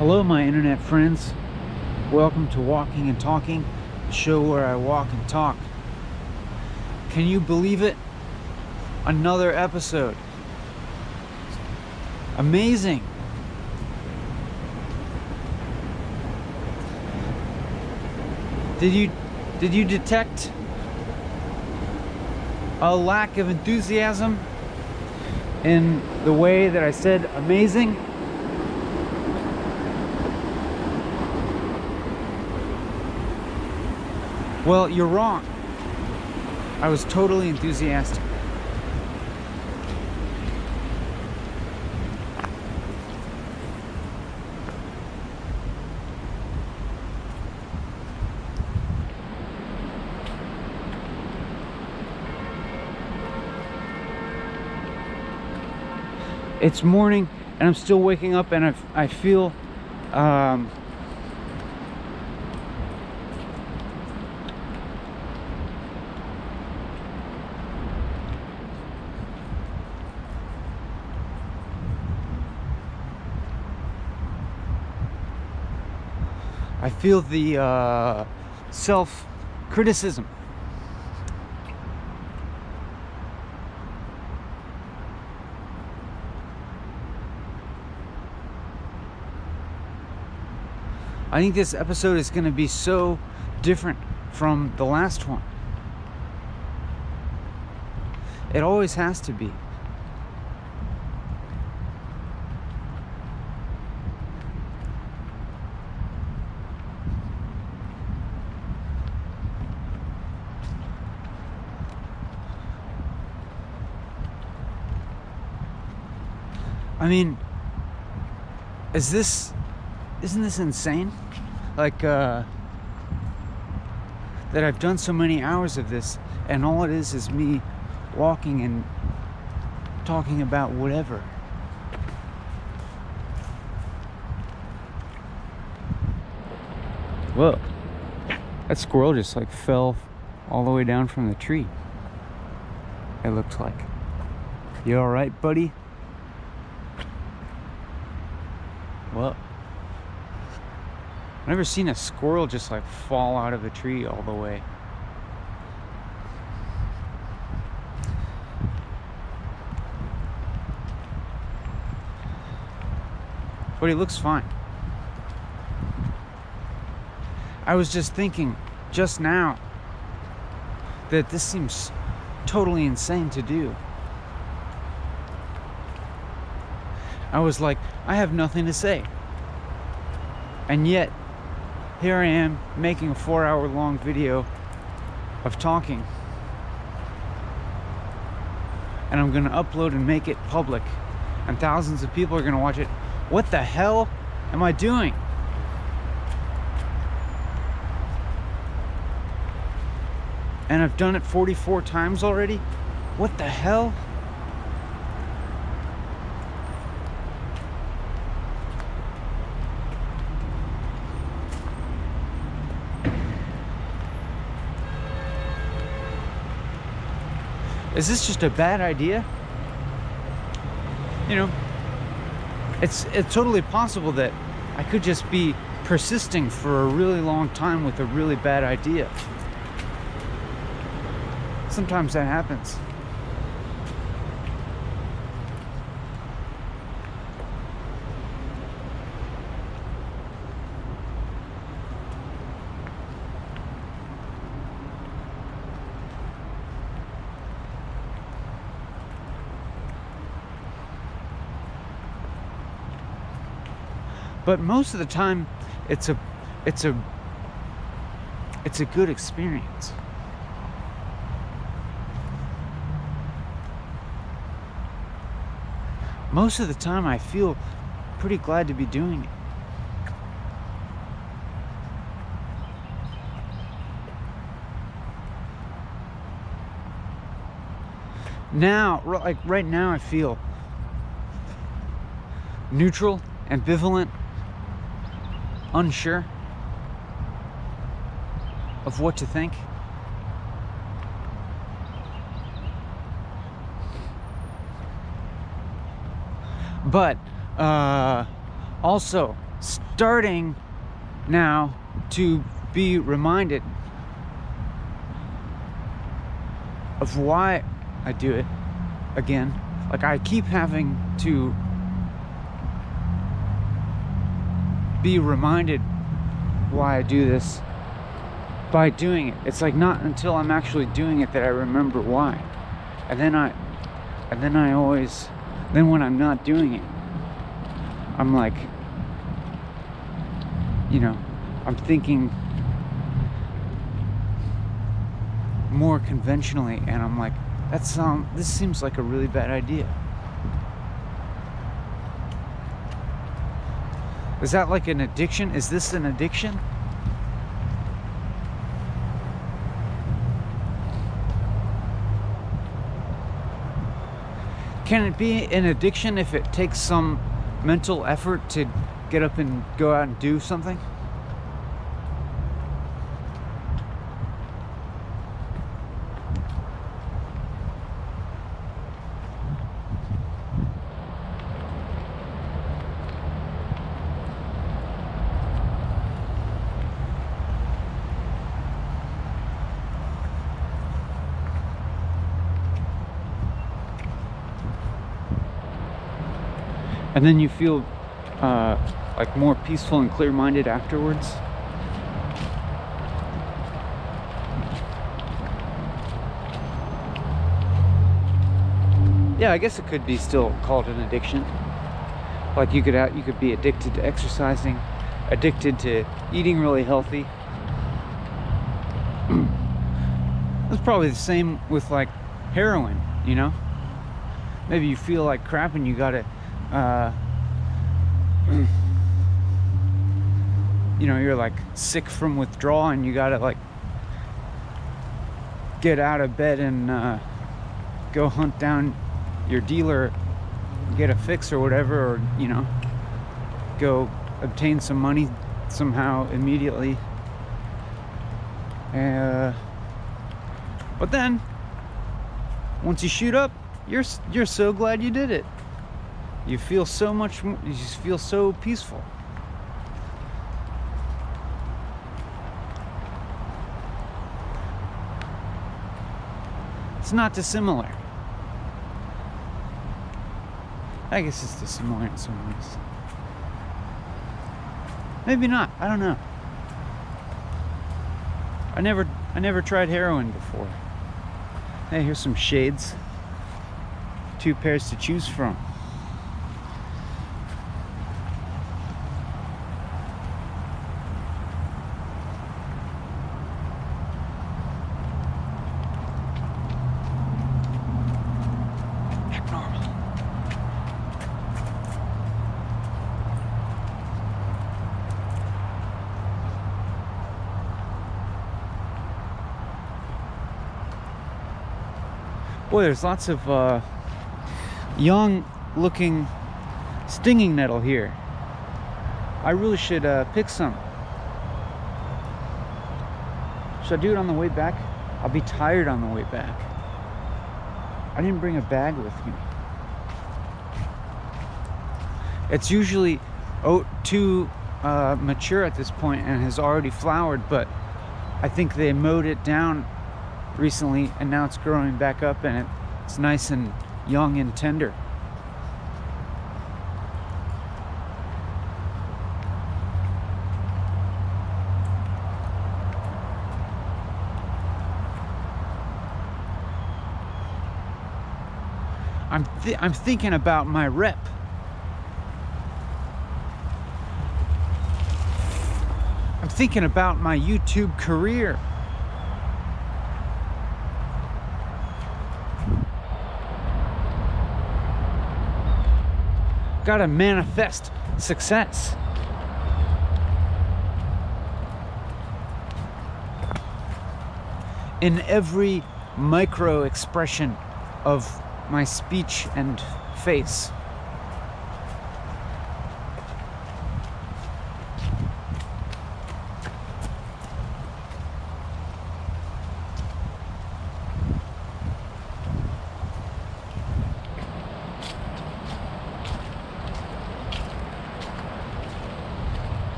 Hello, my internet friends. Welcome to Walking and Talking, the show where I walk and talk. Can you believe it? Another episode. Amazing. Did you detect a lack of enthusiasm in the way that I said amazing? Well, you're wrong. I was totally enthusiastic. It's morning and I'm still waking up, and I feel the self-criticism. I think this episode is going to be so different from the last one. It always has to be. I mean, isn't this insane? Like, that I've done so many hours of this, and all it is me walking and talking about whatever. Whoa. That squirrel just like fell all the way down from the tree. It looks like. You alright, buddy? Well, I've never seen a squirrel just like fall out of a tree all the way. But he looks fine. I was just thinking just now that this seems totally insane to do. I was like, I have nothing to say. And yet, here I am making a 4-hour-long video of talking. And I'm gonna upload and make it public. And thousands of people are gonna watch it. What the hell am I doing? And I've done it 44 times already? What the hell? Is this just a bad idea? You know, it's totally possible that I could just be persisting for a really long time with a really bad idea. Sometimes that happens. But most of the time, it's a good experience. Most of the time, I feel pretty glad to be doing it. Now, like right now, I feel neutral, ambivalent, unsure of what to think. But Also, starting now to be reminded of why I do it again. Like, I keep having to be reminded why I do this by doing it. It's like not until I'm actually doing it that I remember why. And then when I'm not doing it, I'm like, you know, I'm thinking more conventionally, and I'm like, this seems like a really bad idea. Is that like an addiction? Is this an addiction? Can it be an addiction if it takes some mental effort to get up and go out and do something? And then you feel like more peaceful and clear-minded afterwards. Yeah, I guess it could be still called an addiction. Like you could be addicted to exercising, addicted to eating really healthy. It's probably the same with like heroin, you know? Maybe you feel like crap and you gotta you know, you're like sick from withdrawal and you gotta like get out of bed and go hunt down your dealer, get a fix or whatever, or you know, go obtain some money somehow immediately. But then once you shoot up, you're so glad you did it. You feel so much more, you just feel so peaceful. It's not dissimilar. I guess it's dissimilar in some ways. Maybe not, I don't know. I never tried heroin before. Hey, here's some shades. 2 pairs to choose from. Boy, there's lots of young looking stinging nettle here. I really should pick some. Should I do it on the way back? I'll be tired on the way back. I didn't bring a bag with me. It's usually too mature at this point and has already flowered, but I think they mowed it down recently and now it's growing back up and it's nice and young and tender. I'm thinking about my rep. I'm thinking about my YouTube career. Gotta manifest success. In every micro expression of my speech and face.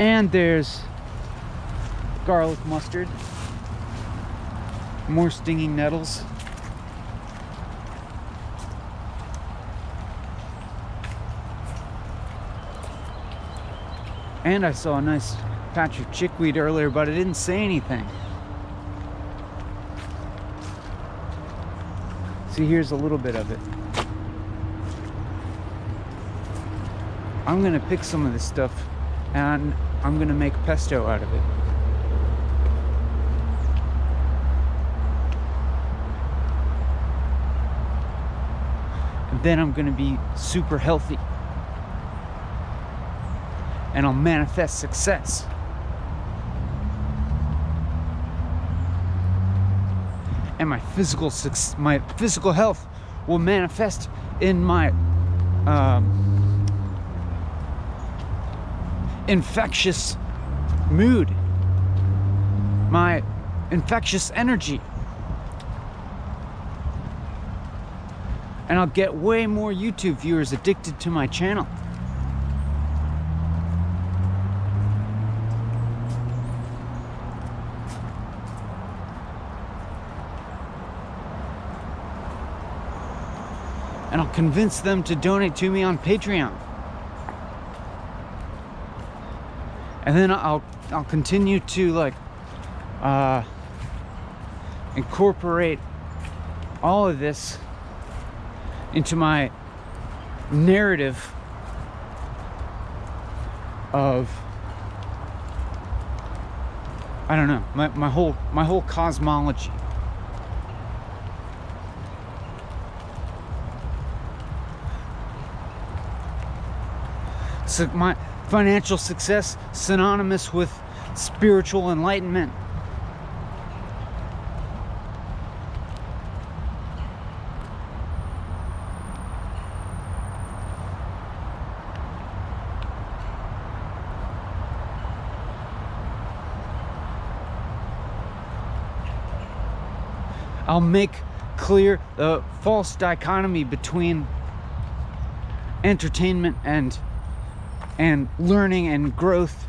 And there's garlic mustard, more stinging nettles. And I saw a nice patch of chickweed earlier, but I didn't say anything. See, here's a little bit of it. I'm gonna pick some of this stuff and I'm gonna make pesto out of it. And then I'm gonna be super healthy. And I'll manifest success. And my physical health will manifest in my infectious mood, my infectious energy. And I'll get way more YouTube viewers addicted to my channel. And I'll convince them to donate to me on Patreon. And then I'll continue to like incorporate all of this into my narrative of, I don't know, my whole cosmology. So my financial success synonymous with spiritual enlightenment. I'll make clear the false dichotomy between entertainment and learning and growth.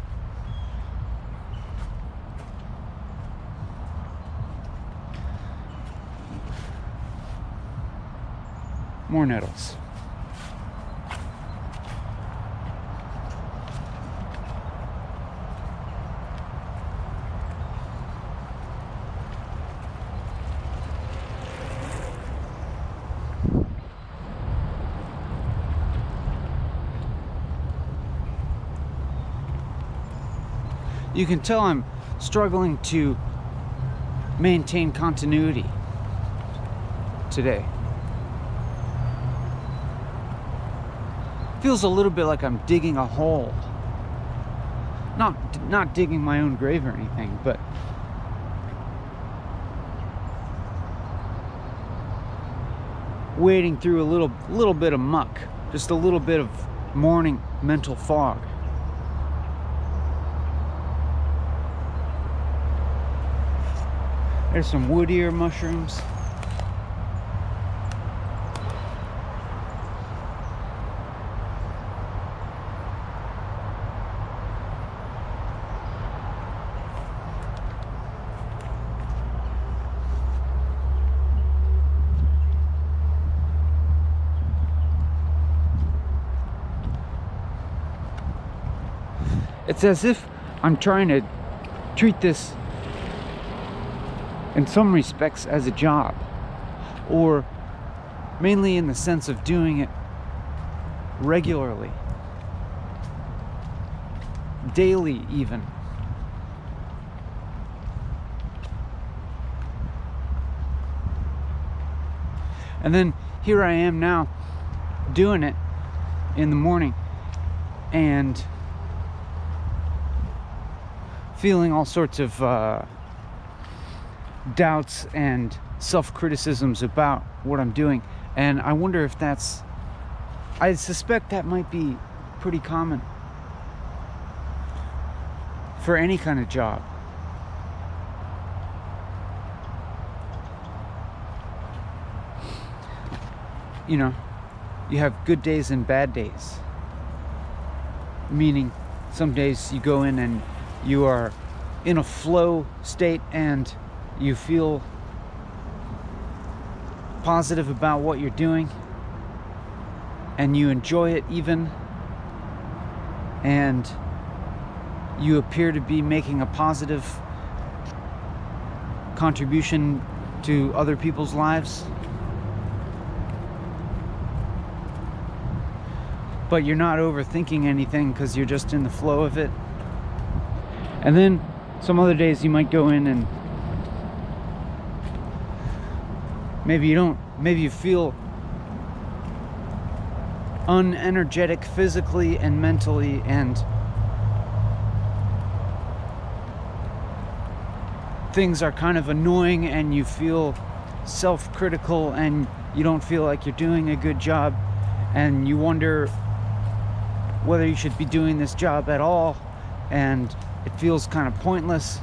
More nettles. You can tell I'm struggling to maintain continuity today. Feels a little bit like I'm digging a hole. Not digging my own grave or anything, but wading through a little bit of muck, just a little bit of morning mental fog. There's some wood ear mushrooms. It's as if I'm trying to treat this in some respects as a job, or mainly in the sense of doing it regularly, daily even. And then here I am now doing it in the morning and feeling all sorts of doubts and self-criticisms about what I'm doing. And I wonder if I suspect that might be pretty common for any kind of job. You know, you have good days and bad days. Meaning Some days you go in and you are in a flow state and you feel positive about what you're doing and you enjoy it even, and you appear to be making a positive contribution to other people's lives, but you're not overthinking anything because you're just in the flow of it. And then some other days you might go in and maybe you feel unenergetic physically and mentally, and things are kind of annoying and you feel self-critical and you don't feel like you're doing a good job, and you wonder whether you should be doing this job at all, and it feels kind of pointless.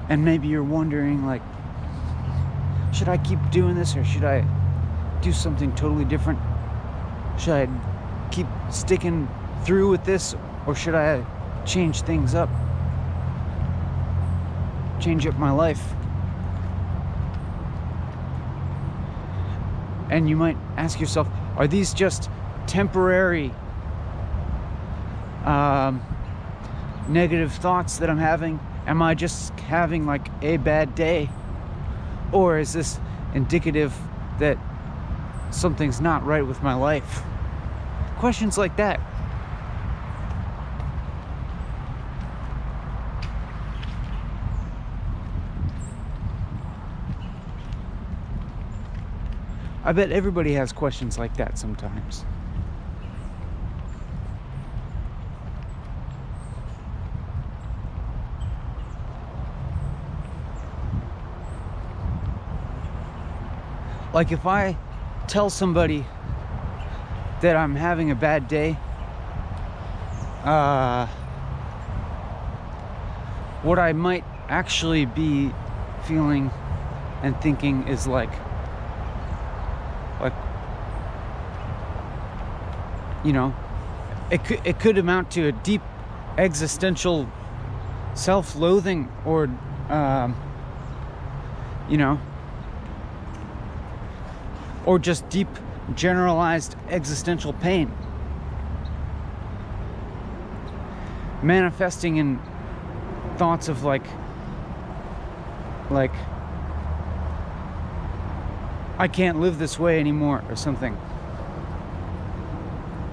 And maybe you're wondering, like, should I keep doing this or should I do something totally different? Should I keep sticking through with this or should I change things up? Change up my life? And you might ask yourself, are these just temporary negative thoughts that I'm having? Am I just having like a bad day? Or is this indicative that something's not right with my life? Questions like that. I bet everybody has questions like that sometimes. Like if I tell somebody that I'm having a bad day, what I might actually be feeling and thinking is like, you know, it could amount to a deep existential self-loathing, or you know, or just deep generalized existential pain manifesting in thoughts of like I can't live this way anymore, or something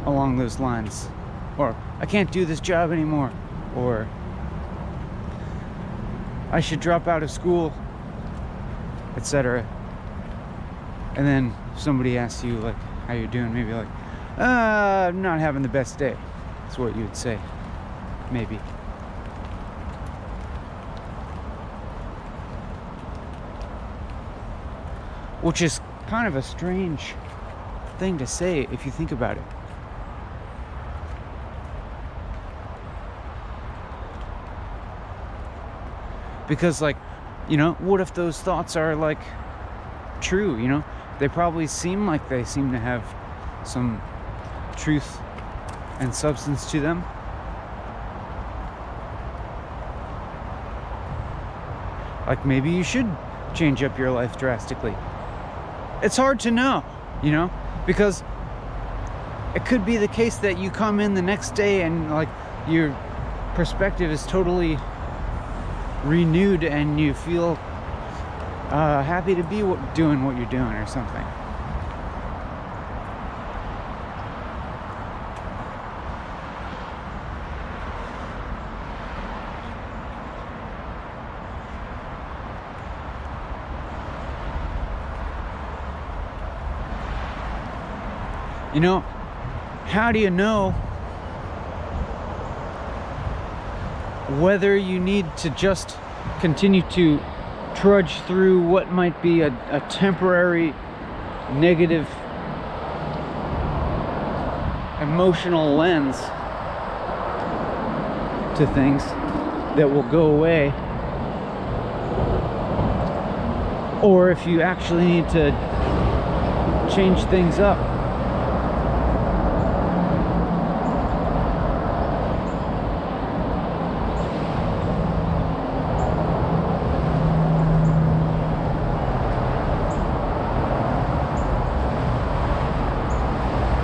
along those lines, or I can't do this job anymore, or I should drop out of school, etc. And then somebody asks you like how you're doing, maybe like, I'm not having the best day. That's what you would say, maybe. Which is kind of a strange thing to say if you think about it. Because like, you know, what if those thoughts are like true, you know? They probably seem like they seem to have some truth and substance to them. Like maybe you should change up your life drastically. It's hard to know, you know, because it could be the case that you come in the next day and like your perspective is totally renewed and you feel happy to be doing what you're doing or something. You know, how do you know whether you need to just continue to trudge through what might be a temporary negative emotional lens to things that will go away, or if you actually need to change things up.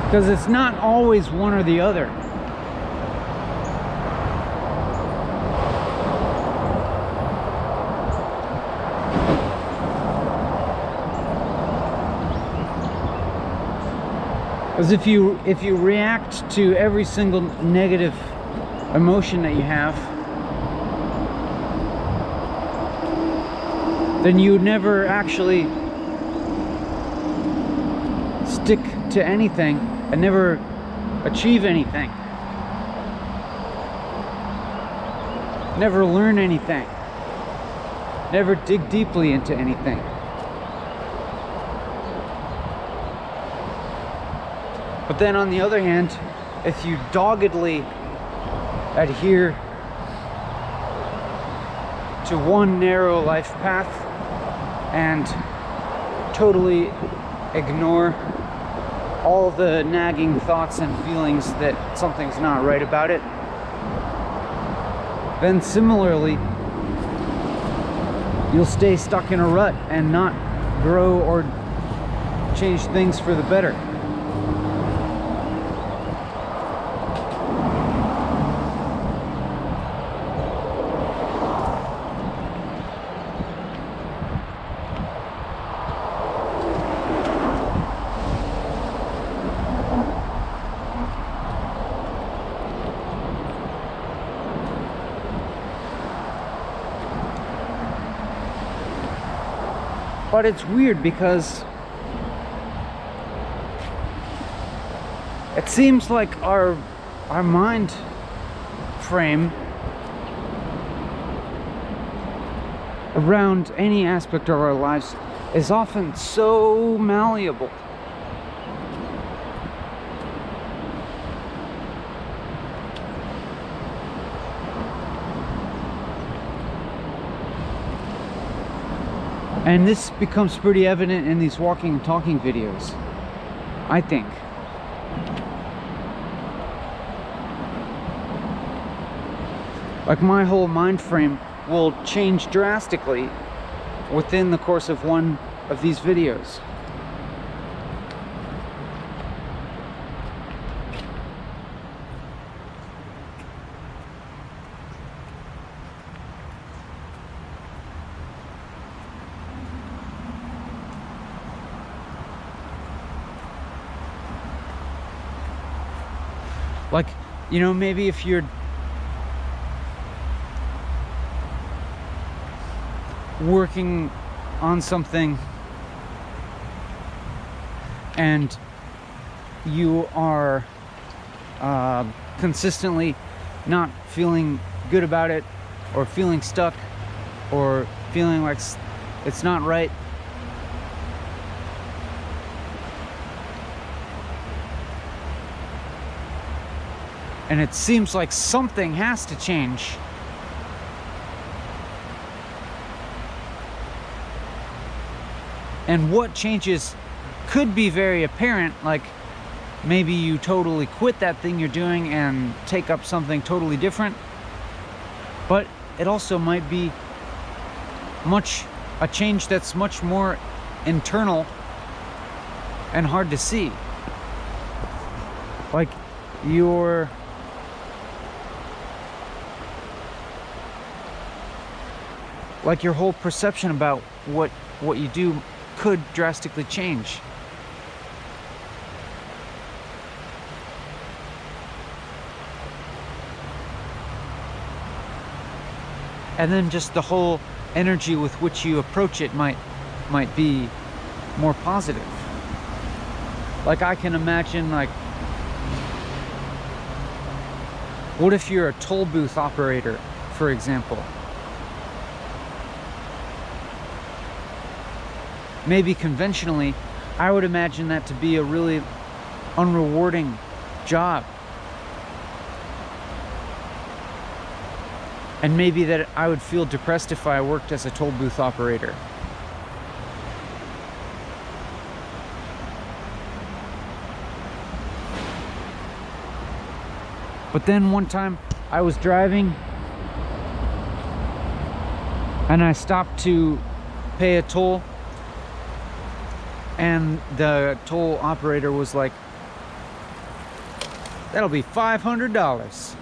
Because it's not always one or the other. Because if you react to every single negative emotion that you have, then you would never actually stick to anything and never achieve anything. Never learn anything. Never dig deeply into anything. But then on the other hand, if you doggedly adhere to one narrow life path and totally ignore all the nagging thoughts and feelings that something's not right about it, then similarly you'll stay stuck in a rut and not grow or change things for the better. But it's weird because it seems like our mind frame around any aspect of our lives is often so malleable. And this becomes pretty evident in these walking and talking videos, I think. Like, my whole mind frame will change drastically within the course of one of these videos. Like, you know, maybe if you're working on something and you are consistently not feeling good about it, or feeling stuck, or feeling like it's not right, and it seems like something has to change, and what changes could be very apparent, like maybe you totally quit that thing you're doing and take up something totally different. But it also might be a change that's much more internal and hard to see. Like your whole perception about what you do could drastically change. And then just the whole energy with which you approach it might be more positive. Like, I can imagine, like, what if you're a toll booth operator, for example? Maybe conventionally, I would imagine that to be a really unrewarding job. And maybe that I would feel depressed if I worked as a toll booth operator. But then one time I was driving and I stopped to pay a toll, and the toll operator was like, "That'll be $500.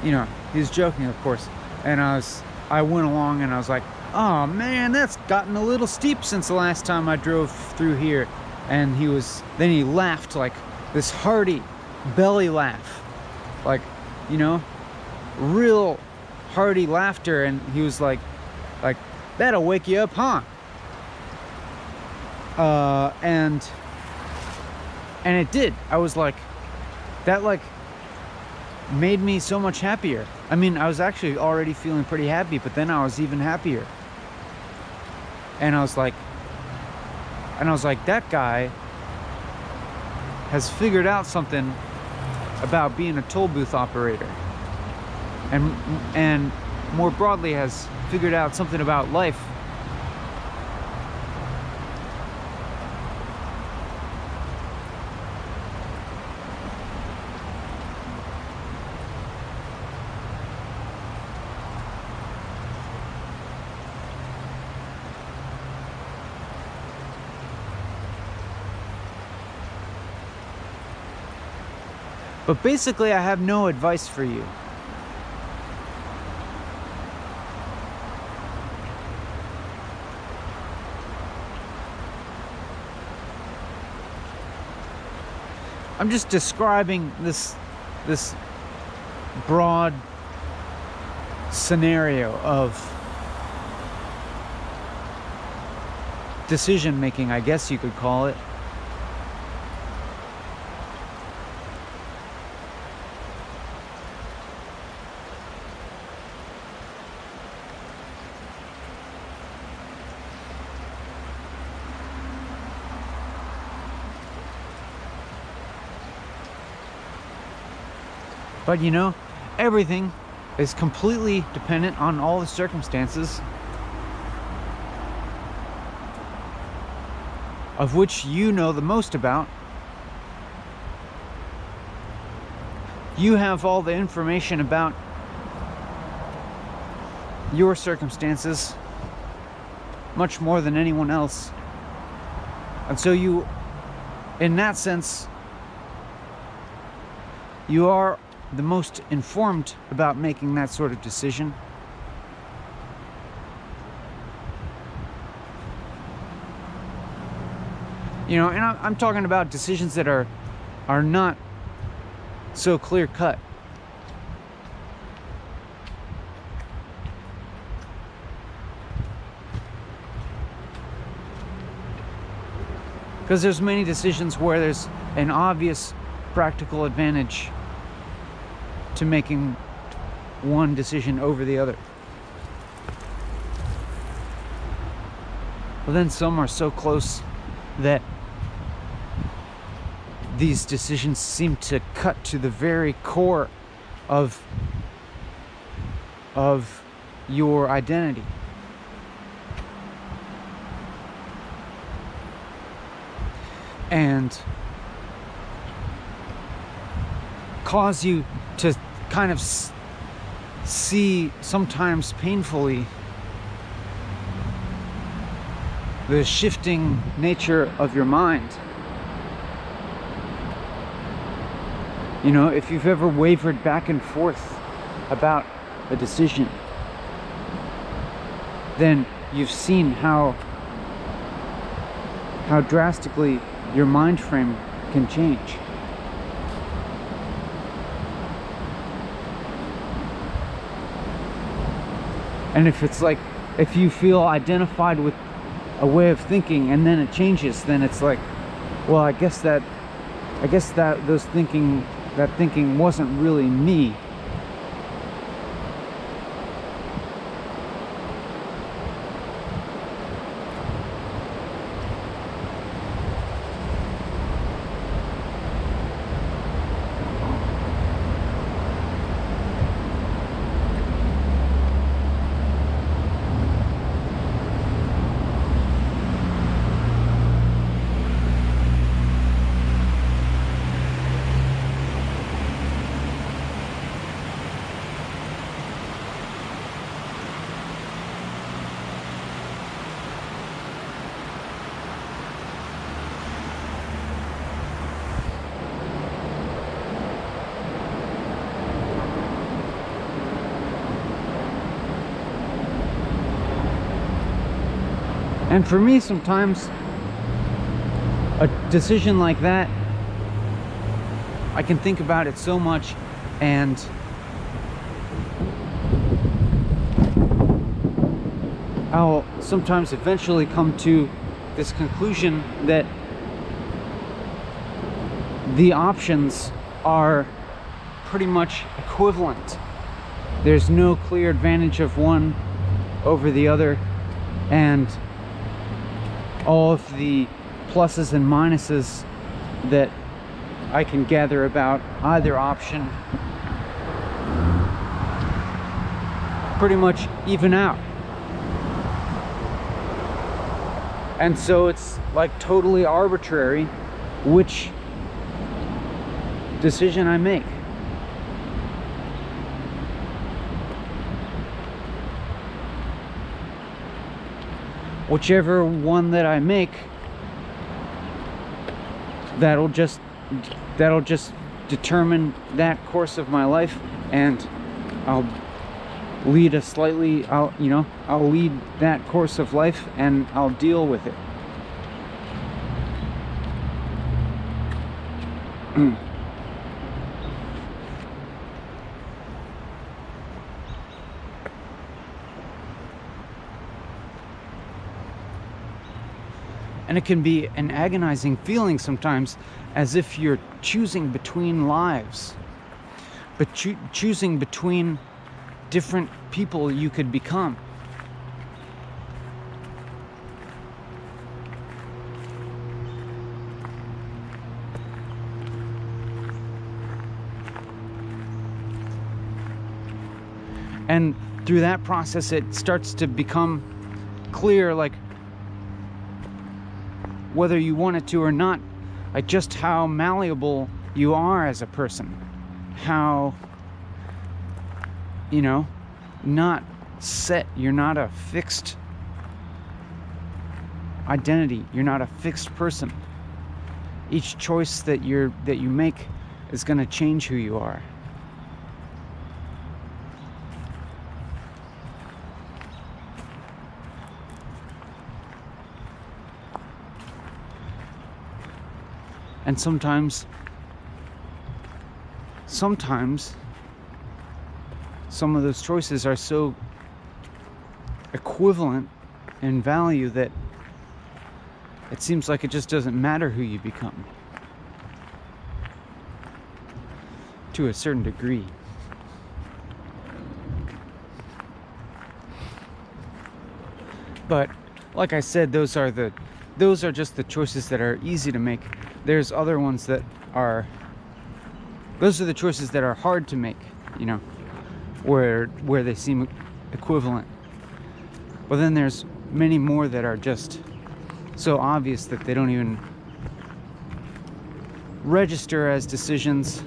You know, he was joking, of course. And I went along and I was like, "Oh man, that's gotten a little steep since the last time I drove through here." And then he laughed, like this hearty belly laugh, like, you know, real hearty laughter. And he was like, "That'll wake you up, huh?" And it did. I was like, that like made me so much happier. I mean, I was actually already feeling pretty happy, but then I was even happier. And I was like, that guy has figured out something about being a toll booth operator, and more broadly has figured out something about life. But basically, I have no advice for you. I'm just describing this broad scenario of decision making, I guess you could call it. But you know, everything is completely dependent on all the circumstances of which you know the most about. You have all the information about your circumstances much more than anyone else. And so you, in that sense, you are the most informed about making that sort of decision. You know, and I'm talking about decisions that are not so clear cut. Because there's many decisions where there's an obvious practical advantage to making one decision over the other. But then some are so close that these decisions seem to cut to the very core of your identity. And cause you to kind of see, sometimes painfully, the shifting nature of your mind. You know, if you've ever wavered back and forth about a decision, then you've seen how drastically your mind frame can change. And if you feel identified with a way of thinking and then it changes, then it's like, well, I guess that thinking wasn't really me. And for me, sometimes a decision like that, I can think about it so much, and I'll sometimes eventually come to this conclusion that the options are pretty much equivalent. There's no clear advantage of one over the other, and all of the pluses and minuses that I can gather about either option pretty much even out. And so it's like totally arbitrary which decision I make. Whichever one that I make, that'll just determine that course of my life, and I'll lead a slightly, I'll lead that course of life, and I'll deal with it. And it can be an agonizing feeling sometimes, as if you're choosing between lives, but choosing between different people you could become. And through that process, it starts to become clear, like, whether you want it to or not, like just how malleable you are as a person. How, not set. You're not a fixed identity. You're not a fixed person. Each choice that you make is going to change who you are. And sometimes some of those choices are so equivalent in value that it seems like it just doesn't matter who you become, to a certain degree. But like I said, those are just the choices that are easy to make. There's other ones that are, those are the choices that are hard to make, where they seem equivalent. But then there's many more that are just so obvious that they don't even register as decisions.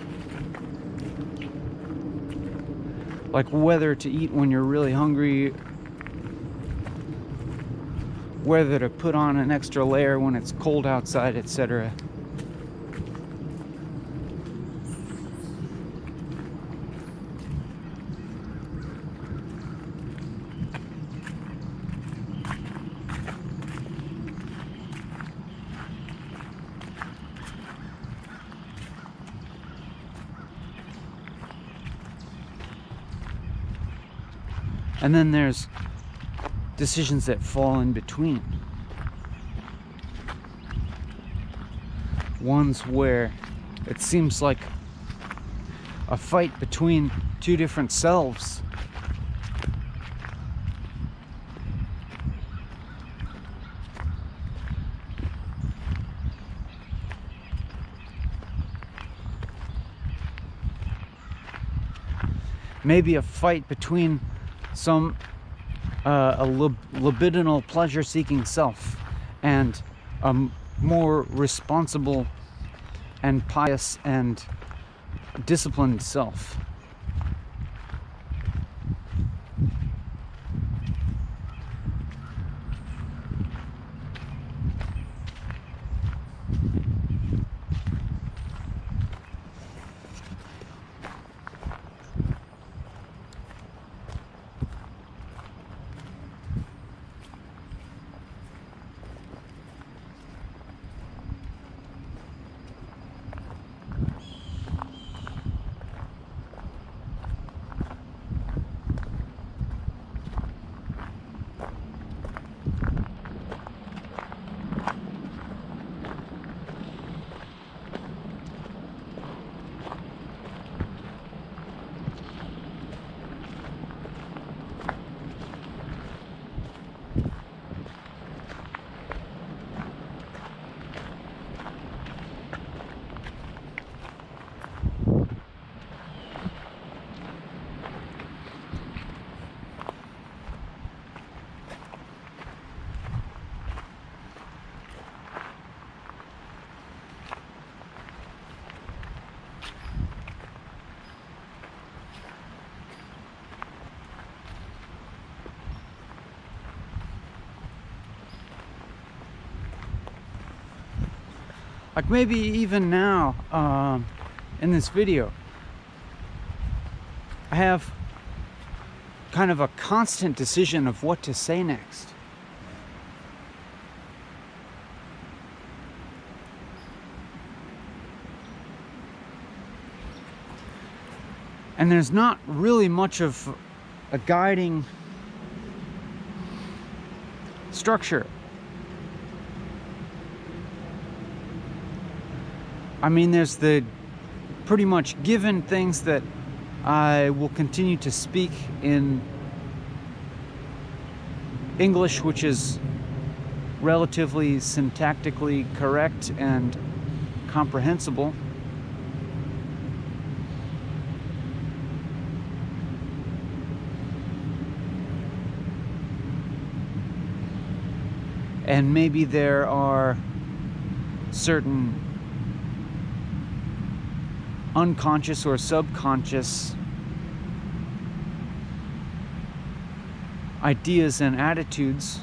Like whether to eat when you're really hungry, whether to put on an extra layer when it's cold outside, etc. And then there's decisions that fall in between. Ones where it seems like a fight between two different selves. Maybe a fight between a libidinal pleasure-seeking self and a more responsible and pious and disciplined self. like maybe even now in this video, I have kind of a constant decision of what to say next. And there's not really much of a guiding structure. I mean, there's the pretty much given things that I will continue to speak in English, which is relatively syntactically correct and comprehensible. And maybe there are certain unconscious or subconscious ideas and attitudes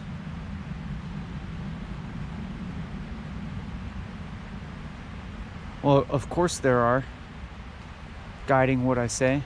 well, of course there are, guiding what I say.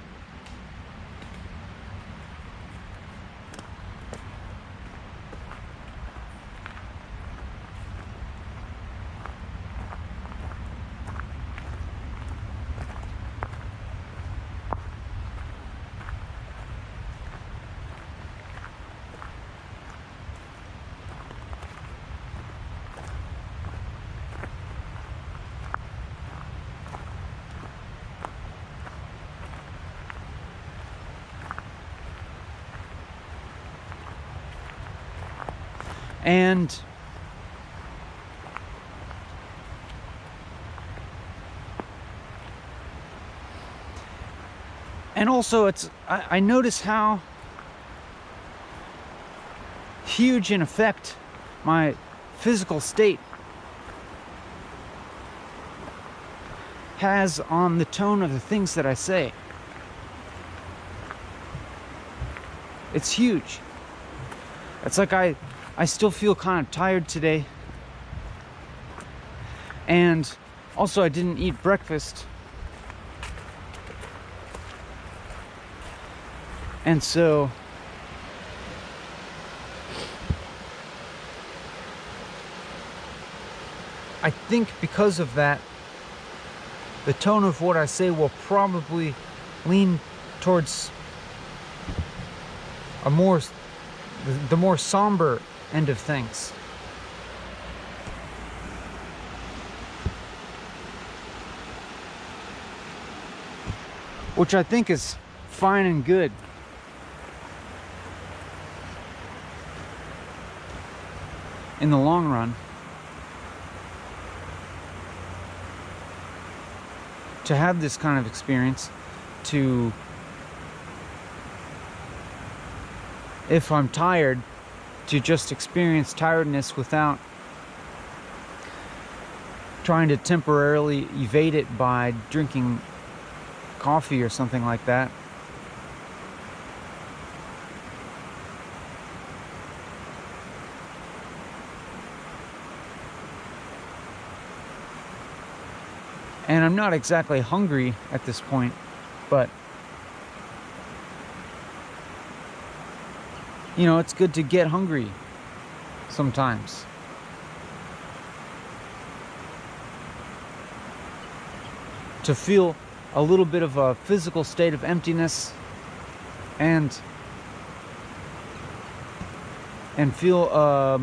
And also I notice how huge an effect my physical state has on the tone of the things that I say. It's huge. It's like I still feel kind of tired today. And also I didn't eat breakfast. And so I think because of that, the tone of what I say will probably lean towards the more somber end of things. Which I think is fine and good. In the long run. To have this kind of experience, to, if I'm tired, to just experience tiredness without trying to temporarily evade it by drinking coffee or something like that. And I'm not exactly hungry at this point, but you know, it's good to get hungry sometimes. To feel a little bit of a physical state of emptiness and feel a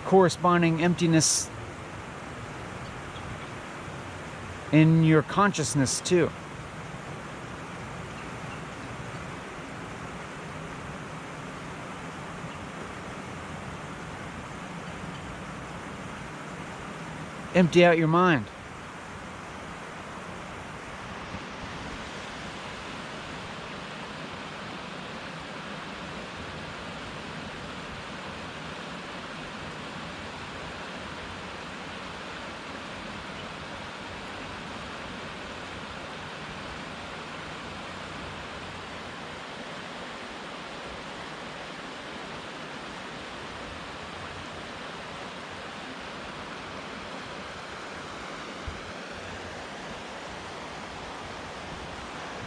corresponding emptiness in your consciousness too. Empty out your mind.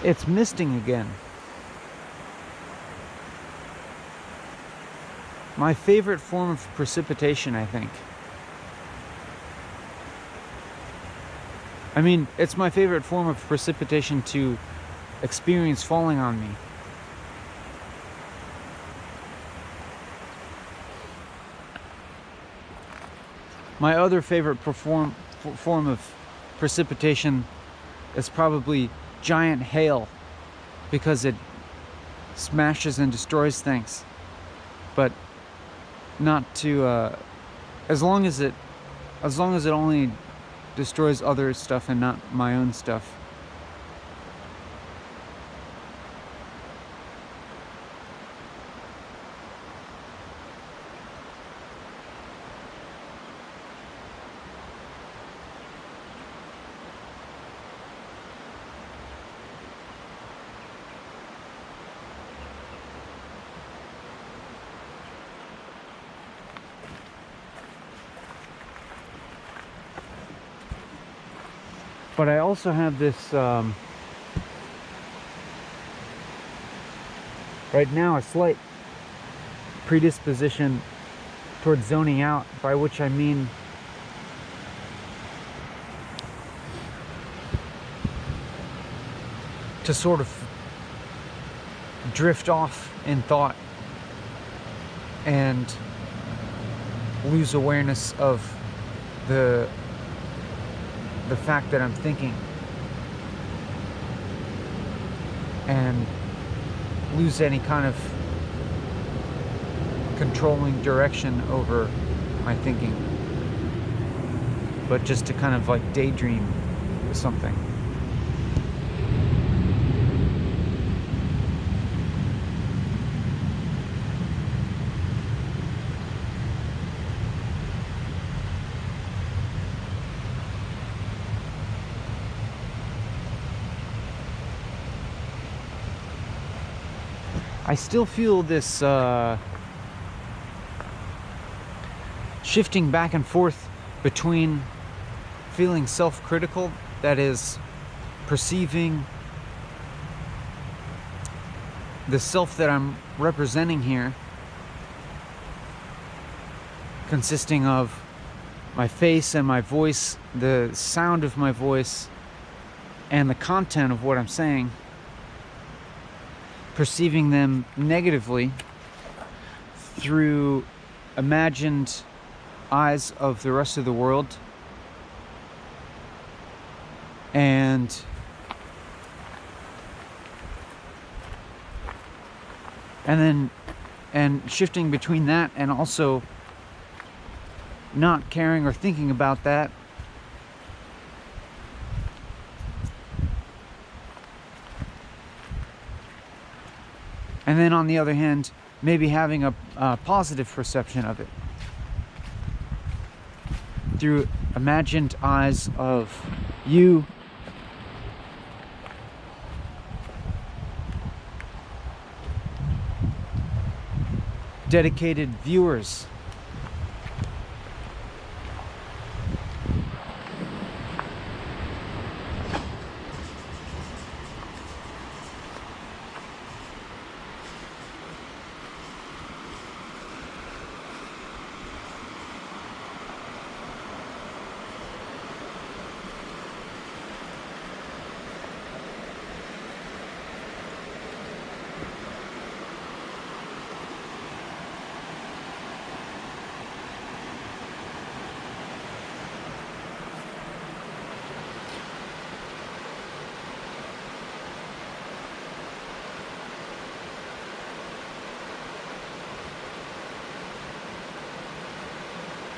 It's misting again. My favorite form of precipitation, I think. I mean, it's my favorite form of precipitation to experience falling on me. My other favorite form of precipitation is probably giant hail, because it smashes and destroys things. But not to as long as it only destroys other stuff and not my own stuff. But I also have this, right now, a slight predisposition towards zoning out, by which I mean to sort of drift off in thought and lose awareness of the fact that I'm thinking, and lose any kind of controlling direction over my thinking, but just to kind of like daydream something. I still feel this shifting back and forth between feeling self-critical, that is, perceiving the self that I'm representing here, consisting of my face and my voice, the sound of my voice, and the content of what I'm saying, perceiving them negatively through imagined eyes of the rest of the world, and shifting between that and also not caring or thinking about that, and then on the other hand, maybe having a positive perception of it through imagined eyes of you, dedicated viewers.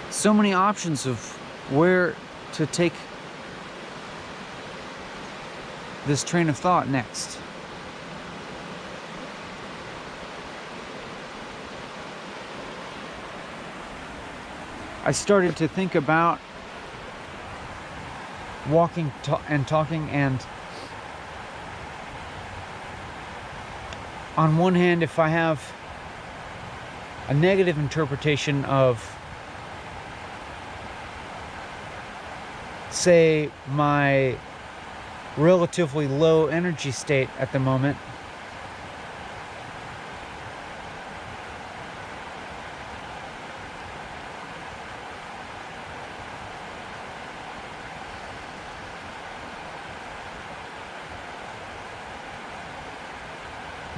So many options of where to take this train of thought next. I started to think about walking and talking, and on one hand, if I have a negative interpretation of, say, my relatively low energy state at the moment.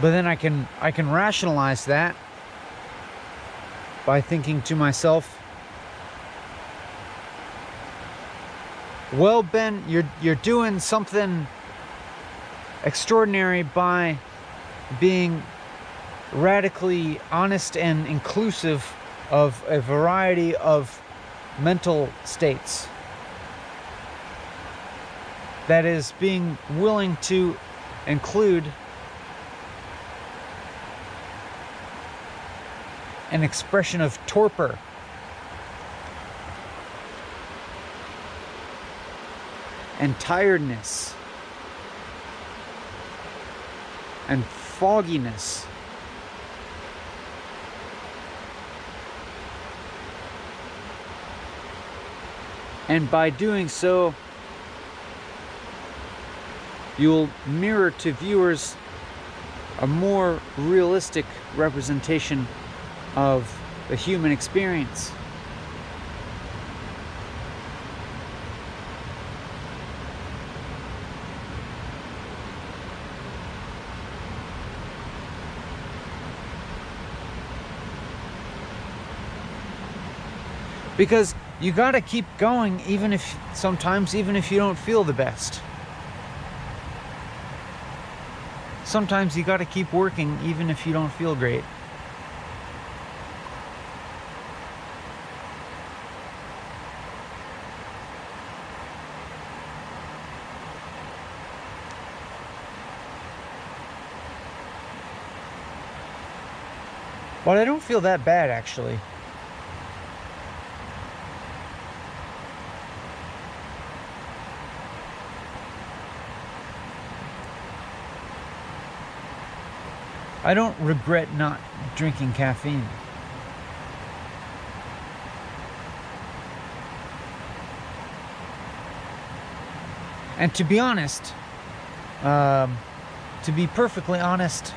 But then I can rationalize that by thinking to myself, well, Ben, you're doing something extraordinary by being radically honest and inclusive of a variety of mental states. That is, being willing to include an expression of torpor, and tiredness, and fogginess. And by doing so, you'll mirror to viewers a more realistic representation of the human experience. Because you gotta keep going even if you don't feel the best. Sometimes you gotta keep working even if you don't feel great. Well, I don't feel that bad, actually. I don't regret not drinking caffeine. And to be honest, to be perfectly honest,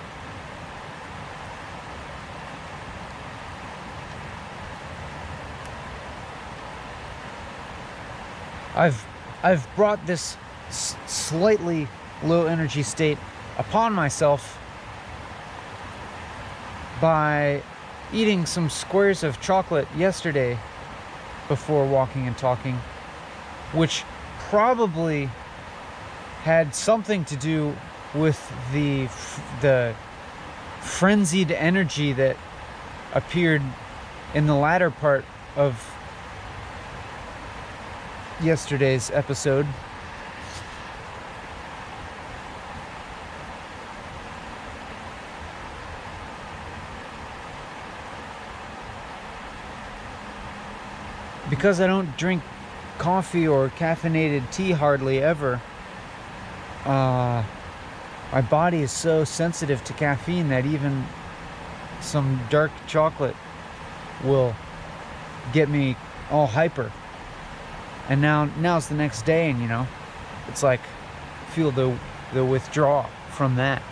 I've brought this slightly low energy state upon myself by eating some squares of chocolate yesterday before walking and talking, which probably had something to do with the frenzied energy that appeared in the latter part of yesterday's episode. Because I don't drink coffee or caffeinated tea hardly ever, my body is so sensitive to caffeine that even some dark chocolate will get me all hyper. And now's the next day, and it's like feel the withdrawal from that.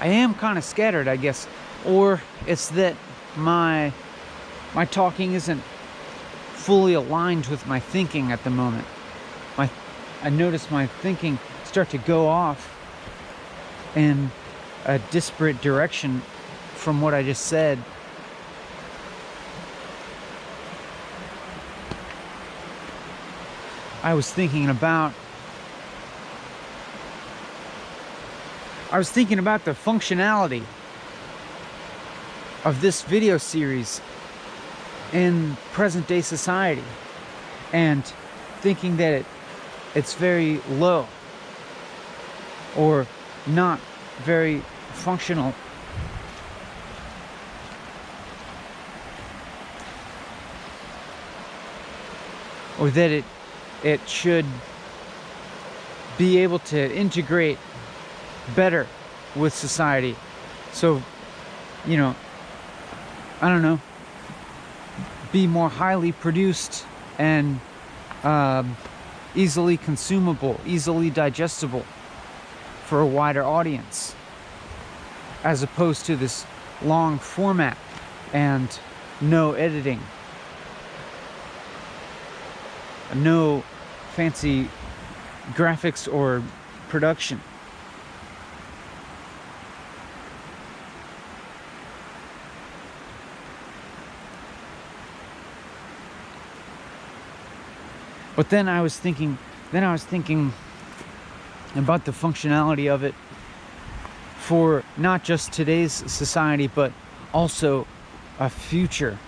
I am kind of scattered, I guess, or it's that my talking isn't fully aligned with my thinking at the moment. I notice my thinking start to go off in a disparate direction from what I just said. I was thinking about the functionality of this video series in present day society, and thinking that it's very low or not very functional. or that it should be able to integrate better with society. So, you know, I don't know, be more highly produced and easily consumable, easily digestible for a wider audience, as opposed to this long format and no editing, no fancy graphics or production. But then I was thinking about the functionality of it for not just today's society, but also a future.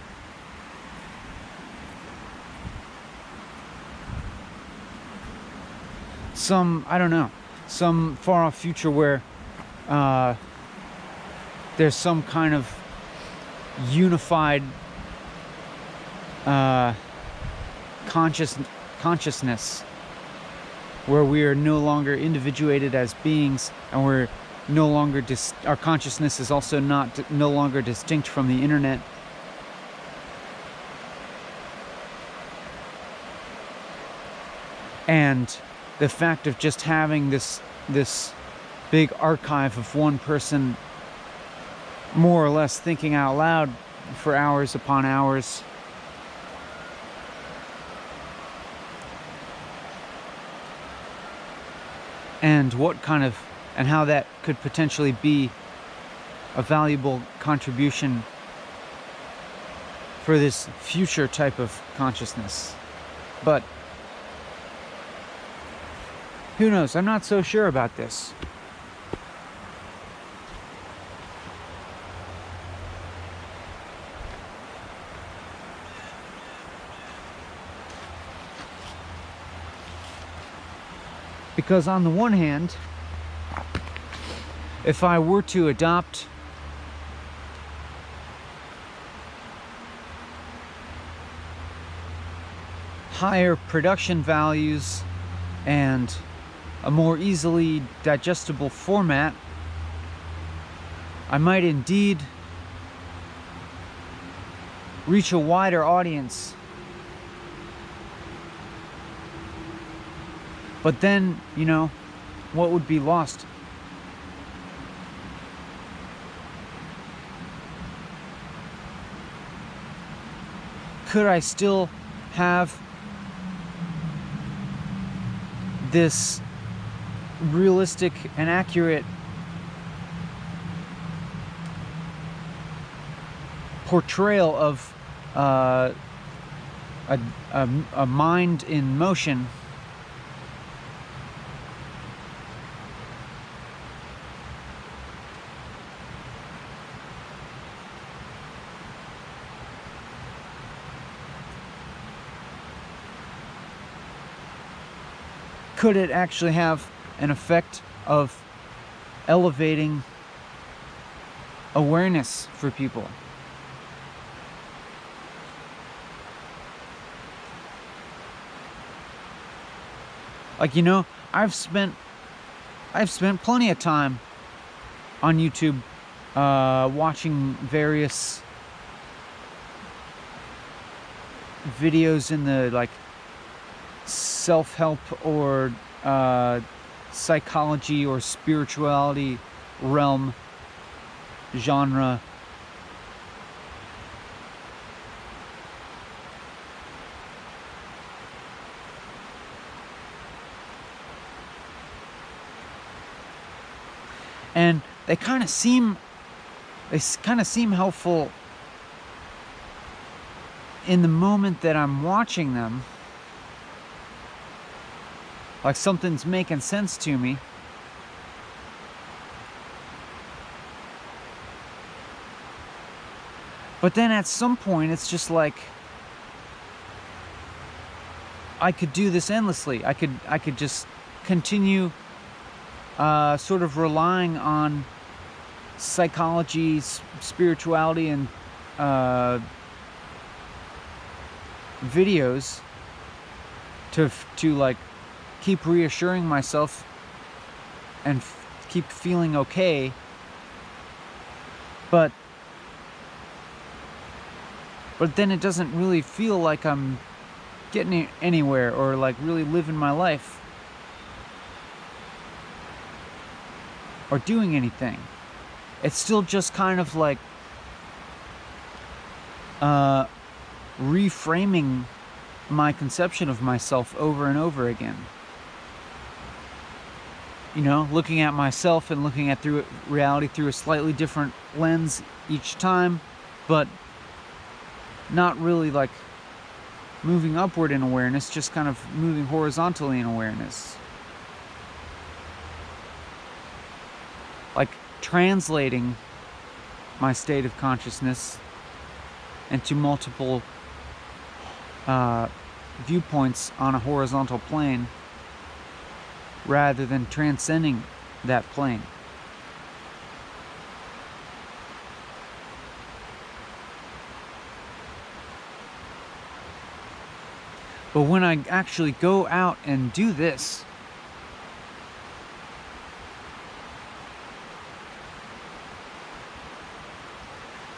I don't know, some far off future where there's some kind of unified consciousness where we are no longer individuated as beings, and we're no longer our consciousness is also no longer distinct from the internet. And the fact of just having this big archive of one person more or less thinking out loud for hours upon hours, and how that could potentially be a valuable contribution for this future type of consciousness. But who knows? I'm not so sure about this. Because on the one hand, if I were to adopt higher production values and a more easily digestible format, I might indeed reach a wider audience. But then, you know, what would be lost? Could I still have this realistic and accurate portrayal of a mind in motion, could it actually have an effect of elevating awareness for people? Like, you know, I've spent plenty of time on YouTube watching various videos in the like self-help or psychology or spirituality realm genre. And they kind of seem helpful in the moment that I'm watching them. Like something's making sense to me. But then at some point, it's just like, I could do this endlessly. I could just continue sort of relying on psychology, spirituality, and videos to like keep reassuring myself and keep feeling okay, but then it doesn't really feel like I'm getting anywhere or like really living my life or doing anything. It's still just kind of like reframing my conception of myself over and over again. You know, looking at myself and looking at through reality through a slightly different lens each time, but not really like moving upward in awareness, just kind of moving horizontally in awareness. Like translating my state of consciousness into multiple viewpoints on a horizontal plane rather than transcending that plane. But when I actually go out and do this,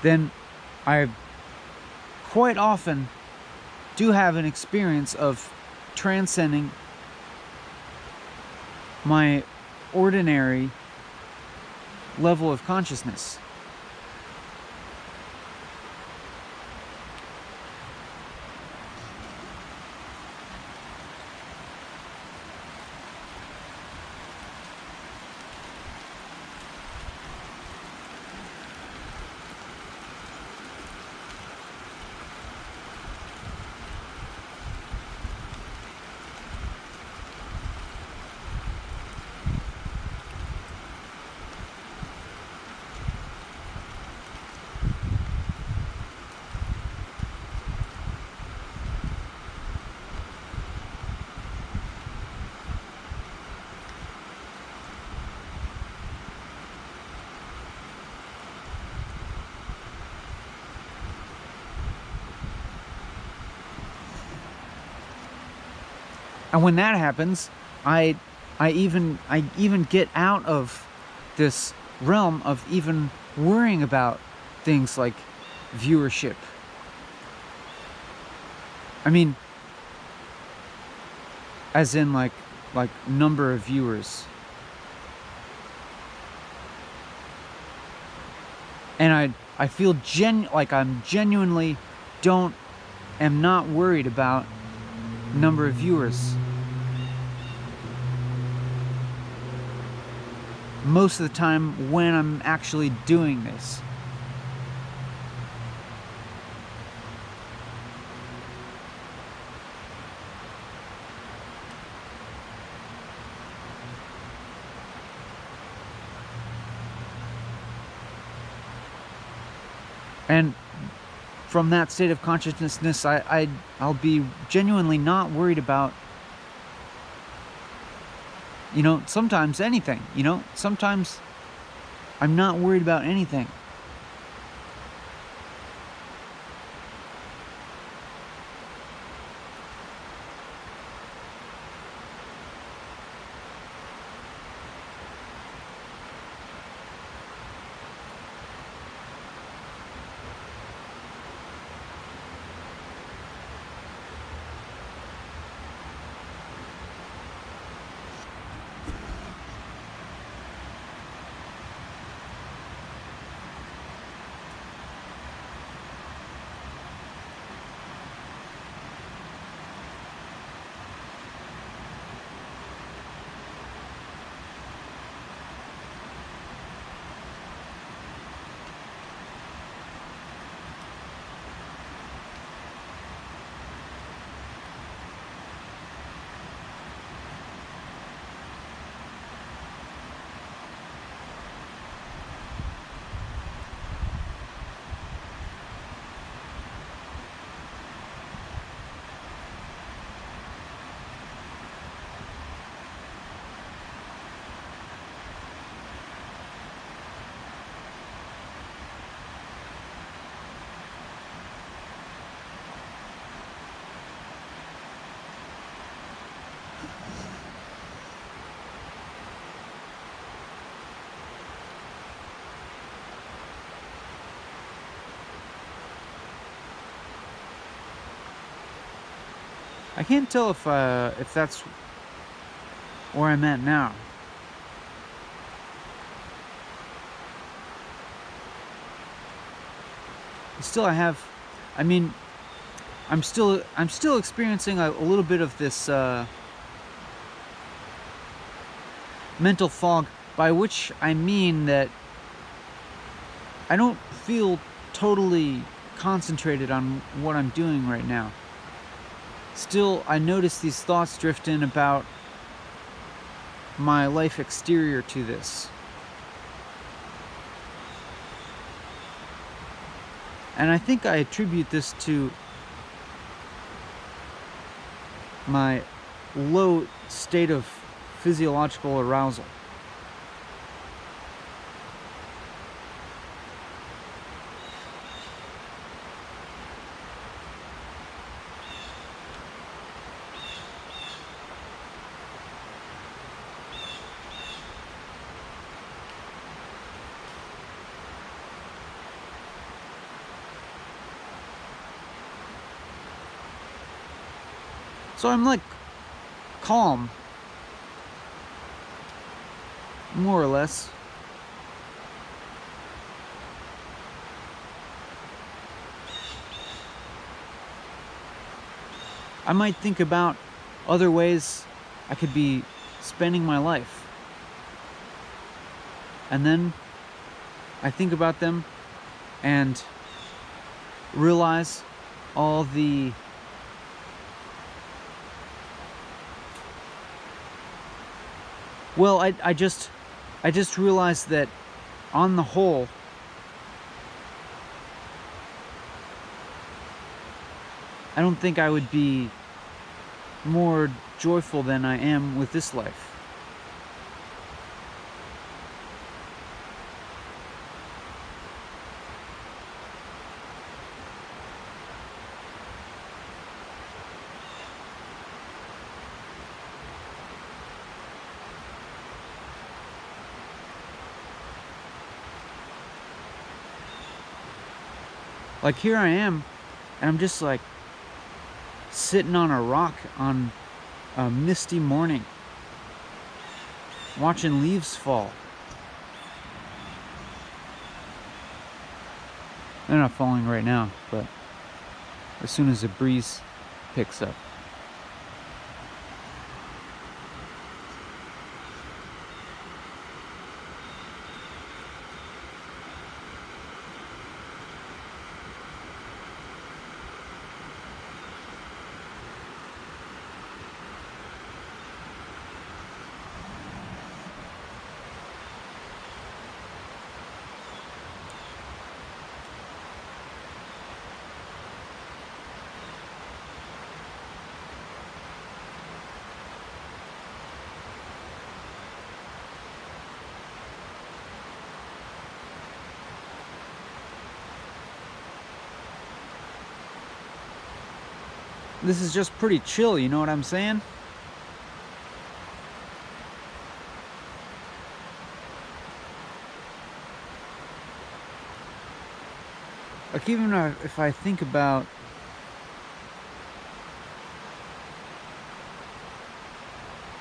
then I quite often do have an experience of transcending my ordinary level of consciousness. And when that happens, I even get out of this realm of even worrying about things like viewership. I mean, as in like number of viewers. And I feel like I'm genuinely am not worried about number of viewers. Most of the time when I'm actually doing this. And from that state of consciousness, I'll be genuinely not worried about, you know, sometimes anything, you know, sometimes I'm not worried about anything. I can't tell if that's where I'm at now. Still, I mean, I'm still experiencing a little bit of this mental fog, by which I mean that I don't feel totally concentrated on what I'm doing right now. Still, I notice these thoughts drift in about my life exterior to this. And I think I attribute this to my low state of physiological arousal. So I'm like calm, more or less. I might think about other ways I could be spending my life. And then I think about them and realize all the well, I just realized that on the whole, I don't think I would be more joyful than I am with this life. Like here I am, and I'm just like sitting on a rock on a misty morning, watching leaves fall. They're not falling right now, but as soon as the breeze picks up. This is just pretty chill, you know what I'm saying? Like even if I think about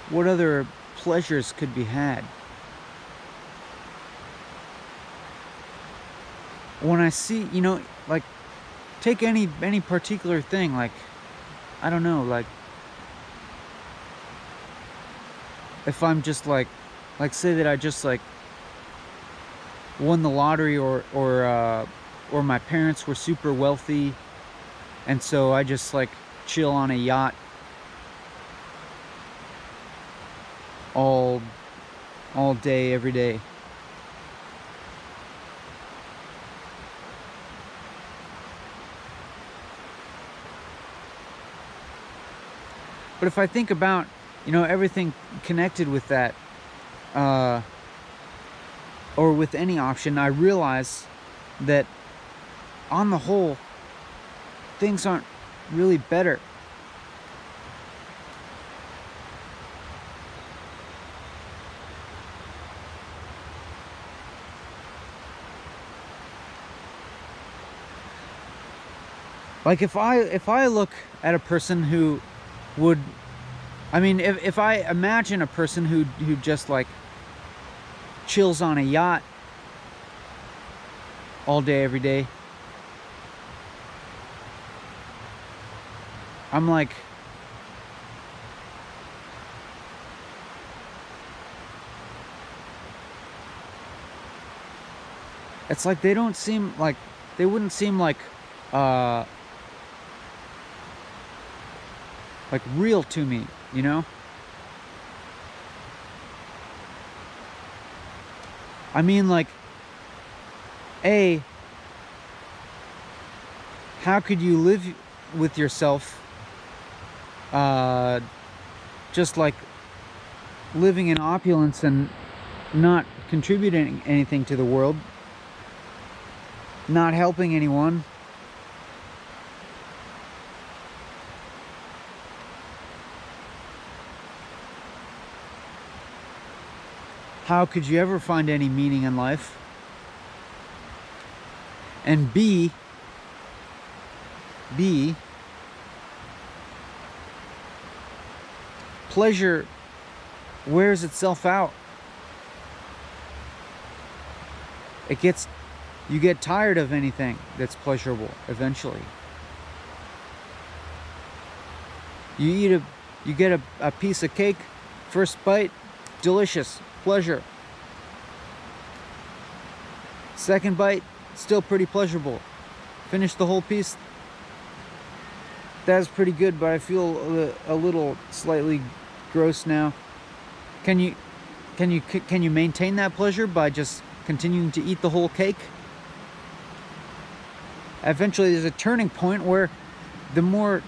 what other pleasures could be had, when I see, you know, like take any particular thing, like I don't know, like if I'm just like say that I just like won the lottery, or my parents were super wealthy, and so I just like chill on a yacht all day, every day. But if I think about, you know, everything connected with that, or with any option, I realize that on the whole, things aren't really better. Like if I look at a person who would, I mean, if I imagine a person who just like chills on a yacht all day, every day, I'm like, it's like they don't seem like, they wouldn't seem uh like real to me, you know? I mean, like, how could you live with yourself just like living in opulence and not contributing anything to the world, not helping anyone? How could you ever find any meaning in life? And B, pleasure wears itself out. You get tired of anything that's pleasurable eventually. You get a piece of cake, first bite, delicious, pleasure. Second bite, still pretty pleasurable. Finish the whole piece, that's pretty good, but I feel a little slightly gross now. Can you maintain that pleasure by just continuing to eat the whole cake? Eventually there's a turning point where the more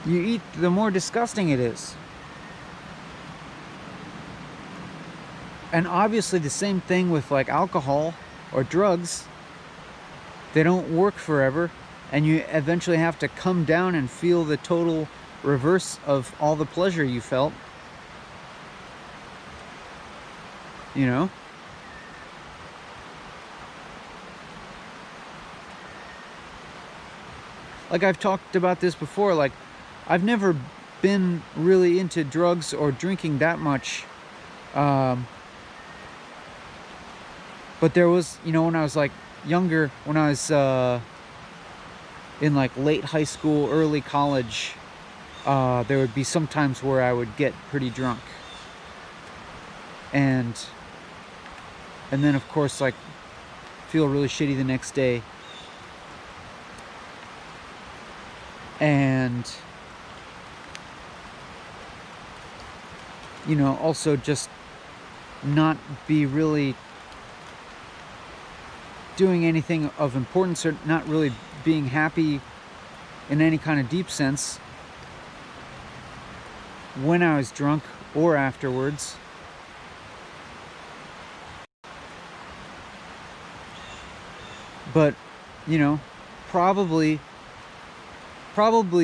you eat, the more disgusting it is. And obviously the same thing with like alcohol or drugs. They don't work forever, and you eventually have to come down and feel the total reverse of all the pleasure you felt. You know? Like I've talked about this before, like I've never been really into drugs or drinking that much. But there was, you know, when I was like younger, when I was in like late high school, early college, there would be some times where I would get pretty drunk. And then of course like feel really shitty the next day. And you know, also just not be really doing anything of importance, or not really being happy in any kind of deep sense when I was drunk or afterwards. But you know, probably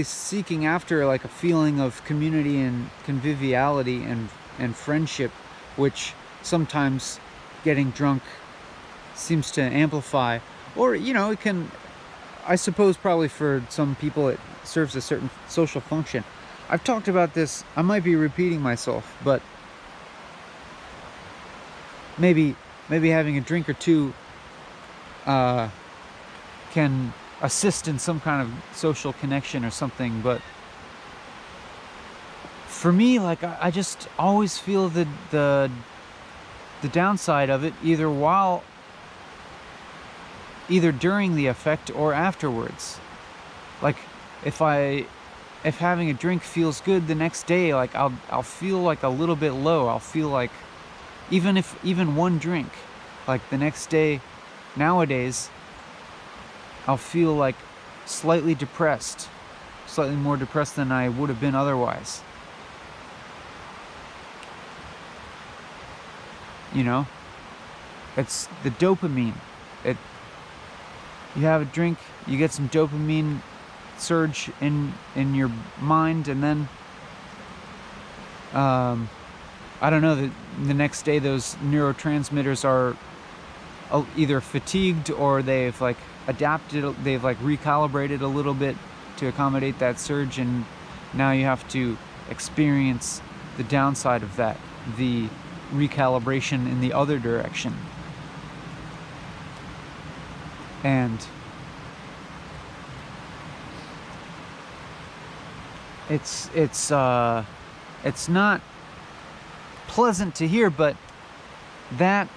seeking after like a feeling of community and conviviality and friendship, which sometimes getting drunk seems to amplify. Or you know, it can, I suppose probably for some people it serves a certain social function. I've talked about this, I might be repeating myself, but maybe having a drink or two can assist in some kind of social connection or something. But for me, like I just always feel the downside of it, either during the effect or afterwards. Like if having a drink feels good the next day, like I'll feel like a little bit low. I'll feel like even one drink, like the next day nowadays, I'll feel like slightly depressed, slightly more depressed than I would have been otherwise. You know, it's the dopamine. You have a drink, you get some dopamine surge in your mind, and then I don't know, the next day those neurotransmitters are either fatigued or they've like adapted, they've like recalibrated a little bit to accommodate that surge, and now you have to experience the downside of that, the recalibration in the other direction. And it's not pleasant to hear, but that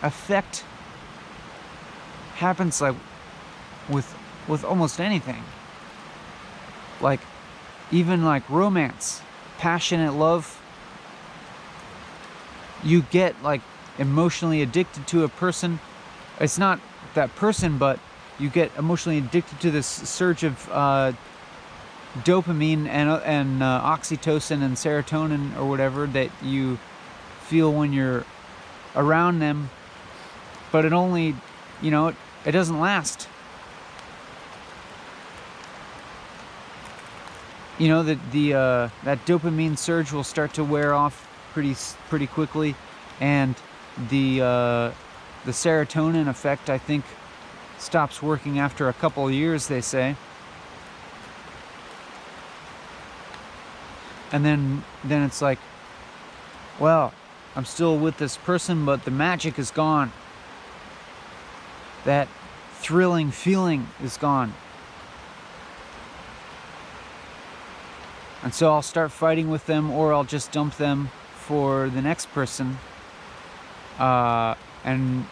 effect happens like with almost anything. Like even like romance, passionate love, you get like emotionally addicted to a person. It's not that person, but you get emotionally addicted to this surge of dopamine and oxytocin and serotonin or whatever that you feel when you're around them, but it only, it doesn't last. That dopamine surge will start to wear off pretty quickly, and the serotonin effect, I think, stops working after a couple of years, they say. And then it's like, well, I'm still with this person, but the magic is gone. That thrilling feeling is gone. And so I'll start fighting with them, or I'll just dump them for the next person. And,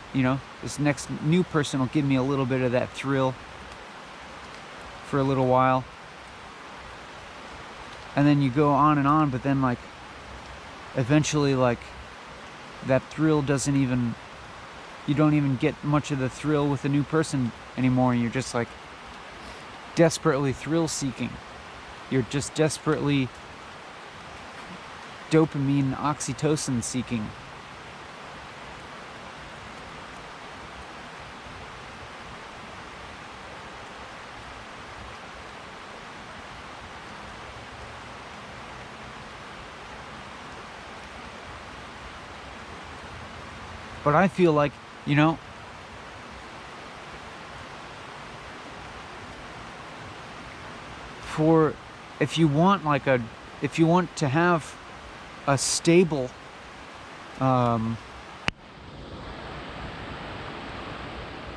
this next new person will give me a little bit of that thrill for a little while. And then you go on, but then, like, eventually, like, that thrill you don't even get much of the thrill with a new person anymore. You're just, like, desperately thrill-seeking. You're just desperately dopamine, oxytocin-seeking. But I feel like, if you want to have a stable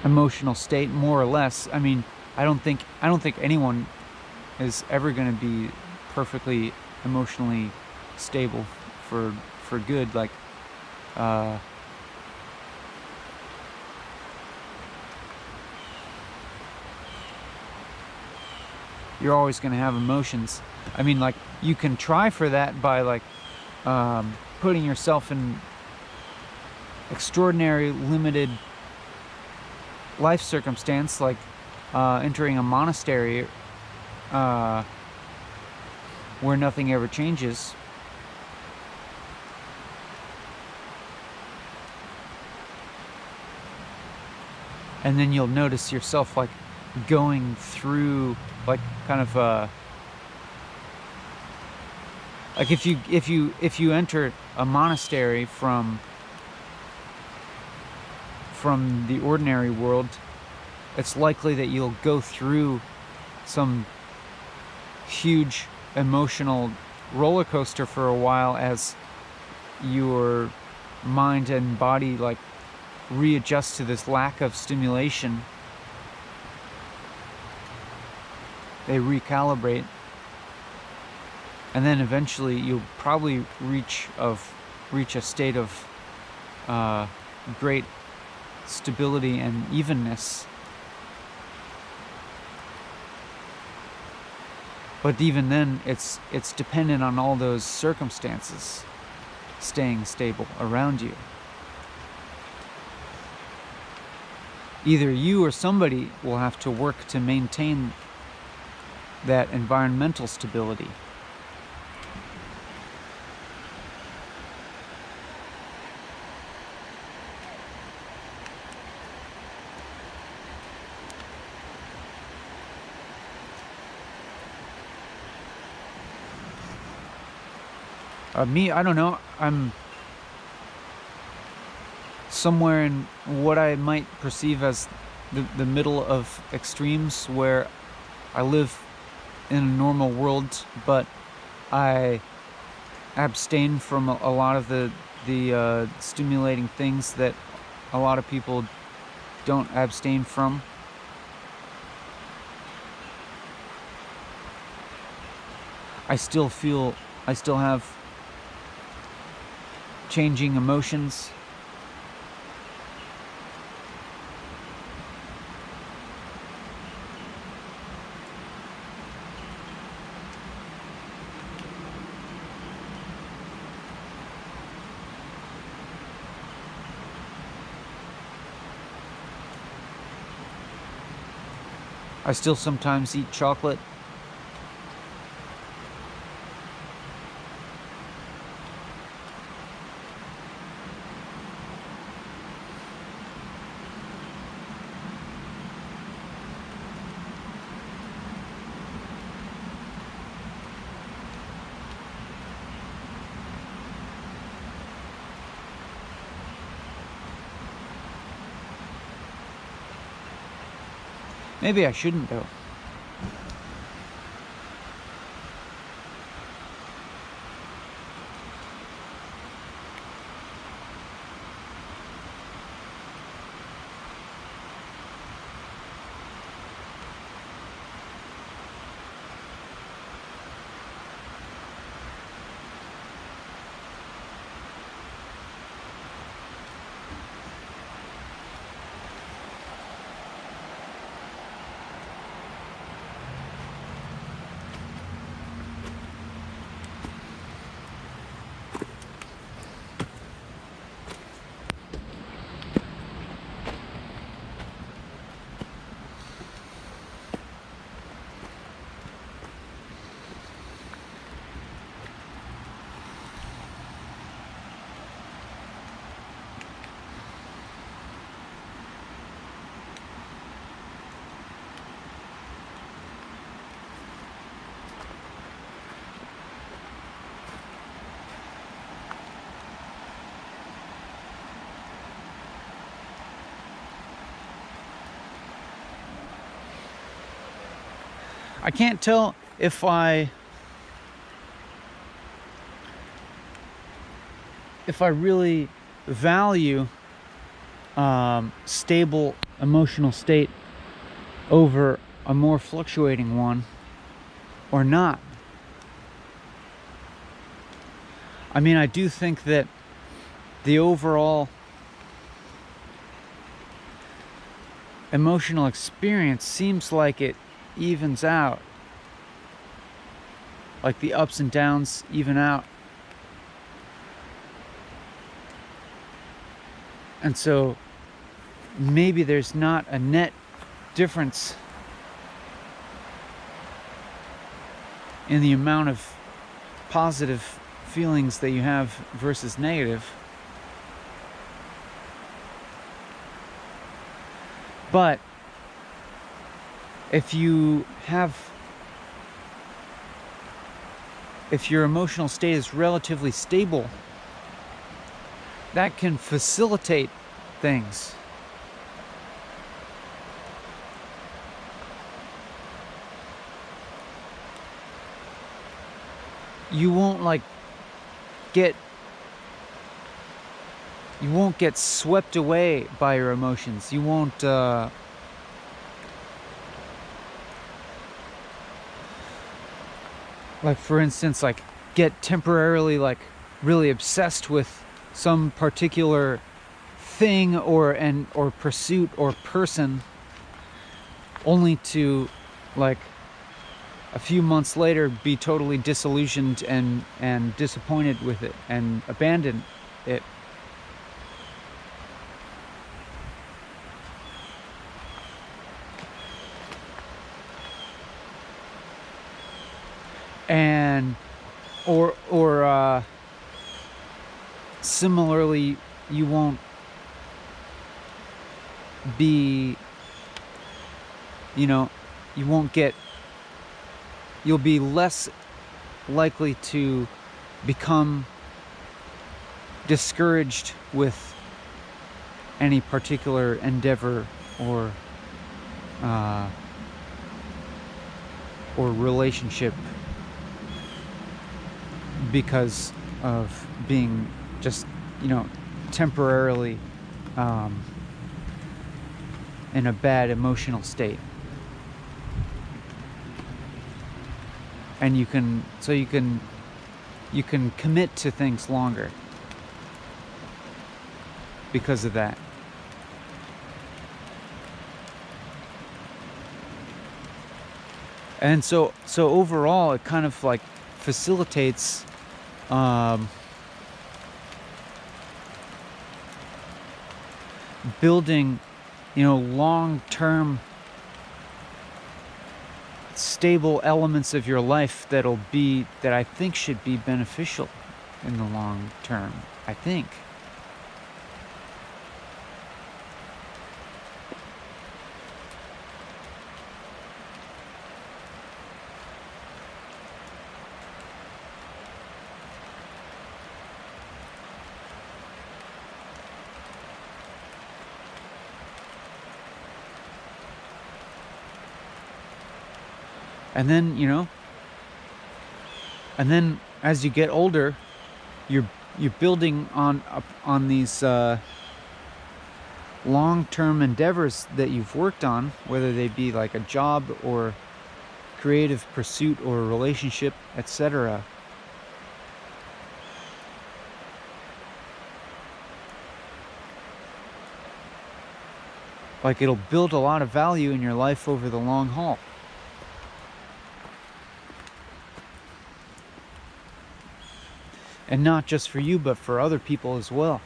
emotional state, more or less. I mean, I don't think anyone is ever going to be perfectly emotionally stable for good. Like, you're always going to have emotions. I mean, like, you can try for that by, like, putting yourself in extraordinary limited life circumstance, like entering a monastery where nothing ever changes. And then you'll notice yourself, like, going through, like, kind of like if you enter a monastery from the ordinary world, it's likely that you'll go through some huge emotional roller coaster for a while as your mind and body, like, readjust to this lack of stimulation. They recalibrate, and then eventually you'll probably reach a state of great stability and evenness. But even then, it's dependent on all those circumstances staying stable around you. Either you or somebody will have to work to maintain that environmental stability. I don't know. I'm somewhere in what I might perceive as the middle of extremes, where I live in a normal world, but I abstain from a lot of the stimulating things that a lot of people don't abstain from. I still have changing emotions. I still sometimes eat chocolate. Maybe I shouldn't, though. I can't tell if I really value stable emotional state over a more fluctuating one or not. I mean, I do think that the overall emotional experience seems like it evens out, like the ups and downs even out. And so maybe there's not a net difference in the amount of positive feelings that you have versus negative. But if your emotional state is relatively stable, that can facilitate things. You won't get swept away by your emotions. You won't like, for instance, like get temporarily like really obsessed with some particular thing or pursuit or person, only to like a few months later be totally disillusioned and disappointed with it and abandon it. And or similarly, you won't be, you'll be less likely to become discouraged with any particular endeavor or or relationship because of being just, temporarily in a bad emotional state. And you can commit to things longer because of that. And so overall, it kind of like facilitates building, long-term stable elements of your life that I think should be beneficial in the long term, I think. And then, as you get older, you're building on these long-term endeavors that you've worked on, whether they be like a job or creative pursuit or a relationship, etc. Like, it'll build a lot of value in your life over the long haul. And not just for you, but for other people as well.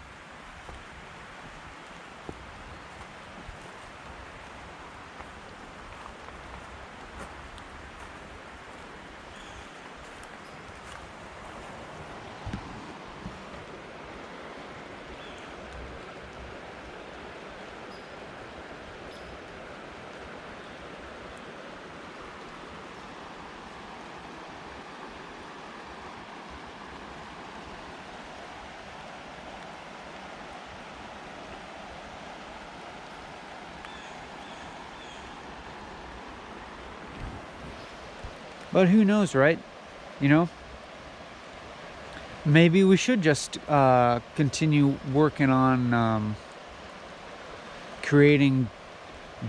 But who knows, right? Maybe we should just continue working on creating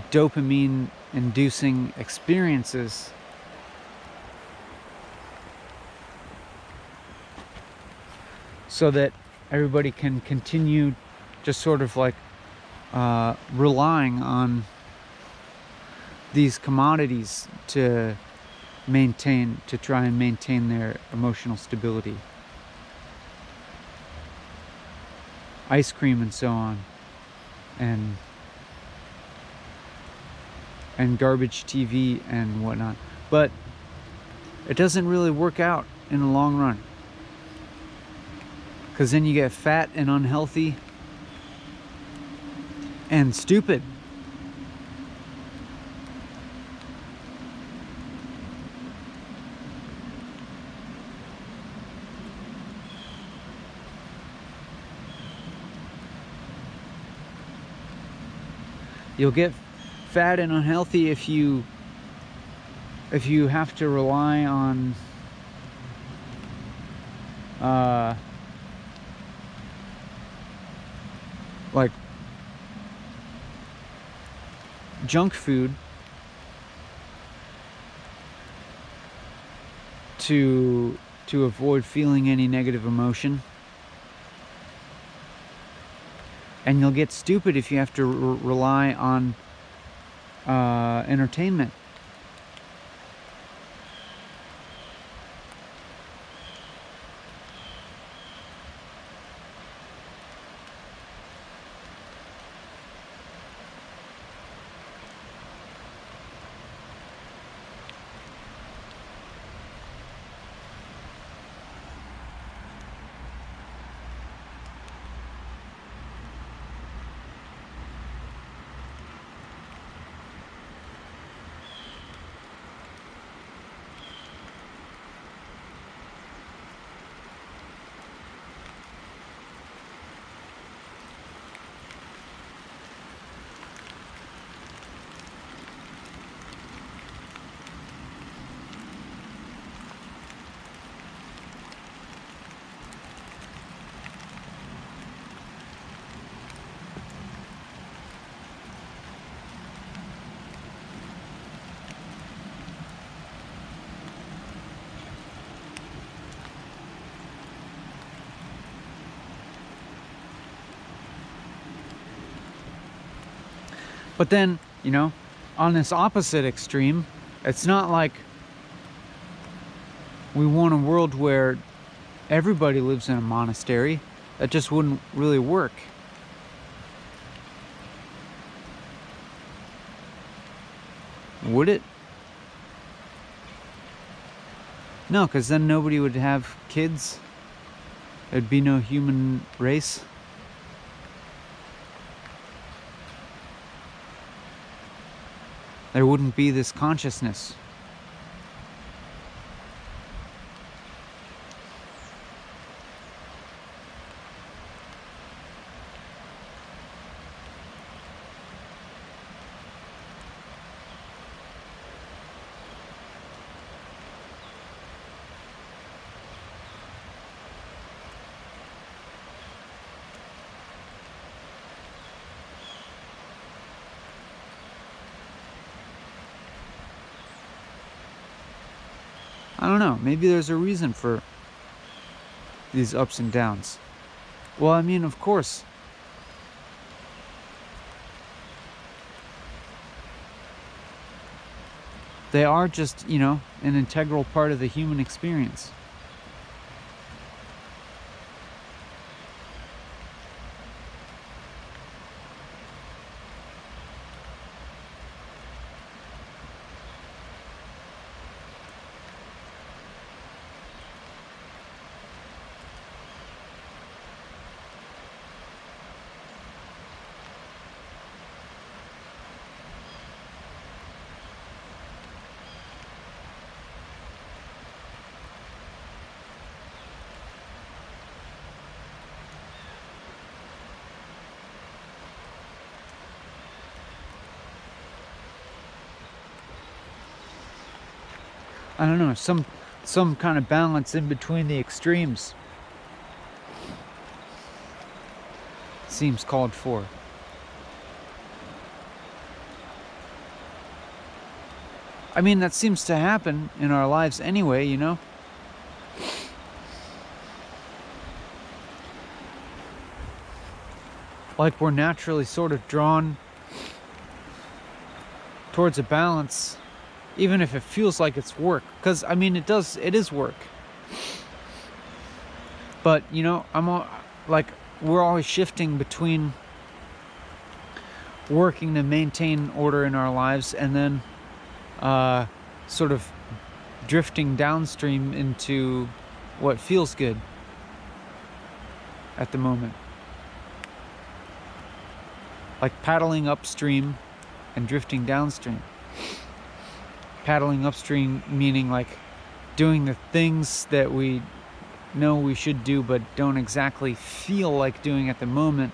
dopamine-inducing experiences so that everybody can continue just sort of like relying on these commodities to try and maintain their emotional stability. Ice cream and so on, and garbage TV and whatnot. But it doesn't really work out in the long run, because then you get fat and unhealthy and stupid. You'll get fat and unhealthy if you have to rely on like junk food to avoid feeling any negative emotion. And you'll get stupid if you have to rely on entertainment. But then, you know, on this opposite extreme, it's not like we want a world where everybody lives in a monastery. That just wouldn't really work. Would it? No, because then nobody would have kids. There'd be no human race. There wouldn't be this consciousness. I don't know, maybe there's a reason for these ups and downs. Well, I mean, of course, they are just, you know, an integral part of the human experience. I don't know, some kind of balance in between the extremes seems called for. I mean, that seems to happen in our lives anyway, you know? Like we're naturally sort of drawn towards a balance, even if it feels like it's work. Because, I mean, it is work. But, you know, we're always shifting between working to maintain order in our lives and then sort of drifting downstream into what feels good at the moment. Like paddling upstream and drifting downstream. Paddling upstream meaning like doing the things that we know we should do but don't exactly feel like doing at the moment.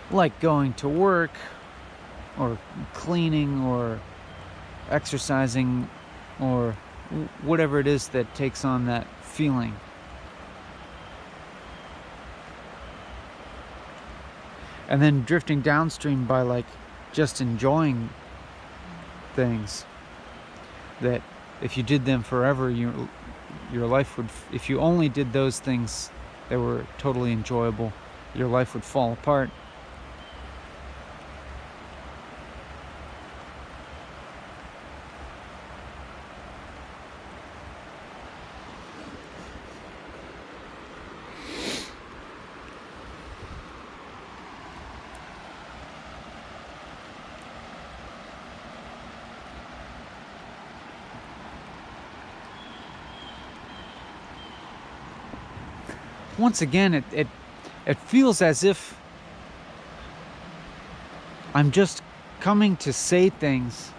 Like going to work or cleaning or exercising or whatever it is that takes on that feeling. And then drifting downstream by like just enjoying things that if you did them forever, your life would, if you only did those things that were totally enjoyable, your life would fall apart. Once again, it feels as if I'm just coming to say things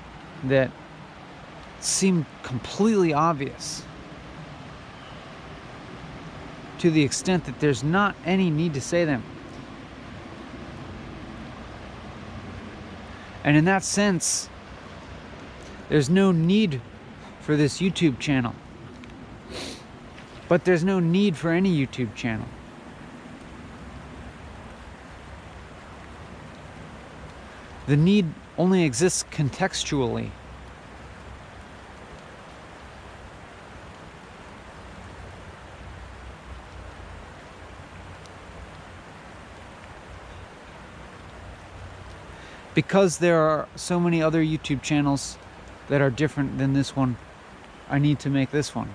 that seem completely obvious, to the extent that there's not any need to say them. And in that sense, there's no need for this YouTube channel. But there's no need for any YouTube channel. The need only exists contextually. because there are so many other YouTube channels that are different than this one, I need to make this one.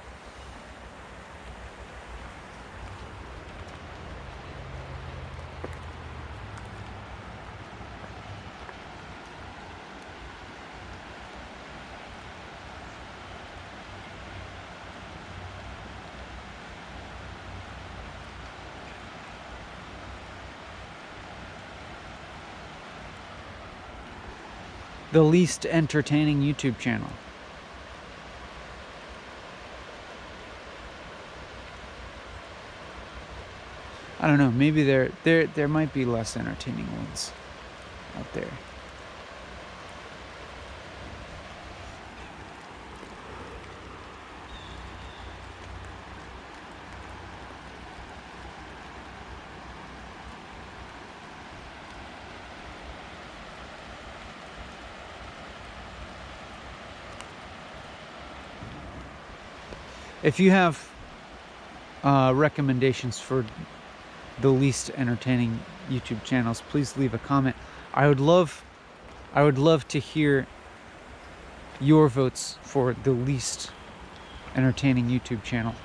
The least entertaining YouTube channel. I don't know, maybe there might be less entertaining ones out there. If you have recommendations for the least entertaining YouTube channels, please leave a comment. I would love to hear your votes for the least entertaining YouTube channel.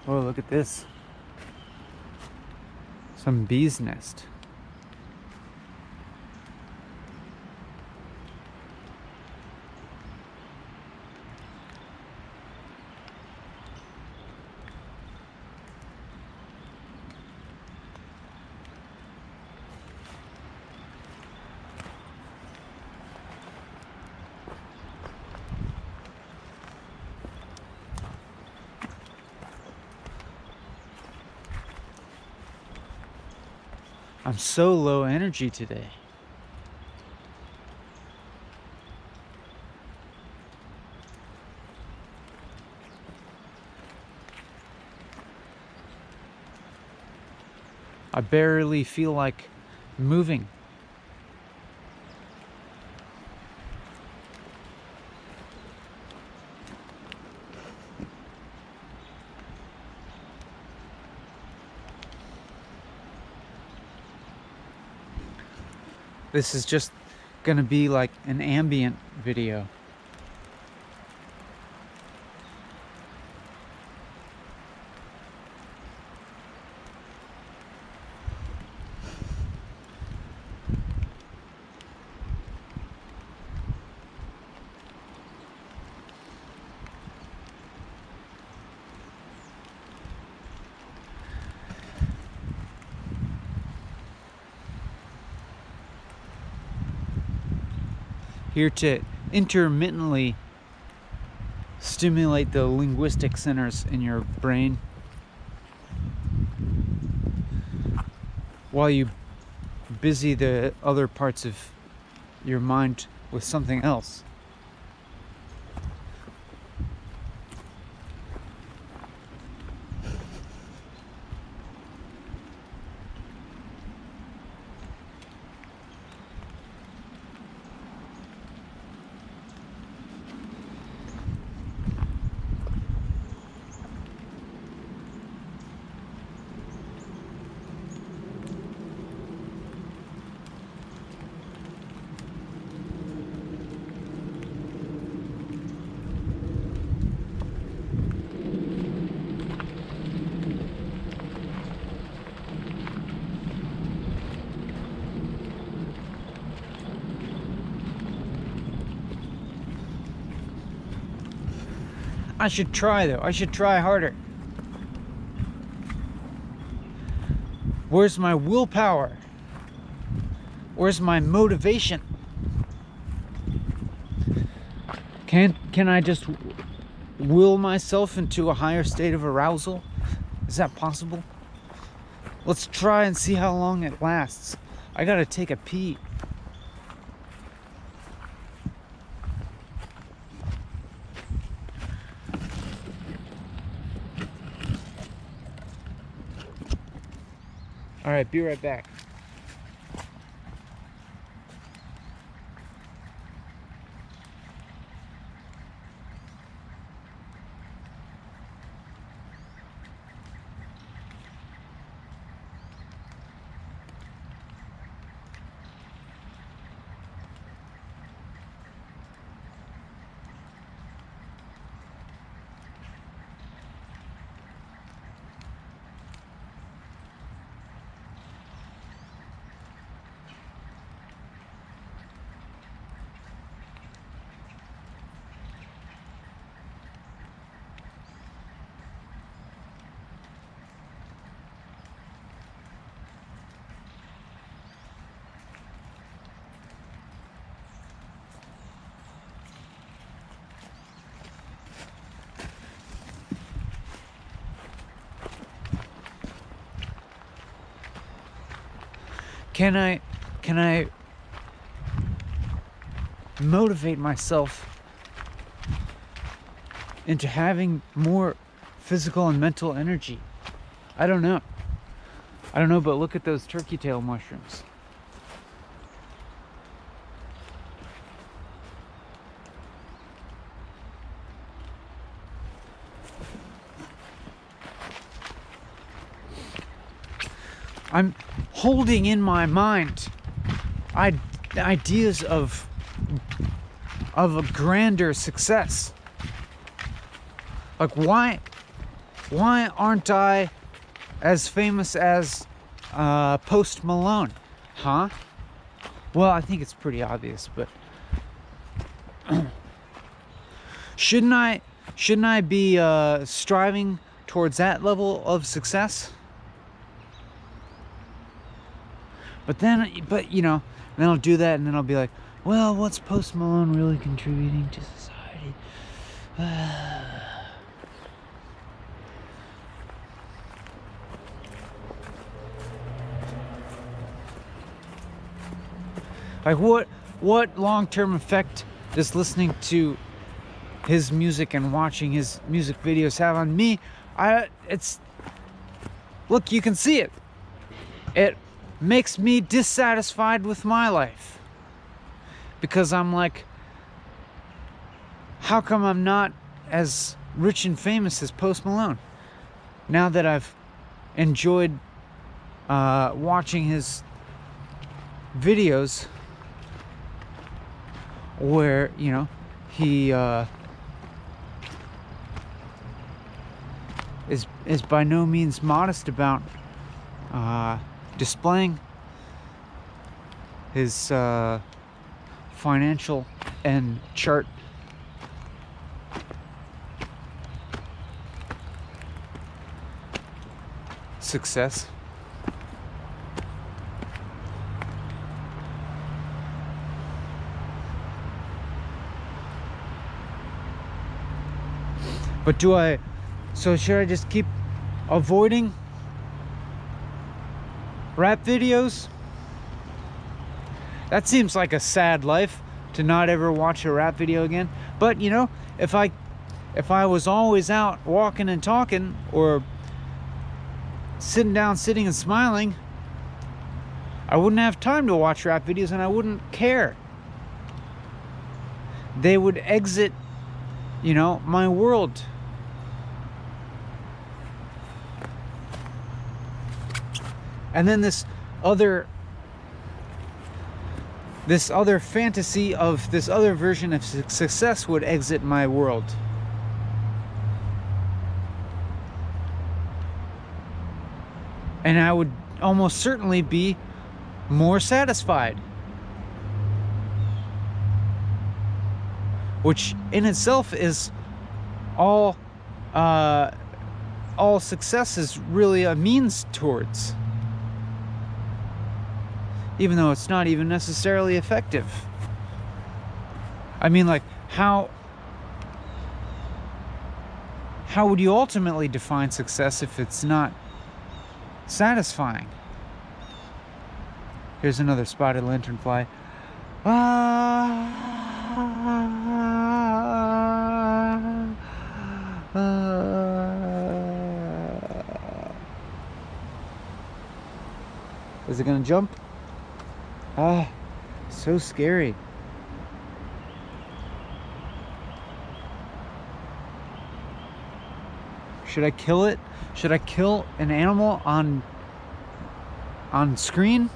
Oh, look at this. Some bee's nest. I'm so low energy today. I barely feel like moving. This is just gonna be like an ambient video. Here to intermittently stimulate the linguistic centers in your brain. while you busy the other parts of your mind with something else. I should try though. I should try harder. Where's my willpower? Where's my motivation? Can I just will myself into a higher state of arousal? Is that possible? Let's try and see how long it lasts. I gotta take a pee. All right, be right back. Can I motivate myself into having more physical and mental energy? I don't know, but look at those turkey tail mushrooms. I'm holding in my mind ideas of a grander success. Like why aren't I as famous as Post Malone? Huh? Well, I think it's pretty obvious, but shouldn't I be striving towards that level of success? But you know, then I'll do that, and then I'll be like, well, what's Post Malone really contributing to society? Like what long-term effect does listening to his music and watching his music videos have on me? Look, you can see it. It makes me dissatisfied with my life, because I'm like, how come I'm not as rich and famous as Post Malone? Now that I've enjoyed watching his videos where, you know, he is by no means modest about displaying his financial and chart success. But so should I just keep avoiding Rap videos, that seems like a sad life, to not ever watch a rap video again. But you know, if I was always out walking and talking, or sitting and smiling, I wouldn't have time to watch rap videos, and I wouldn't care. They would exit, you know, my world. And then this other fantasy of this other version of success would exit my world. And I would almost certainly be more satisfied. Which in itself is all success is really a means towards. Even though it's not even necessarily effective. I mean, like, how would you ultimately define success if it's not satisfying? Here's another spotted lanternfly. Is it gonna jump? So scary. Should I kill it? Should I kill an animal on screen?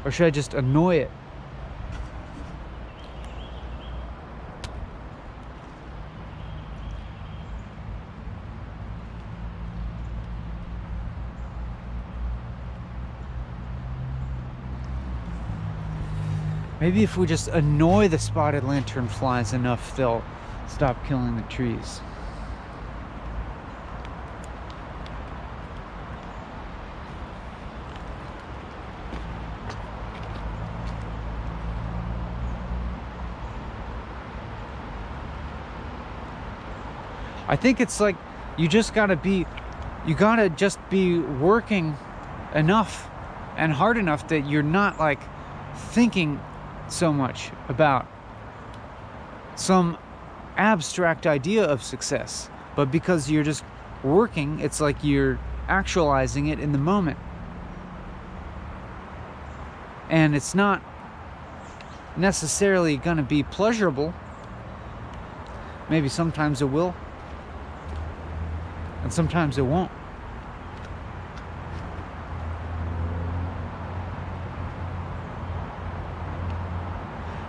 Or should I just annoy it? Maybe if we just annoy the spotted lanternflies enough, they'll stop killing the trees. I think it's like you gotta just be working enough and hard enough that you're not like thinking so much about some abstract idea of success, but because you're just working, it's like you're actualizing it in the moment. And it's not necessarily gonna be pleasurable. Maybe sometimes it will, and sometimes it won't.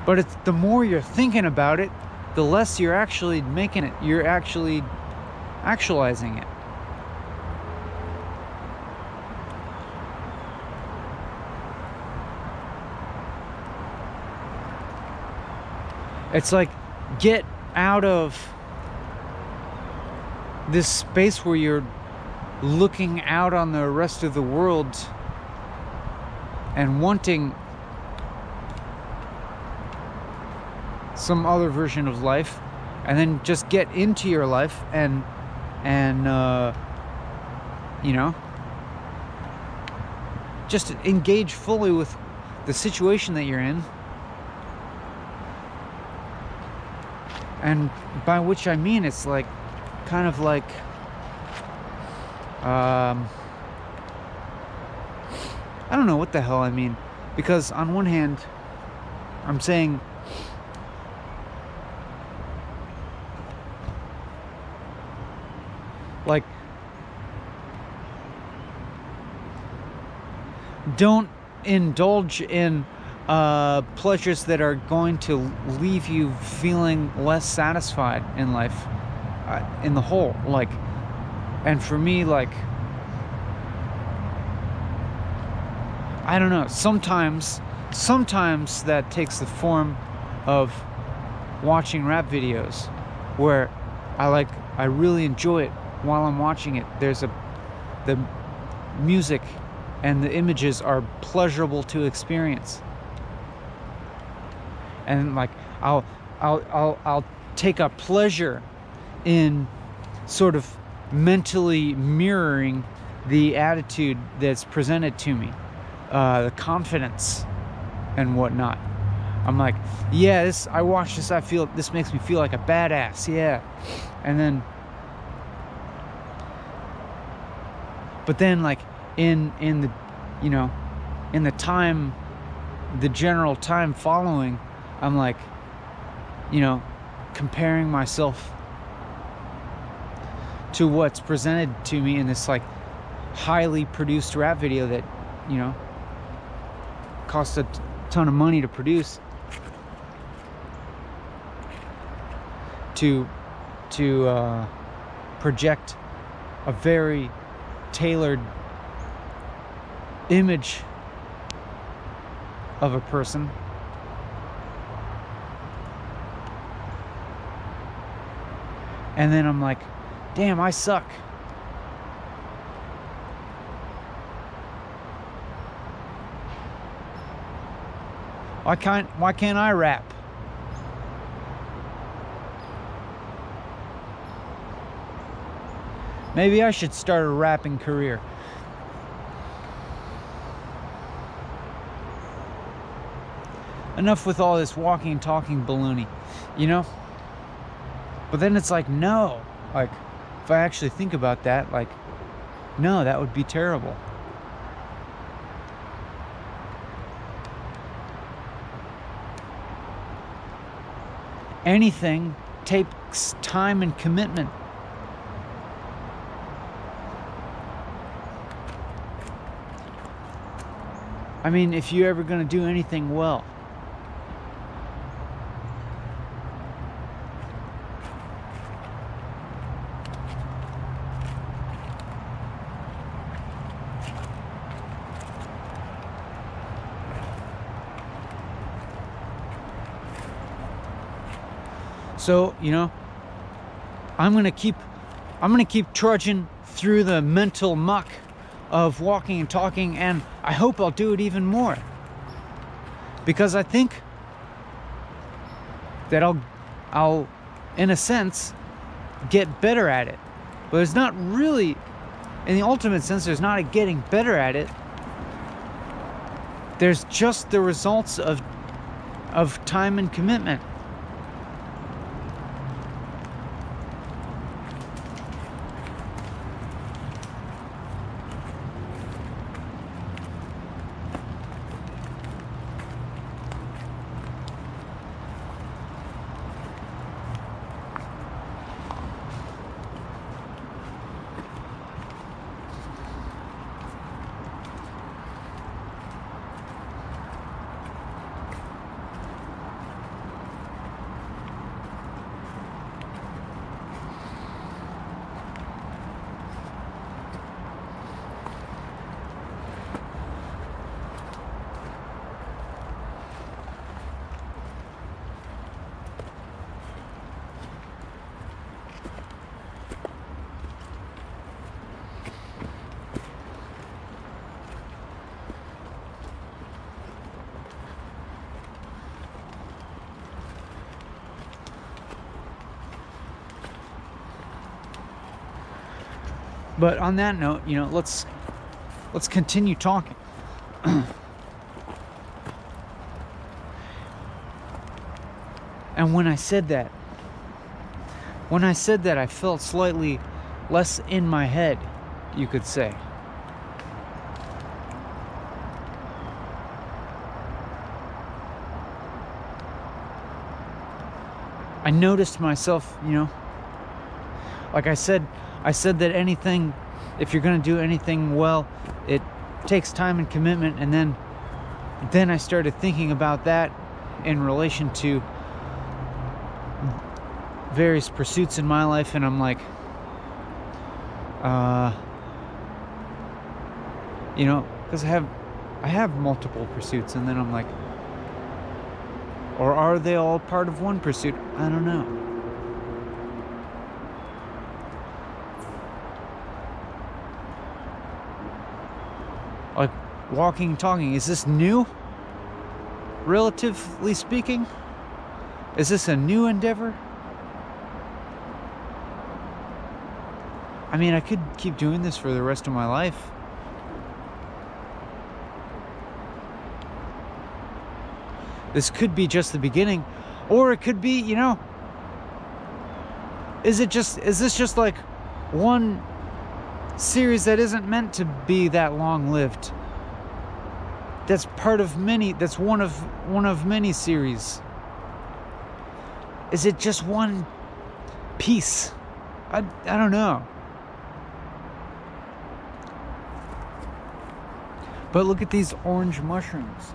But it's the more you're thinking about it, the less you're actually making it. You're actually actualizing it. It's like, get out of this space where you're looking out on the rest of the world and wanting some other version of life, and then just get into your life and you know, just engage fully with the situation that you're in. And by which I mean, it's like kind of like I don't know what the hell I mean, because on one hand I'm saying like, don't indulge in pleasures that are going to leave you feeling less satisfied in life, in the whole. Like, and for me, like, I don't know, sometimes that takes the form of watching rap videos where I really enjoy it while I'm watching it. The music and the images are pleasurable to experience, and like I'll take a pleasure in sort of mentally mirroring the attitude that's presented to me, the confidence and whatnot. I'm like, yeah, I watch this, this makes me feel like a badass, yeah. And then, but then like in the, you know, in the time, the general time following, I'm like, you know, comparing myself to what's presented to me in this like highly produced rap video that, you know, cost a ton of money to produce, to project a very tailored image of a person. And then I'm like, damn, I suck. Why can't I rap? Maybe I should start a rapping career. Enough with all this walking and talking baloney, you know? But then it's like, no. Like, if I actually think about that, like, no, that would be terrible. Anything takes time and commitment. I mean, if you're ever going to do anything well. So, you know, I'm gonna keep trudging through the mental muck of walking and talking, and I hope I'll do it even more, because I think that I'll in a sense get better at it. But it's not really, in the ultimate sense, there's not a getting better at it. There's just the results of time and commitment. But on that note, you know, let's continue talking. And when I said that, I felt slightly less in my head, you could say. I noticed myself, you know, like I said that anything, if you're going to do anything well, it takes time and commitment. And then I started thinking about that in relation to various pursuits in my life, and I'm like, you know, because I have multiple pursuits, and then I'm like, or are they all part of one pursuit? I don't know. Like, walking, talking, is this new? Relatively speaking? Is this a new endeavor? I mean, I could keep doing this for the rest of my life. This could be just the beginning, or it could be, you know, is this just like one series that isn't meant to be that long-lived? That's part of many, that's one of many series. Is it just one piece? I don't know. But look at these orange mushrooms.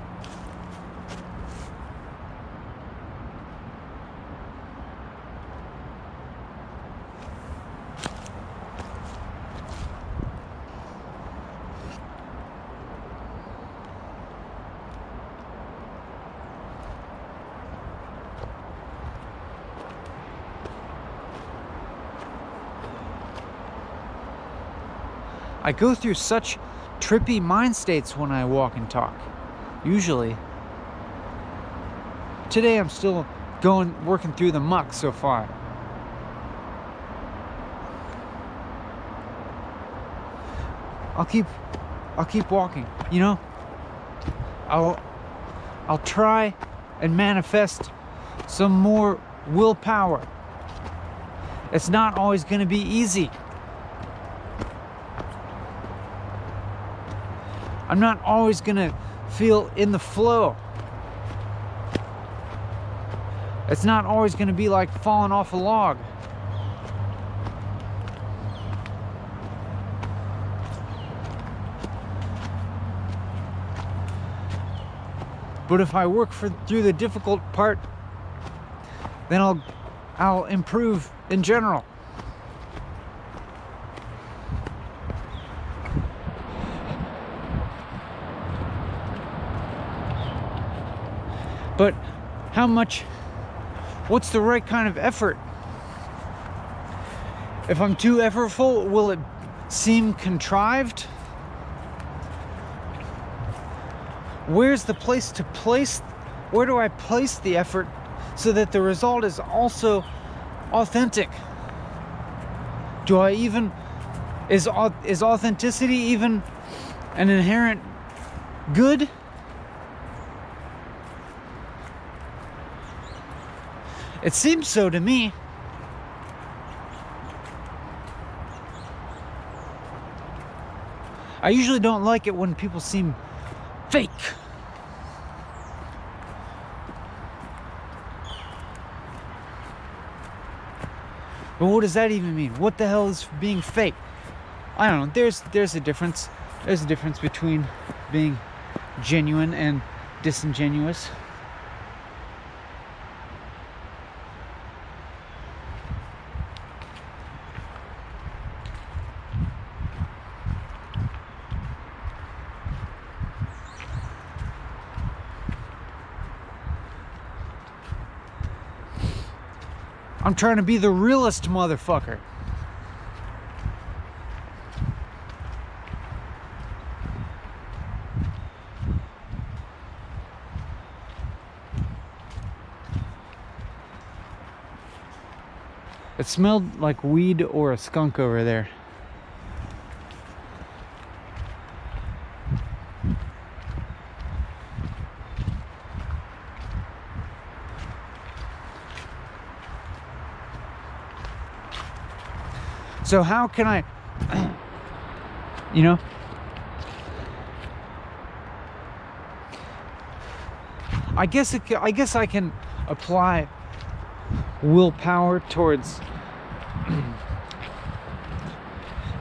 I go through such trippy mind states when I walk and talk, usually. Today I'm still working through the muck so far. I'll keep walking, you know? I'll try and manifest some more willpower. It's not always going to be easy. I'm not always gonna feel in the flow. It's not always gonna be like falling off a log. But if I work through the difficult part, then I'll improve in general. But what's the right kind of effort? If I'm too effortful, will it seem contrived? Where do I place the effort so that the result is also authentic? Is authenticity even an inherent good? It seems so to me. I usually don't like it when people seem fake. But what does that even mean? What the hell is being fake? I don't know. There's a difference. There's a difference between being genuine and disingenuous. I'm trying to be the realest motherfucker. It smelled like weed or a skunk over there. So how can I, you know, I guess I can apply willpower towards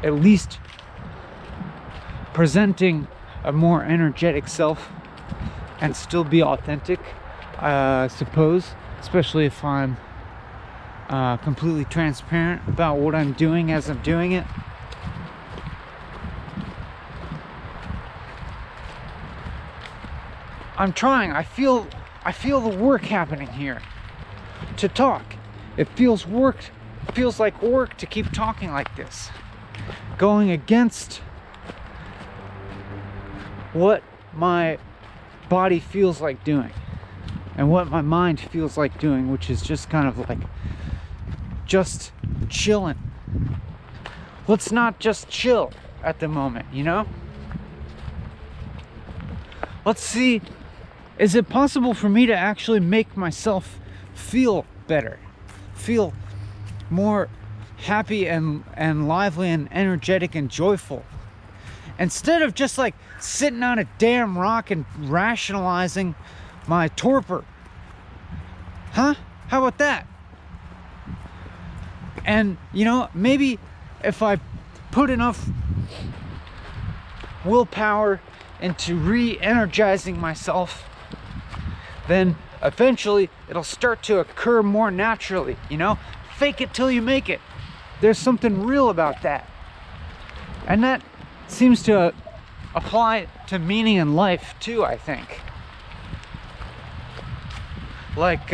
at least presenting a more energetic self and still be authentic, I suppose, especially if I'm completely transparent about what I'm doing as I'm doing it. I'm trying. I feel the work happening here to talk. It feels like work to keep talking like this, going against what my body feels like doing and what my mind feels like doing, which is just kind of like just chilling let's not just chill at the moment, you know? Let's see, is it possible for me to actually make myself feel better, feel more happy and lively and energetic and joyful, instead of just like sitting on a damn rock and rationalizing my torpor? Huh? How about that? And you know, maybe if I put enough willpower into re-energizing myself, then eventually it'll start to occur more naturally, you know? Fake it till you make it. There's something real about that. And that seems to apply to meaning in life too, I think. Like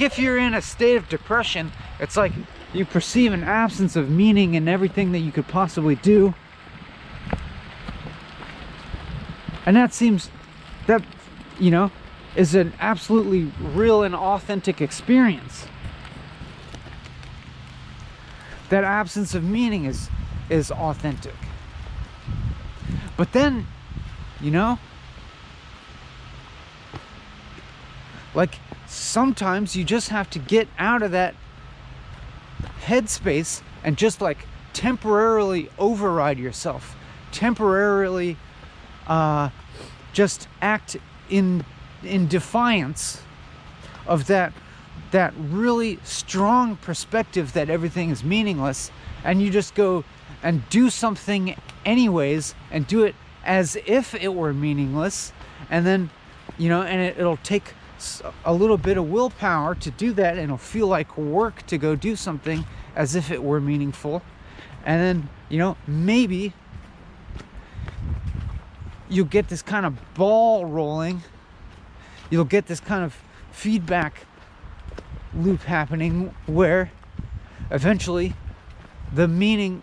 if you're in a state of depression, it's like you perceive an absence of meaning in everything that you could possibly do. And that seems, that, you know, is an absolutely real and authentic experience. That absence of meaning is authentic. But then, you know, like sometimes you just have to get out of that headspace and just like temporarily override yourself, temporarily just act in defiance of that really strong perspective that everything is meaningless, and you just go and do something anyways and do it as if it were meaningless. And then, you know, and it'll take a little bit of willpower to do that, and it'll feel like work to go do something as if it were meaningful. And then, you know, maybe you'll get this kind of ball rolling, you'll get this kind of feedback loop happening where eventually the meaning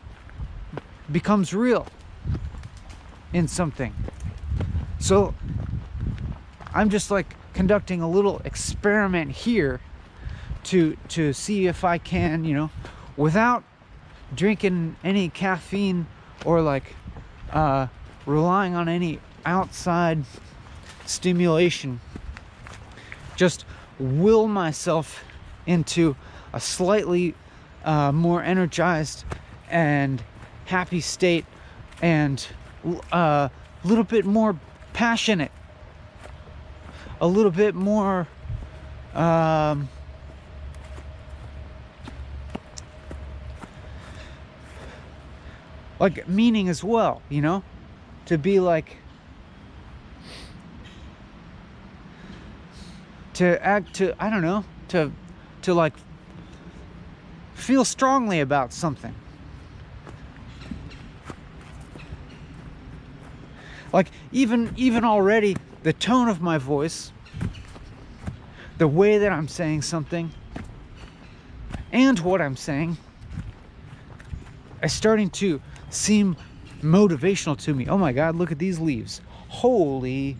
becomes real in something. So I'm just like conducting a little experiment here to see if I can, you know, without drinking any caffeine or like relying on any outside stimulation, just will myself into a slightly more energized and happy state, and a little bit more passionate, a little bit more like meaning as well, you know, to be like, to act, to, I don't know, to like feel strongly about something. Like even already the tone of my voice, the way that I'm saying something, and what I'm saying is starting to seem motivational to me. Oh my God, look at these leaves. Holy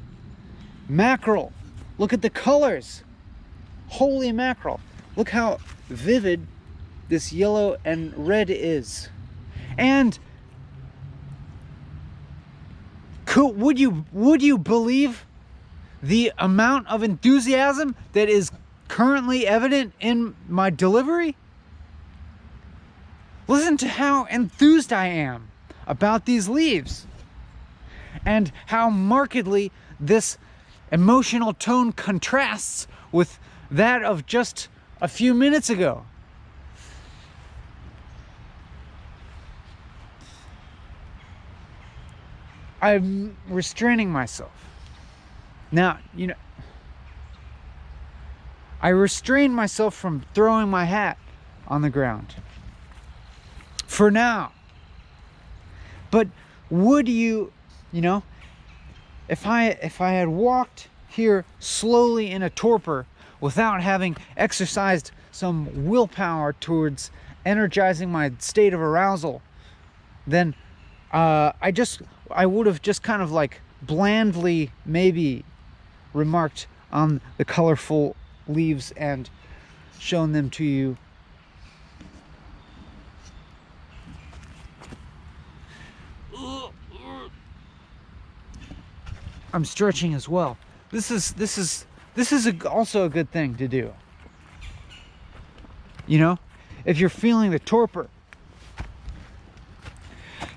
mackerel. Look at the colors. Holy mackerel. Look how vivid this yellow and red is. And would you believe the amount of enthusiasm that is currently evident in my delivery? Listen to how enthused I am about these leaves, and how markedly this emotional tone contrasts with that of just a few minutes ago. I'm restraining myself. Now, you know, I restrain myself from throwing my hat on the ground for now. But would you know, if I had walked here slowly in a torpor without having exercised some willpower towards energizing my state of arousal, then I would have just kind of like blandly maybe remarked on the colorful leaves and shown them to you I'm stretching as well. This is also a good thing to do. You know, if you're feeling the torpor,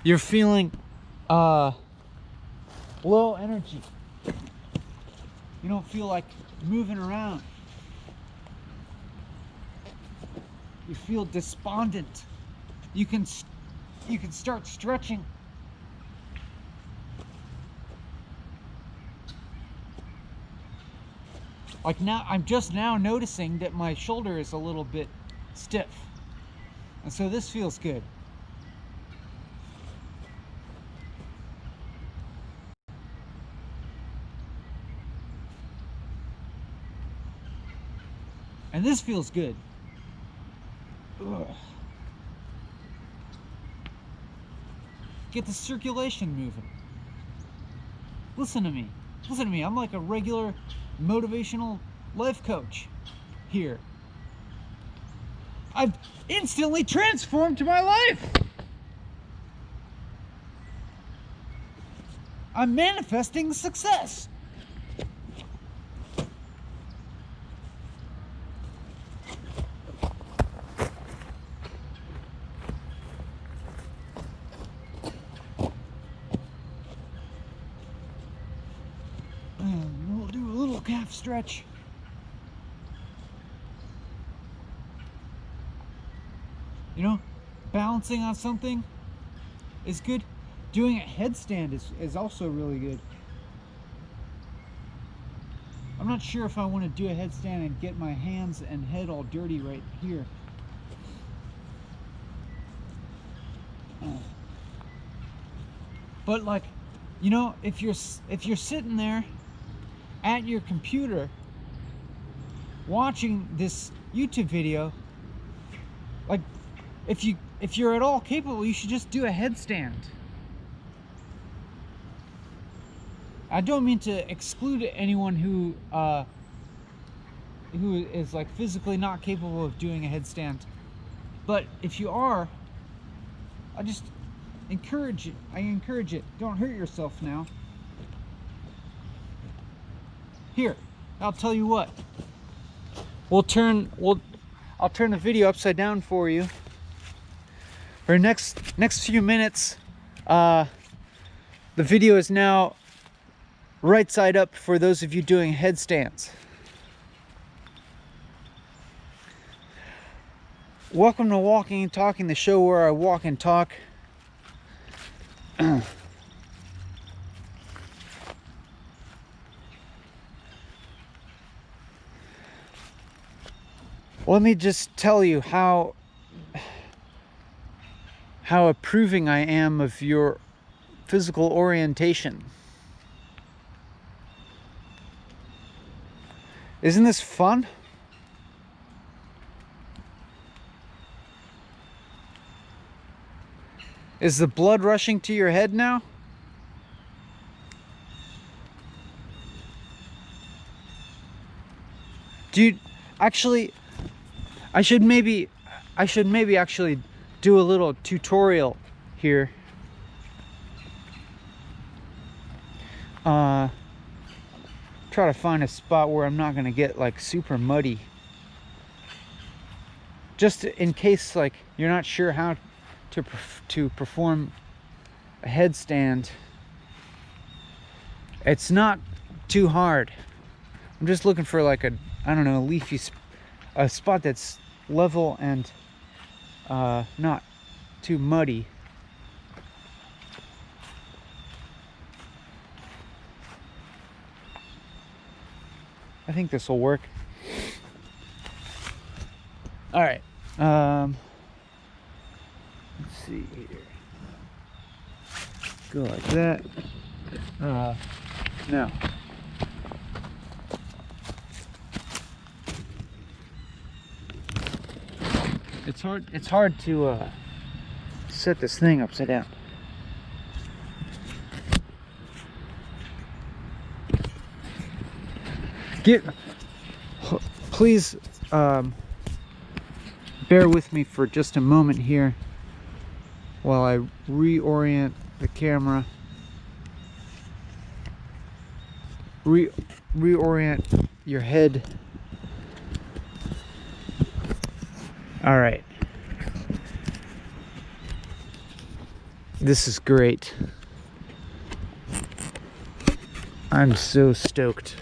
you're feeling low energy, you don't feel like moving around, you feel despondent, you can start stretching. Like now, I'm just now noticing that my shoulder is a little bit stiff, and so this feels good. And this feels good. Ugh. Get the circulation moving. Listen to me. Listen to me. I'm like a regular motivational life coach here. I've instantly transformed my life. I'm manifesting success. We'll do a little calf stretch. You know, balancing on something is good. Doing a headstand is also really good. I'm not sure if I want to do a headstand and get my hands and head all dirty right here. But like, you know, if you're sitting there at your computer watching this YouTube video, like if you're at all capable, you should just do a headstand. I don't mean to exclude anyone who is like physically not capable of doing a headstand, but if you are, I just encourage it. I encourage it. Don't hurt yourself now. Here, I'll tell you what. I'll turn the video upside down for you. For next few minutes, the video is now right side up for those of you doing headstands. Welcome to Walking and Talking, the show where I walk and talk. Let me just tell you how approving I am of your physical orientation. Isn't this fun? Is the blood rushing to your head now? Do you actually, I should maybe actually do a little tutorial here. Try to find a spot where I'm not gonna get like super muddy. Just in case like you're not sure how to perform a headstand. It's not too hard. I'm just looking for like a, I don't know, a spot that's level and not too muddy. I think this will work. All right. Let's see here. Go like that. Now. It's hard to set this thing upside down. Please bear with me for just a moment here while I reorient the camera. reorient your head. All right. This is great. I'm so stoked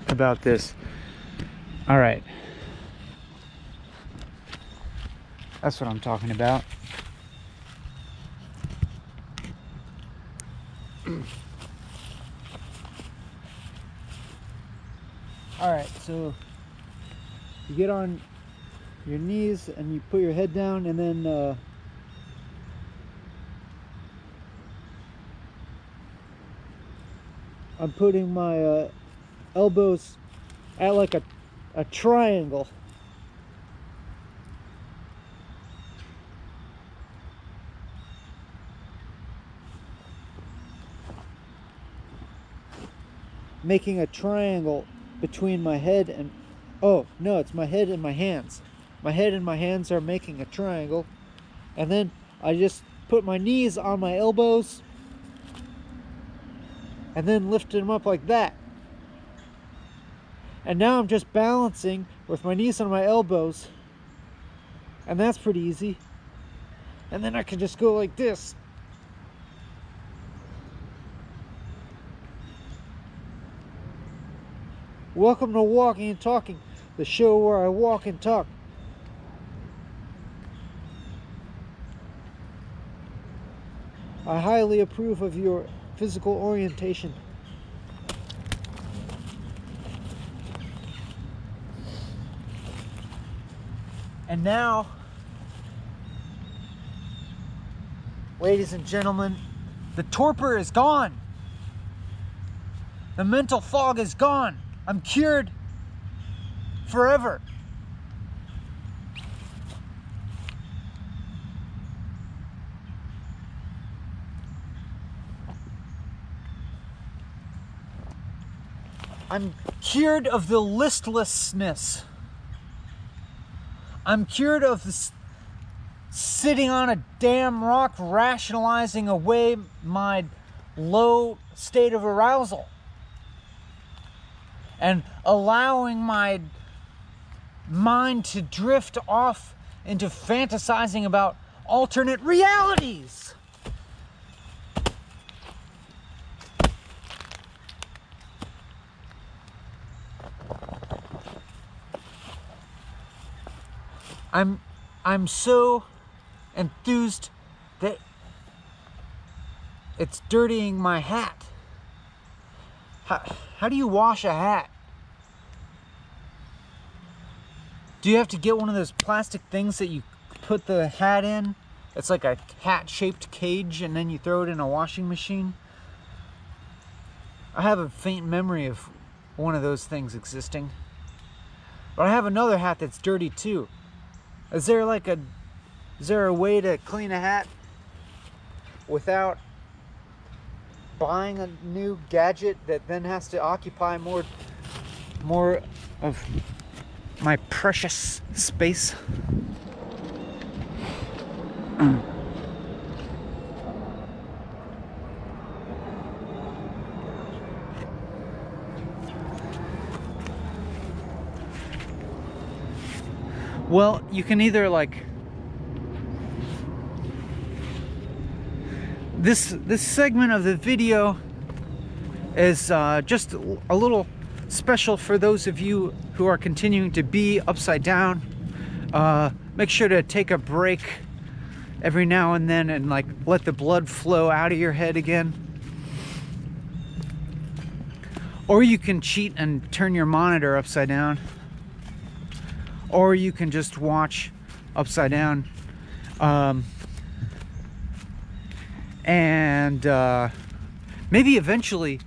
about this. All right. That's what I'm talking about. All right, so you get on your knees and you put your head down, and then I'm putting my elbows at like a triangle. Making a triangle between my head and, oh no, it's my head and my hands. My head and my hands are making a triangle, and then I just put my knees on my elbows and then lift them up like that. And now I'm just balancing with my knees on my elbows, and that's pretty easy. And then I can just go like this. Welcome to Walking and Talking, the show where I walk and talk. I highly approve of your physical orientation. And now, ladies and gentlemen, the torpor is gone. The mental fog is gone. I'm cured forever. I'm cured of the listlessness. I'm cured of this sitting on a damn rock rationalizing away my low state of arousal and allowing my mind to drift off into fantasizing about alternate realities. I'm so enthused that it's dirtying my hat. How do you wash a hat? Do you have to get one of those plastic things that you put the hat in? It's like a hat-shaped cage, and then you throw it in a washing machine. I have a faint memory of one of those things existing. But I have another hat that's dirty too. Is there a way to clean a hat without buying a new gadget that then has to occupy more of my precious space? Well, you can either this segment of the video is just a little special for those of you who are continuing to be upside down. Make sure to take a break every now and then and let the blood flow out of your head again. Or you can cheat and turn your monitor upside down. Or you can just watch upside down. Maybe eventually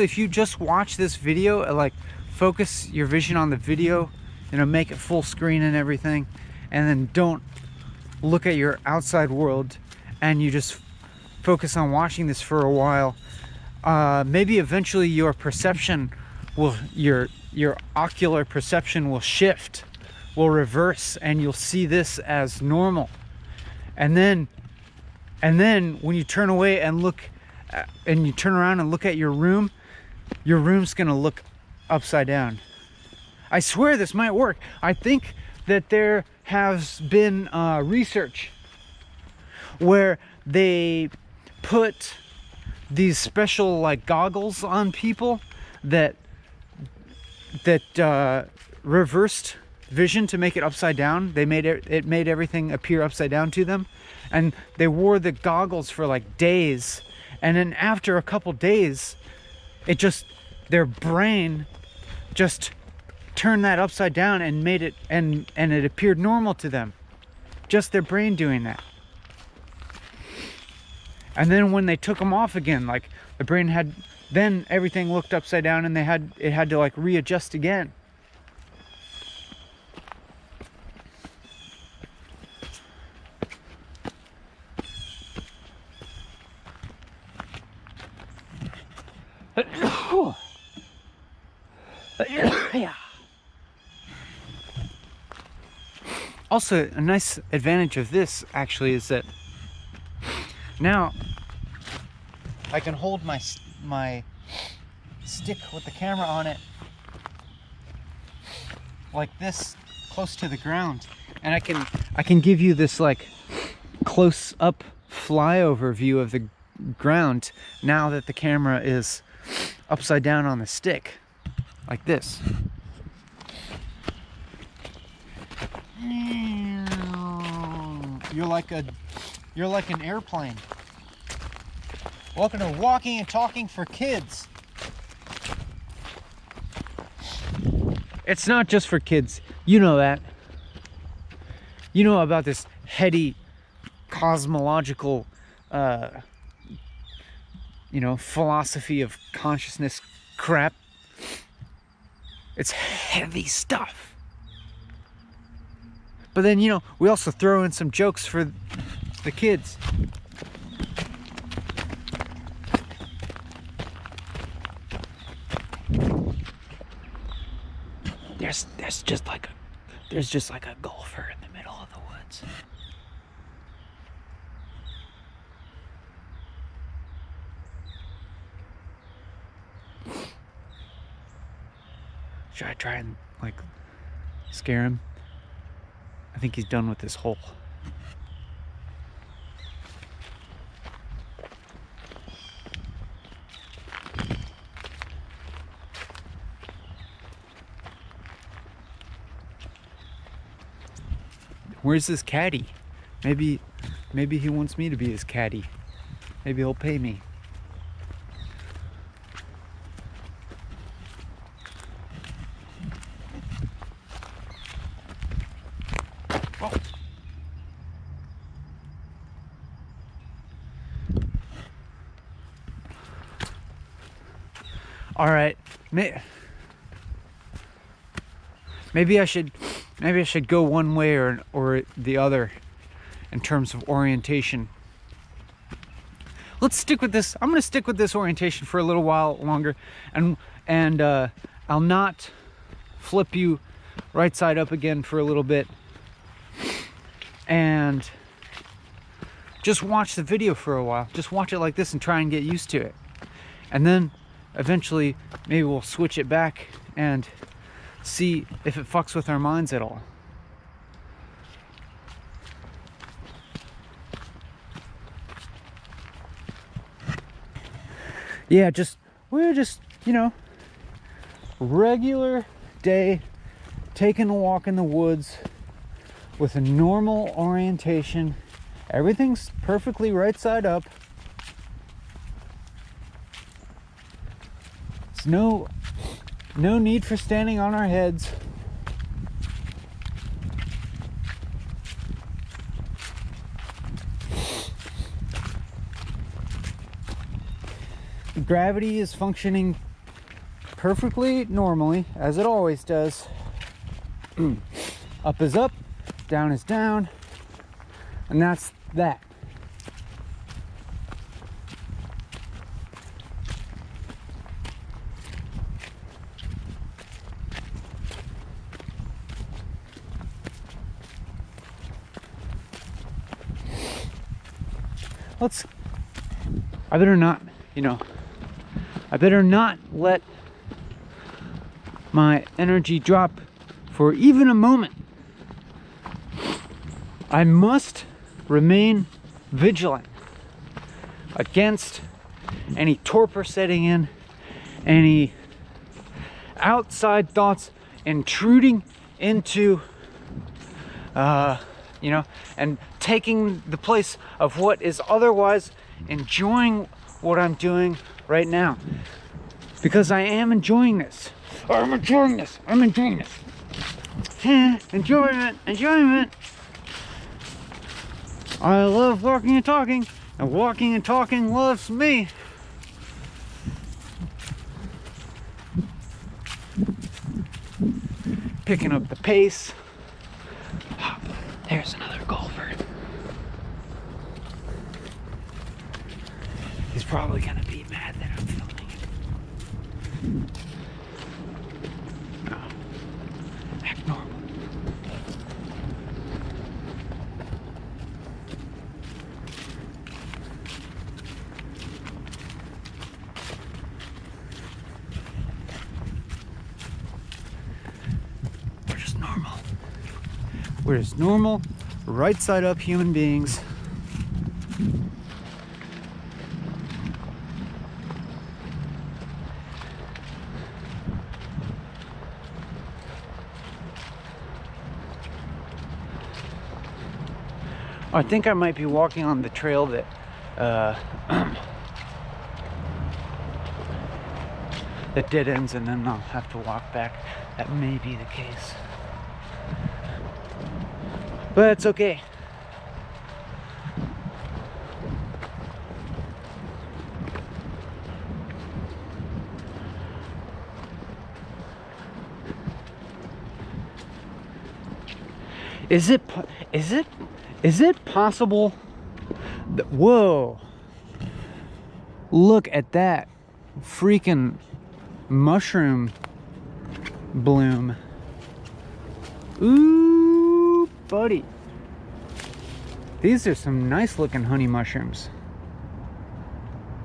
if you just watch this video, focus your vision on the video, make it full screen and everything, and then don't look at your outside world, and you just focus on watching this for a while, maybe eventually your perception will, your ocular perception will shift, will reverse, and you'll see this as normal. And then when you turn away and look, and you turn around and look at your room, your room's gonna look upside down. I swear this might work. I think that there has been research where they put these special like goggles on people that reversed vision to make it upside down. They made it made everything appear upside down to them, and they wore the goggles for like days, and then after a couple days it just, their brain just turned that upside down and made it, and it appeared normal to them. Just their brain doing that. And then when they took them off again, like the brain had, then everything looked upside down and it had to like readjust again. Yeah. Also, a nice advantage of this actually is that now I can hold my stick with the camera on it like this, close to the ground, and I can give you this like close up flyover view of the ground now that the camera is upside down on the stick, like this. You're like an airplane. Welcome to Walking and Talking for Kids. It's not just for kids. You know that. You know about this heady cosmological philosophy of consciousness crap. It's heavy stuff. But then, we also throw in some jokes for the kids. There's just like a golfer in the middle of the woods. Should I try and like scare him? I think he's done with this hole. Where's this caddy? Maybe he wants me to be his caddy. Maybe he'll pay me. Oh. All right. Maybe I should go one way or the other in terms of orientation. Let's stick with this. I'm going to stick with this orientation for a little while longer, and I'll not flip you right side up again for a little bit, and just watch the video for a while. Just watch it like this and try and get used to it, and then eventually maybe we'll switch it back and see if it fucks with our minds at all. Yeah, we're just, regular day, taking a walk in the woods with a normal orientation. Everything's perfectly right side up. It's no need for standing on our heads. Gravity is functioning perfectly normally, as it always does. Up is up, down is down, and that's that. I better not, I better not let my energy drop for even a moment. I must remain vigilant against any torpor setting in, any outside thoughts intruding into, and taking the place of what is otherwise enjoying what I'm doing right now. Because I am enjoying this. I'm enjoying this. Enjoyment. I love walking and talking, and walking and talking loves me. Picking up the pace. There's another golfer. He's probably gonna be mad that I'm filming it. No. Act normal. We're just normal, right side up human beings. I think I might be walking on the trail that that dead ends, and then I'll have to walk back. That may be the case. But it's okay. Is it possible that, whoa, look at that freaking mushroom bloom. Ooh, buddy. These are some nice looking honey mushrooms.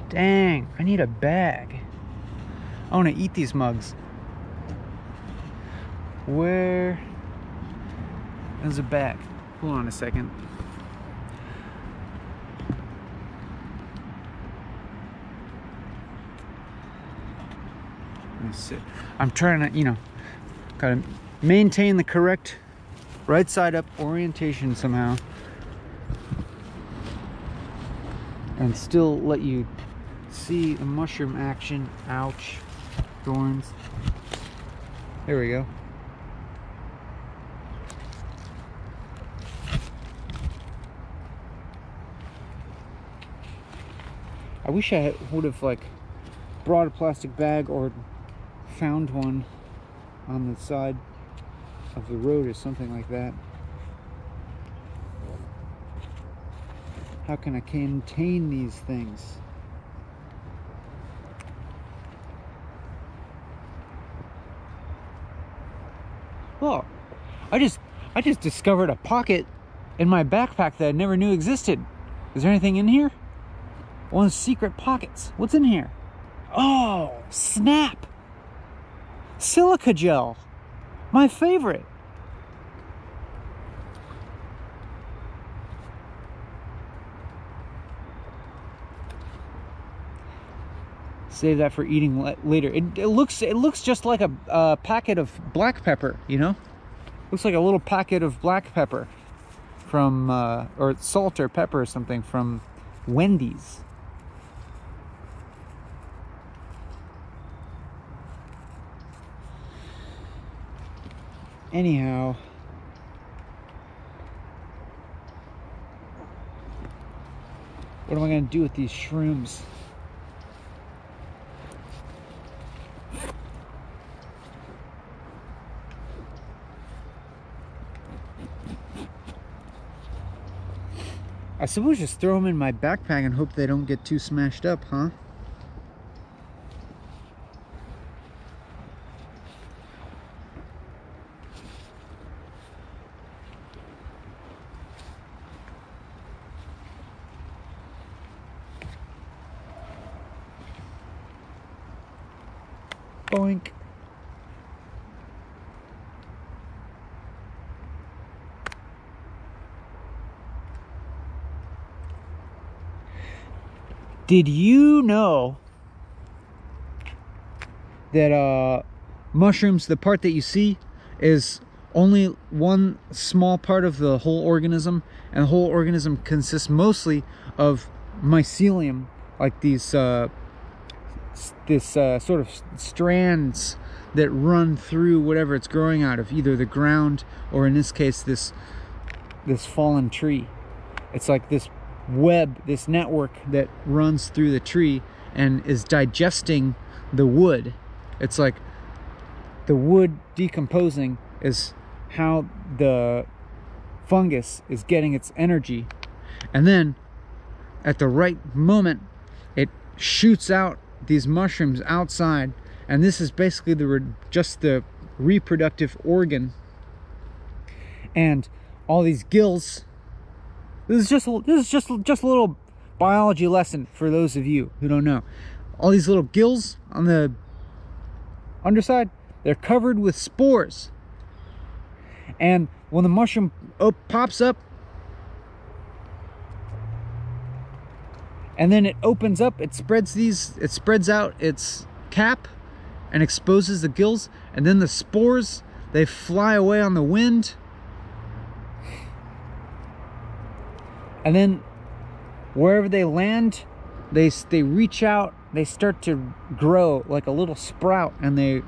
Dang, I need a bag. I want to eat these mugs. Where is a bag? Hold on a second. Let me see. I'm trying to, gotta maintain the correct right side up orientation somehow, and still let you see the mushroom action. Ouch. Thorns. There we go. I wish I would have brought a plastic bag or found one on the side of the road or something like that. How can I contain these things? Oh, I just discovered a pocket in my backpack that I never knew existed. Is there anything in here? One of those secret pockets. What's in here? Oh, snap! Silica gel. My favorite. Save that for eating later. It looks just like a packet of black pepper, Looks like a little packet of black pepper from or salt or pepper or something from Wendy's. Anyhow, what am I going to do with these shrooms? I suppose just throw them in my backpack and hope they don't get too smashed up, huh? Boink. Did you know that mushrooms, the part that you see, is only one small part of the whole organism, and the whole organism consists mostly of mycelium, like these sort of strands that run through whatever it's growing out of, either the ground or, in this case, this fallen tree. It's like this web, this network that runs through the tree and is digesting the wood. It's like the wood decomposing is how the fungus is getting its energy, and then at the right moment it shoots out these mushrooms outside, and this is basically just the reproductive organ. And all these gills, this is just a little biology lesson for those of you who don't know. All these little gills on the underside, they're covered with spores. And when the mushroom pops up, and then it opens up, it spreads out its cap and exposes the gills, and then the spores, they fly away on the wind. And then wherever they land, they reach out, they start to grow like a little sprout, and they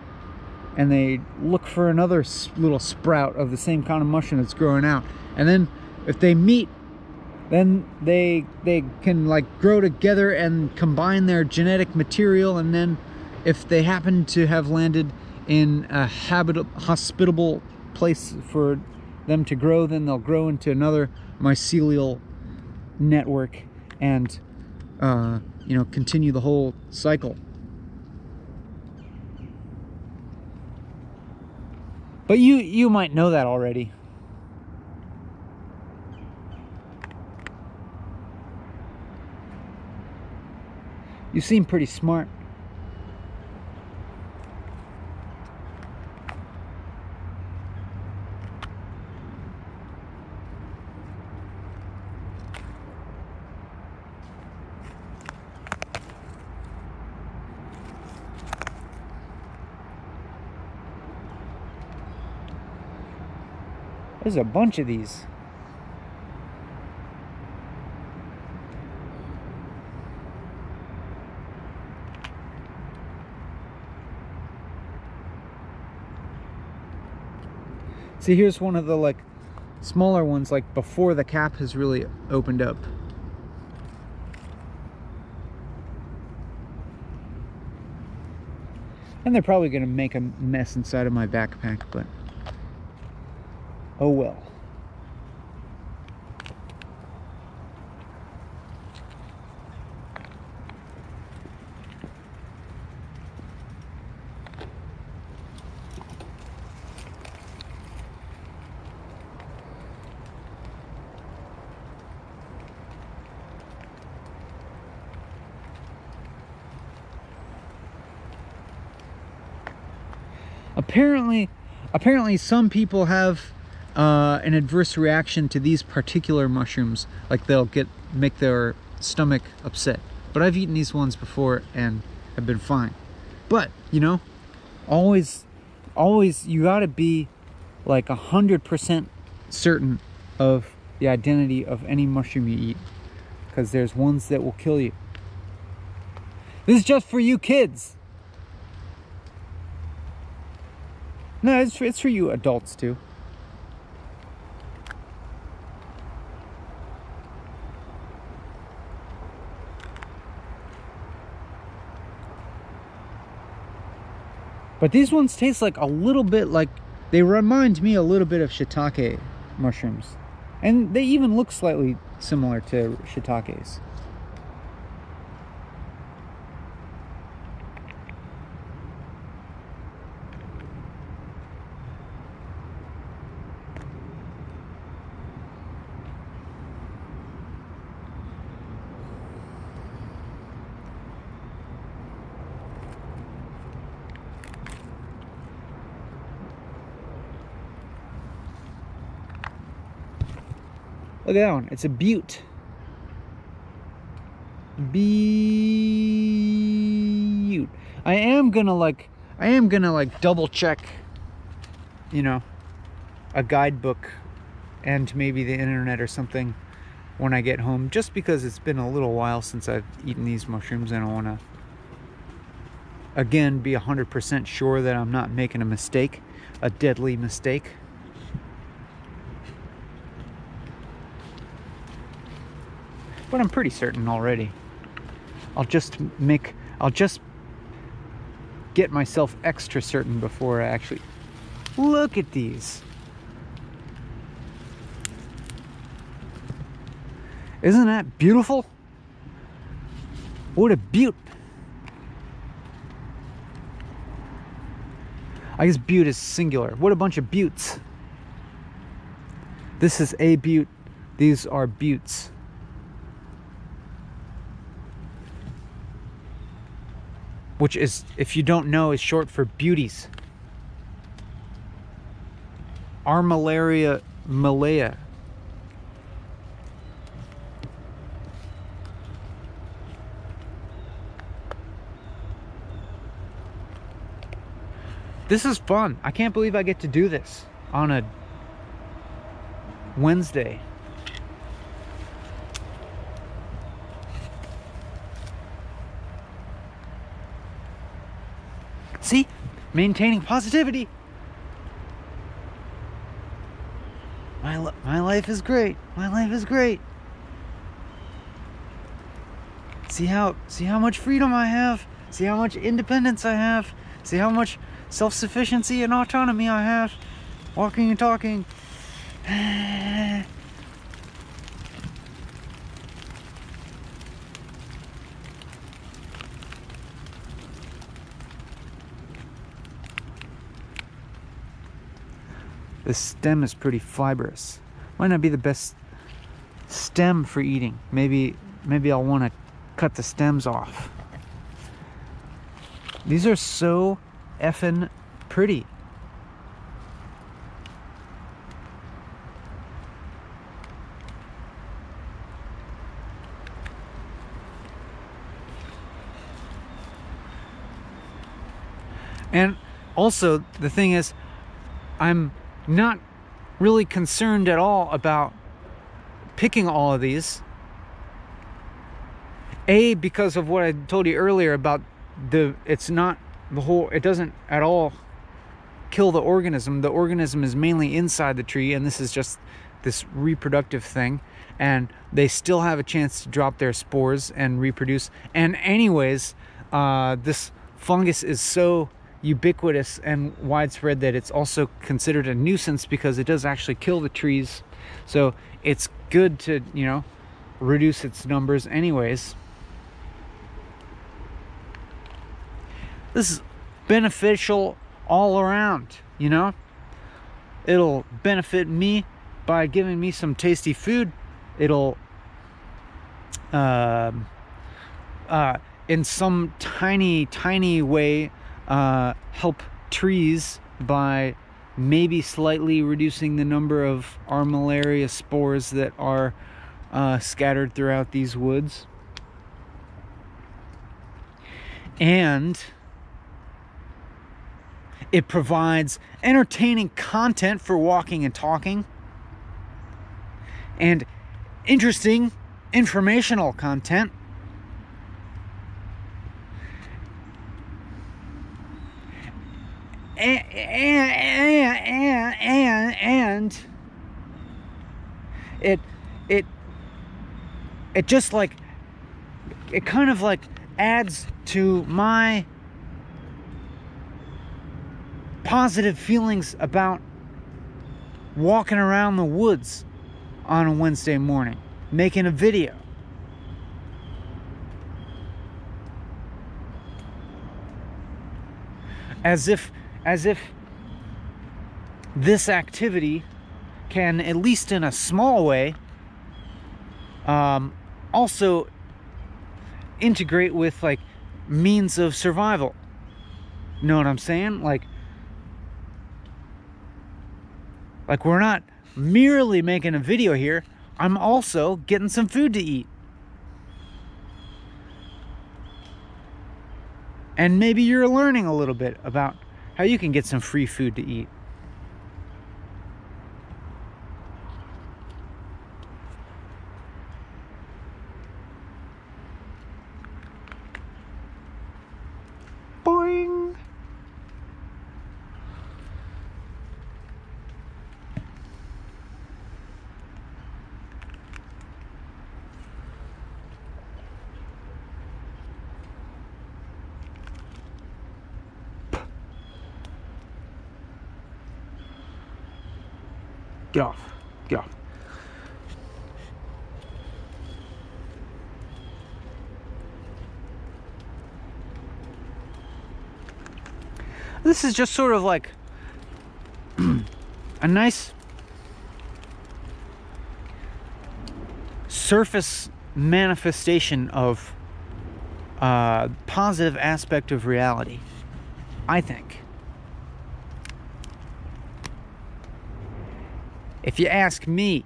look for another little sprout of the same kind of mushroom that's growing out. And then if they meet, then they can like grow together and combine their genetic material, and then if they happen to have landed in a hospitable place for them to grow, then they'll grow into another mycelial network and you know, continue the whole cycle. But you might know that already. You seem pretty smart. There's a bunch of these. See, here's one of the like smaller ones, like before the cap has really opened up. And they're probably going to make a mess inside of my backpack, but oh well. Apparently some people have an adverse reaction to these particular mushrooms, like they'll make their stomach upset. But I've eaten these ones before and have been fine. But you know, always you gotta be like 100% certain of the identity of any mushroom you eat, because there's ones that will kill you. This is just for you kids. No, it's for you adults too. But these ones taste like a little bit like, they remind me a little bit of shiitake mushrooms. And they even look slightly similar to shiitakes. Look at that one. It's a butte. Butte. I am gonna like double check, you know, a guidebook and maybe the internet or something when I get home, just because it's been a little while since I've eaten these mushrooms, and I want to again be 100% sure that I'm not making a mistake, a deadly mistake. But I'm pretty certain already. I'll just get myself extra certain before I actually look at these. Isn't that beautiful? What a beaut. I guess butte is singular. What a bunch of buttes. This is a butte. These are buttes. Which is, if you don't know, is short for beauties. Armillaria malea. This is fun. I can't believe I get to do this on a Wednesday. See? Maintaining positivity. My life is great. My life is great. See how much freedom I have? See how much independence I have? See how much self-sufficiency and autonomy I have? Walking and talking. The stem is pretty fibrous. Might not be the best stem for eating. Maybe I'll want to cut the stems off. These are so effing pretty. And also, the thing is, I'm not really concerned at all about picking all of these. Because of what I told you earlier about it doesn't at all kill the organism. The organism is mainly inside the tree, and this is just this reproductive thing, and they still have a chance to drop their spores and reproduce. And anyways, this fungus is so ubiquitous and widespread that it's also considered a nuisance because it does actually kill the trees. So it's good to, reduce its numbers anyways. This is beneficial all around, It'll benefit me by giving me some tasty food. It'll in some tiny way help trees by maybe slightly reducing the number of Armillaria spores that are scattered throughout these woods. And it provides entertaining content for walking and talking, and interesting informational content. And it just like, it kind of like adds to my positive feelings about walking around the woods on a Wednesday morning, making a video. As if this activity can, at least in a small way, also integrate with like means of survival. You know what I'm saying? Like we're not merely making a video here, I'm also getting some food to eat. And maybe you're learning a little bit about how you can get some free food to eat. Boing! Get off. Get off. This is just sort of like a nice surface manifestation of positive aspect of reality, I think. If you ask me.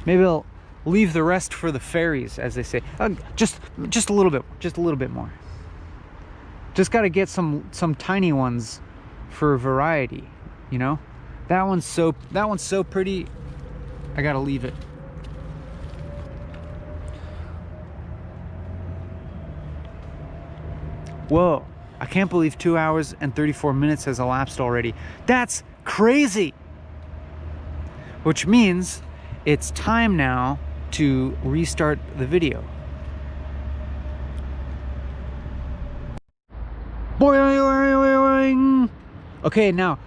Maybe I'll leave the rest for the fairies, as they say. Just a little bit more. Just got to get some tiny ones for variety, you know. That one's so pretty. I gotta leave it. Whoa! I can't believe 2 hours and 34 minutes has elapsed already. That's crazy. Which means it's time now to restart the video. Boing! Okay, now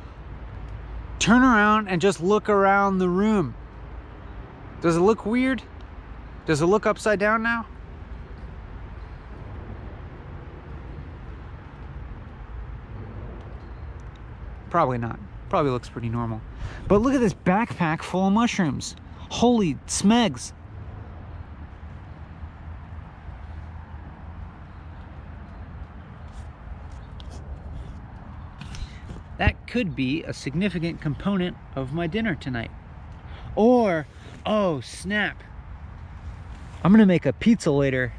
turn around and just look around the room. Does it look weird? Does it look upside down now? Probably not. Probably looks pretty normal. But look at this backpack full of mushrooms. Holy smegs. That could be a significant component of my dinner tonight. Or, oh snap, I'm gonna make a pizza later.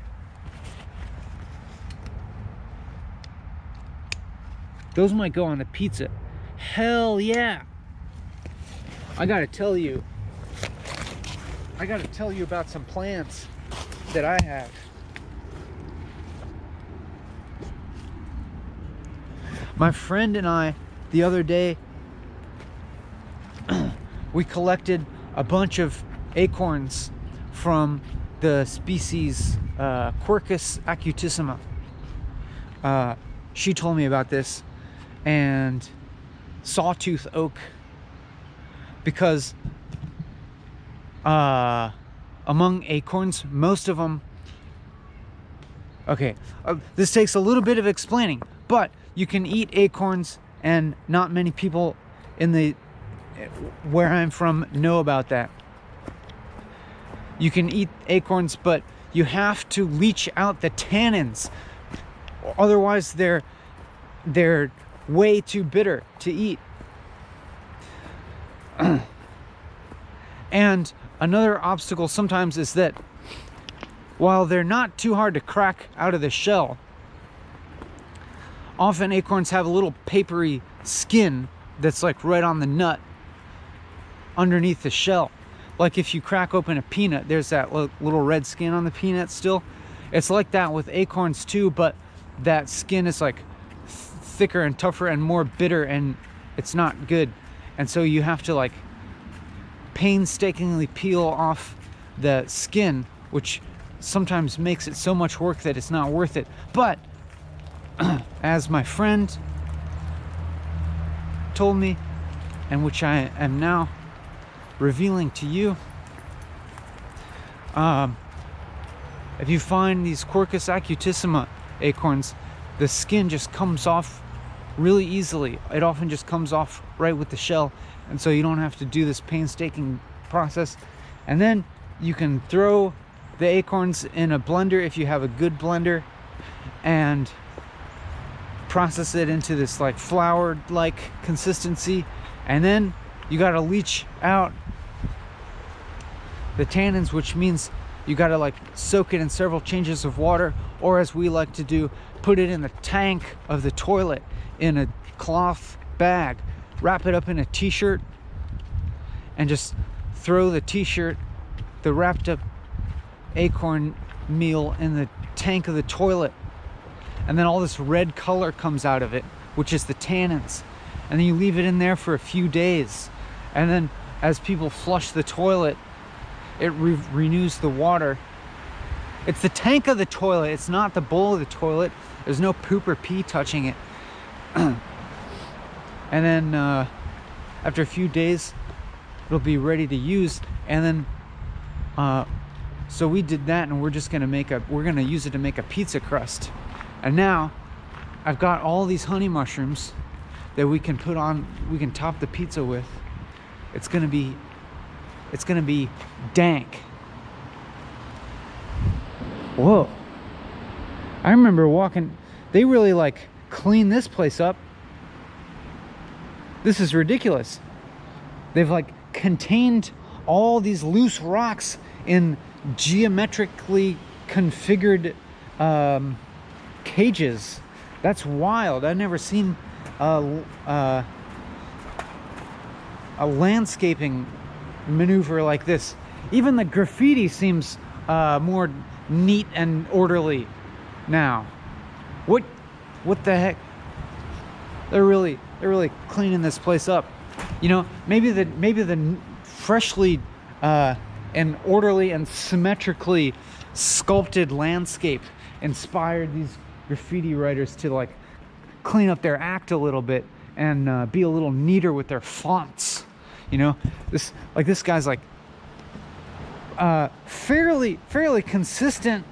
Those might go on the pizza. Hell yeah. I gotta tell you about some plans that I have. My friend and I, the other day, we collected a bunch of acorns from the species Quercus acutissima. She told me about this, and sawtooth oak, because among acorns, most of them, okay, this takes a little bit of explaining, but you can eat acorns, and not many people in the where I'm from know about that. You can eat acorns, but you have to leach out the tannins, otherwise they're way too bitter to eat. And another obstacle sometimes is that while they're not too hard to crack out of the shell, often acorns have a little papery skin that's like right on the nut underneath the shell. Like if you crack open a peanut, there's that little red skin on the peanut still. It's like that with acorns too, but that skin is like thicker and tougher and more bitter, and it's not good. And so you have to like painstakingly peel off the skin, which sometimes makes it so much work that it's not worth it. But as my friend told me, and which I am now revealing to you, if you find these Quercus acutissima acorns, the skin just comes off really easily. It often just comes off right with the shell, and so you don't have to do this painstaking process. And then you can throw the acorns in a blender if you have a good blender, and process it into this like flour like consistency, and then you got to leach out the tannins, which means you got to like soak it in several changes of water, or as we like to do, put it in the tank of the toilet in a cloth bag, wrap it up in a t-shirt, and just throw the t-shirt, the wrapped up acorn meal, in the tank of the toilet, and then all this red color comes out of it, which is the tannins, and then you leave it in there for a few days, and then as people flush the toilet, it renews the water. It's the tank of the toilet, it's not the bowl of the toilet. There's no poop or pee touching it. And then after a few days it'll be ready to use. And then so we did that, and we're just gonna use it to make a pizza crust. And now I've got all these honey mushrooms that we can top the pizza with. It's gonna be dank. Whoa. I remember walking, they really like clean this place up. This is ridiculous. They've like contained all these loose rocks in geometrically configured cages. That's wild. I've never seen a landscaping maneuver like this. Even the graffiti seems more neat and orderly now. What the heck? They're really cleaning this place up. You know, maybe the freshly and orderly and symmetrically sculpted landscape inspired these graffiti writers to like clean up their act a little bit and be a little neater with their fonts. You know, this guy's like fairly consistent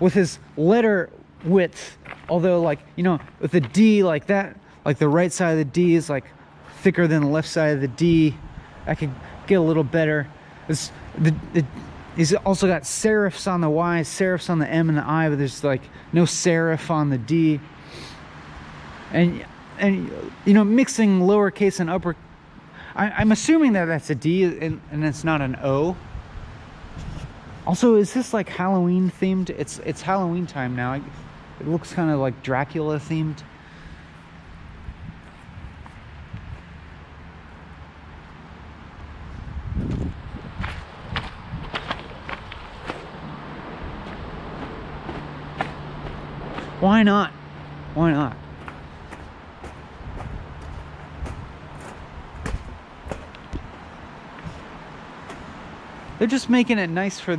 with his letter width, although like, you know, with the D like that, like the right side of the D is like thicker than the left side of the D. I could get a little better. He's also got serifs on the Y, serifs on the M and the I, but there's like no serif on the D. And you know, mixing lowercase and upper, I'm assuming that that's a D and it's not an O. Also, is this like Halloween themed? It's Halloween time now. It looks kind of like Dracula themed. Why not? Why not? They're just making it nice for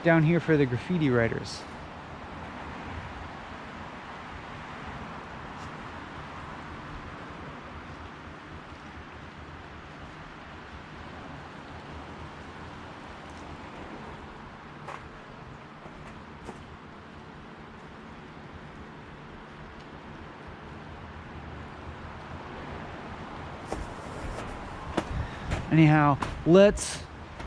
down here for the graffiti writers. Anyhow, let's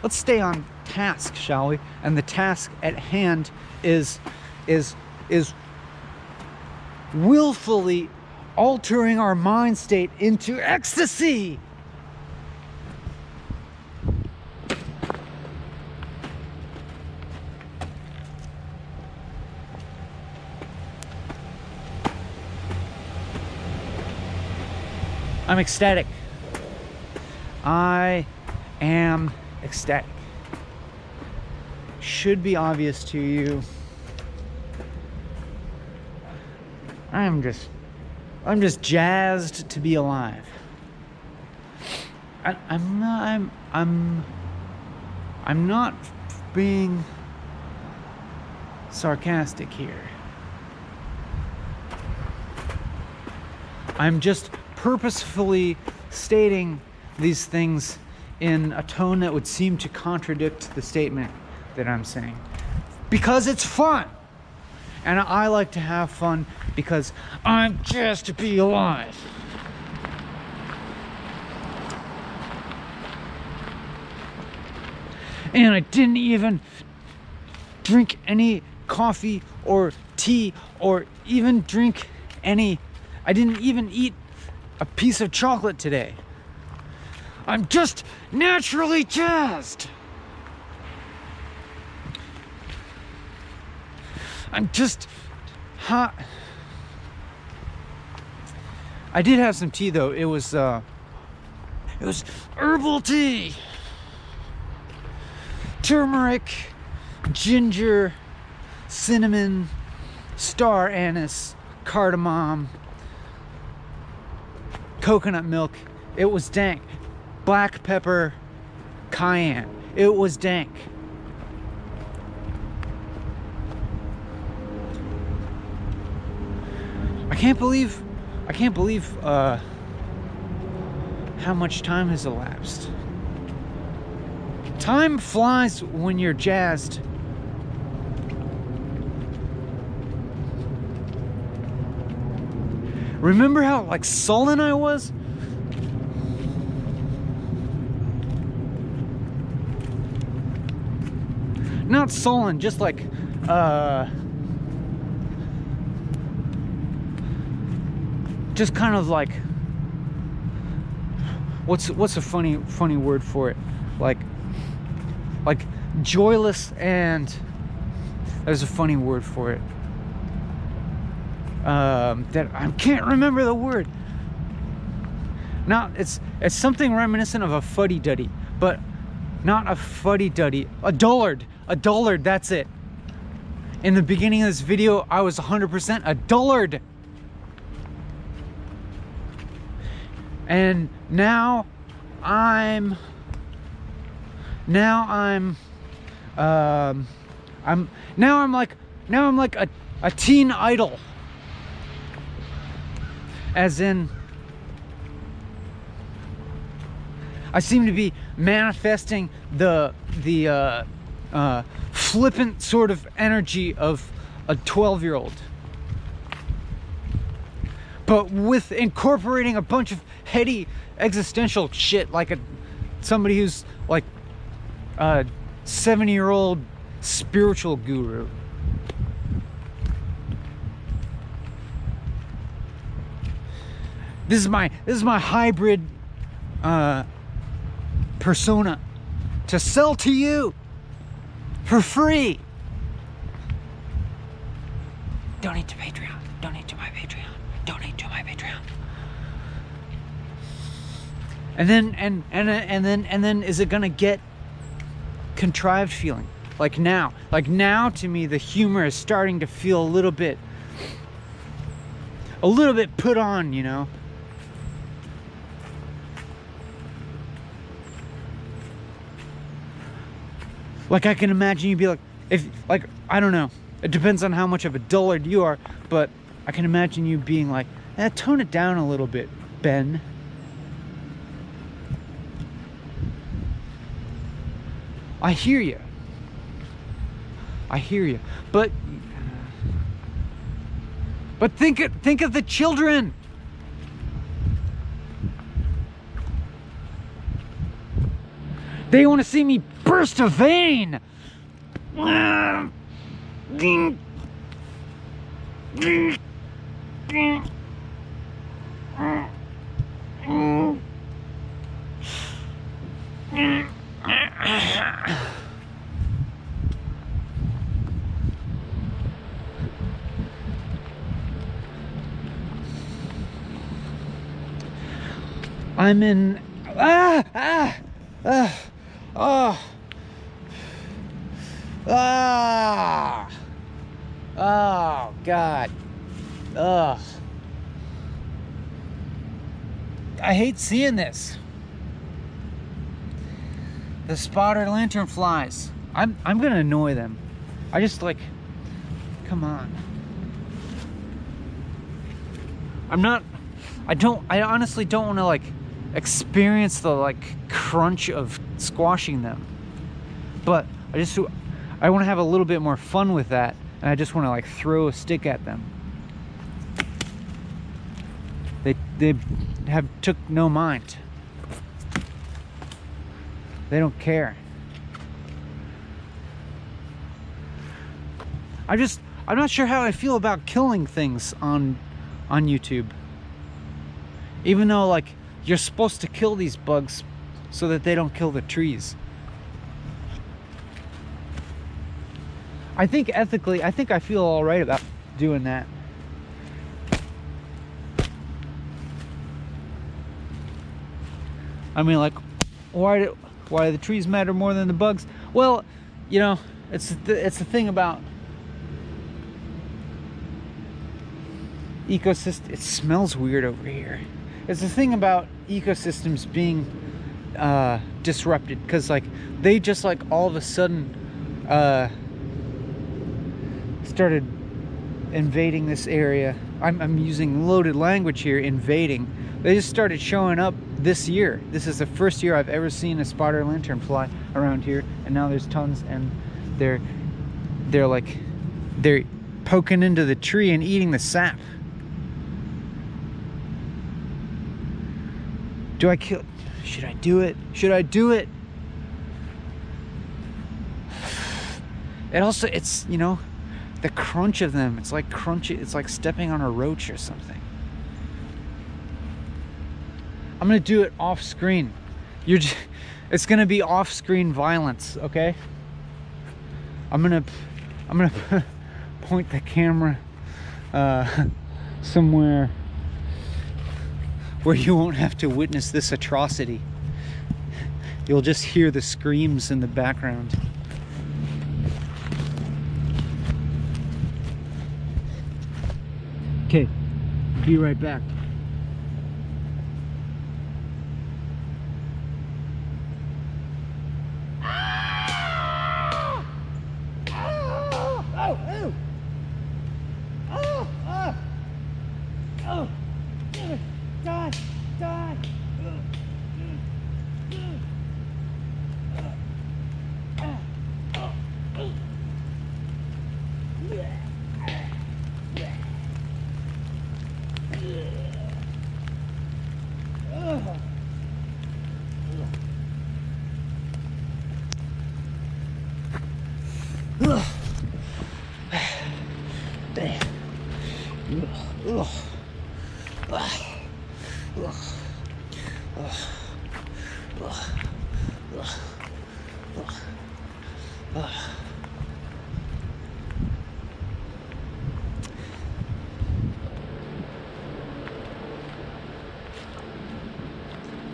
stay on task, shall we? And the task at hand is willfully altering our mind state into ecstasy. I'm ecstatic. I am ecstatic. Should be obvious to you. I'm just jazzed to be alive. I'm not being sarcastic here. I'm just purposefully stating these things in a tone that would seem to contradict the statement that I'm saying, because it's fun, and I like to have fun because I'm jazzed to be alive. And I didn't even drink any coffee or tea or even drink any. I didn't even eat a piece of chocolate today. I'm just naturally jazzed. I'm just hot. I did have some tea though. It was herbal tea. Turmeric, ginger, cinnamon, star anise, cardamom, coconut milk. It was dank. Black pepper, cayenne. It was dank. I can't believe how much time has elapsed. Time flies when you're jazzed. Remember how like sullen I was? Not sullen, just like just kind of like, what's a funny word for it? Like joyless, and there's a funny word for it. That I can't remember the word. Not it's something reminiscent of a fuddy-duddy, but not a fuddy-duddy. A dullard. A dullard, that's it. In the beginning of this video, I was 100% a dullard. And now I'm like a teen idol. As in, I seem to be manifesting the flippant sort of energy of a 12-year-old, but with incorporating a bunch of heady existential shit, like somebody who's like a 70-year-old spiritual guru. This is my hybrid persona to sell to you for free. Donate to Patreon. Donate to my Patreon. Donate to my Patreon. And then is it gonna get contrived feeling? Like now to me the humor is starting to feel a little bit put on, you know? Like I can imagine you'd be like, I don't know, it depends on how much of a dullard you are, but I can imagine you being like, tone it down a little bit, Ben. I hear you. But think of the children. They want to see me burst a vein. I'm in oh God. Ugh. I hate seeing this. The spotted lanternflies. I'm gonna annoy them. I just like, come on. I honestly don't want to like experience the like crunch of squashing them, but I want to have a little bit more fun with that, and I just want to like throw a stick at them. They took no mind. They don't care. I'm not sure how I feel about killing things on YouTube. Even though, like, you're supposed to kill these bugs so that they don't kill the trees. I think ethically, I think I feel all right about doing that. I mean, like, why do the trees matter more than the bugs? Well, you know, it's the thing about ecosystem. It smells weird over here. It's the thing about ecosystems being disrupted, because like they just like all of a sudden started invading this area. I'm using loaded language here. Invading. They just started showing up this year. This is the first year I've ever seen a spotted lanternfly around here, and now there's tons, and they're poking into the tree and eating the sap. Do I kill? Should I do it? Should I do it? It also, it's, you know, the crunch of them. It's like crunchy. It's like stepping on a roach or something. I'm gonna do it off screen. It's gonna be off screen violence, okay? I'm gonna point the camera somewhere where you won't have to witness this atrocity. You'll just hear the screams in the background. Okay, be right back.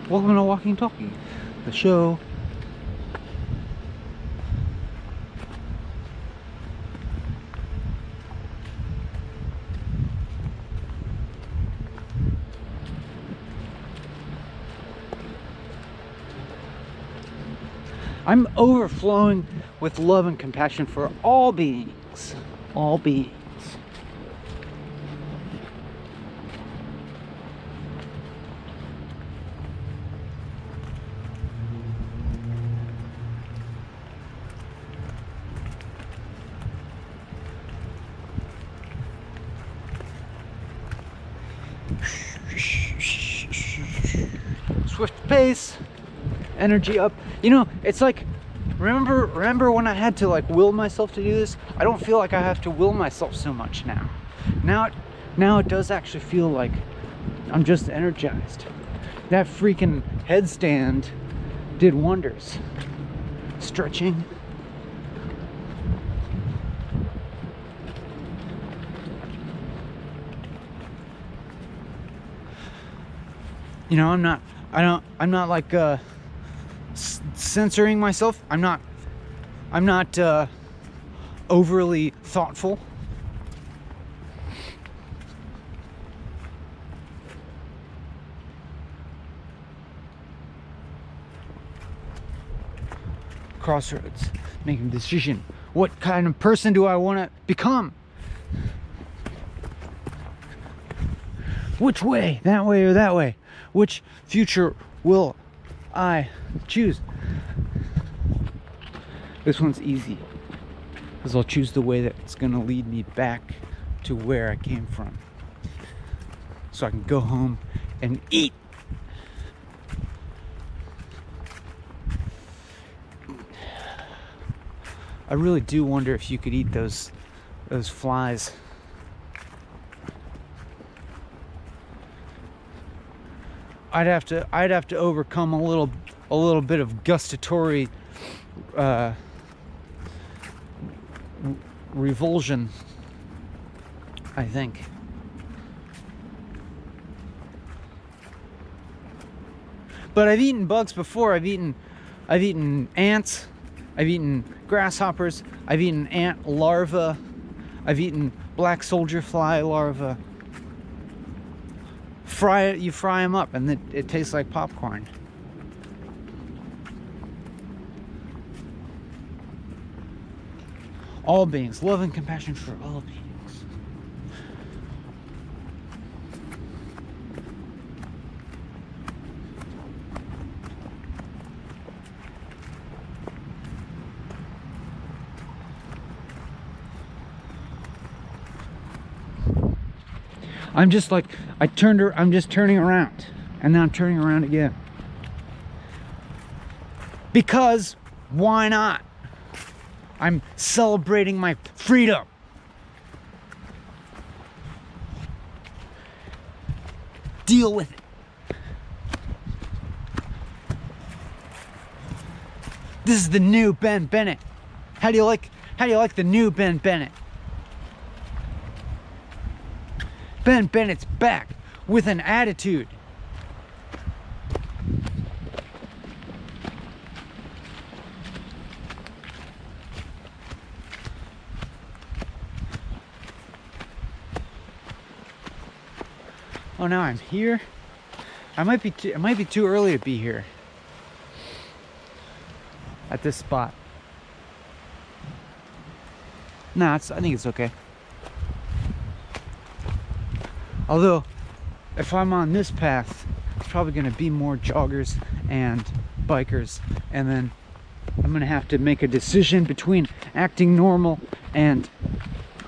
Welcome to Walking Talkie, the show. I'm overflowing with love and compassion for all beings. All beings. Swift pace, energy up. You know, it's like, remember when I had to like will myself to do this? I don't feel like I have to will myself so much now. Now it does actually feel like I'm just energized. That freaking headstand did wonders. Stretching. You know, I'm not like censoring myself. I'm not overly thoughtful. Crossroads, making a decision. What kind of person do I want to become? Which way? That way or that way? Which future will I choose? This one's easy, because I'll choose the way that's going to lead me back to where I came from, so I can go home and eat. I really do wonder if you could eat those those flies. I'd have to overcome a little bit of gustatory revulsion, I think. But I've eaten bugs before. I've eaten ants. I've eaten grasshoppers. I've eaten ant larvae. I've eaten black soldier fly larvae. You fry them up, and it tastes like popcorn. All beings, love and compassion for all beings. I'm just turning around, and now I'm turning around again. Because why not? I'm celebrating my freedom. Deal with it. This is the new Ben Bennett. How do you like the new Ben Bennett? Ben Bennett's back with an attitude. Oh, now I'm here. It might be too early to be here at this spot. Nah, I think it's okay. Although, if I'm on this path, it's probably going to be more joggers and bikers, and then I'm going to have to make a decision between acting normal and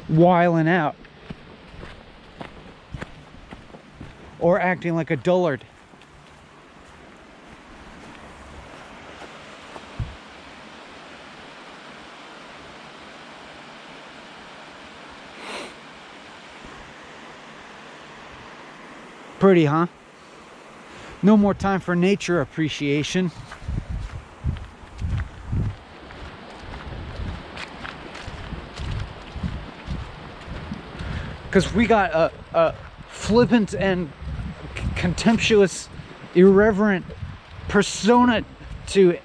wiling out, or acting like a dullard. Pretty, huh? No more time for nature appreciation. Because we got a flippant and contemptuous, irreverent persona to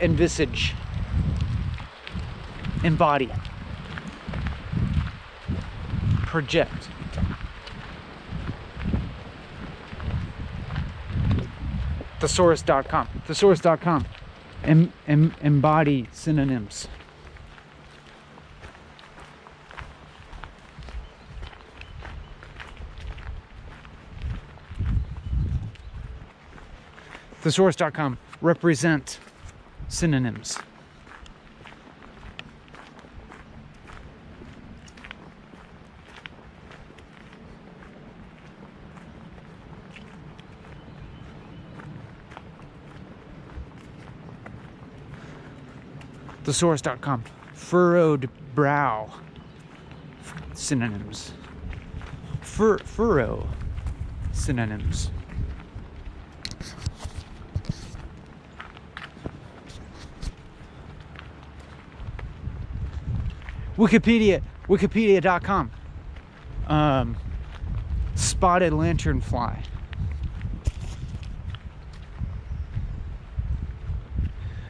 envisage, embody, project. Thesaurus.com. Thesaurus.com. Embody synonyms. Thesaurus.com. Represent synonyms. Thesaurus.com. Furrowed brow. Synonyms. Furrow. Synonyms. Wikipedia.com. Spotted lanternfly.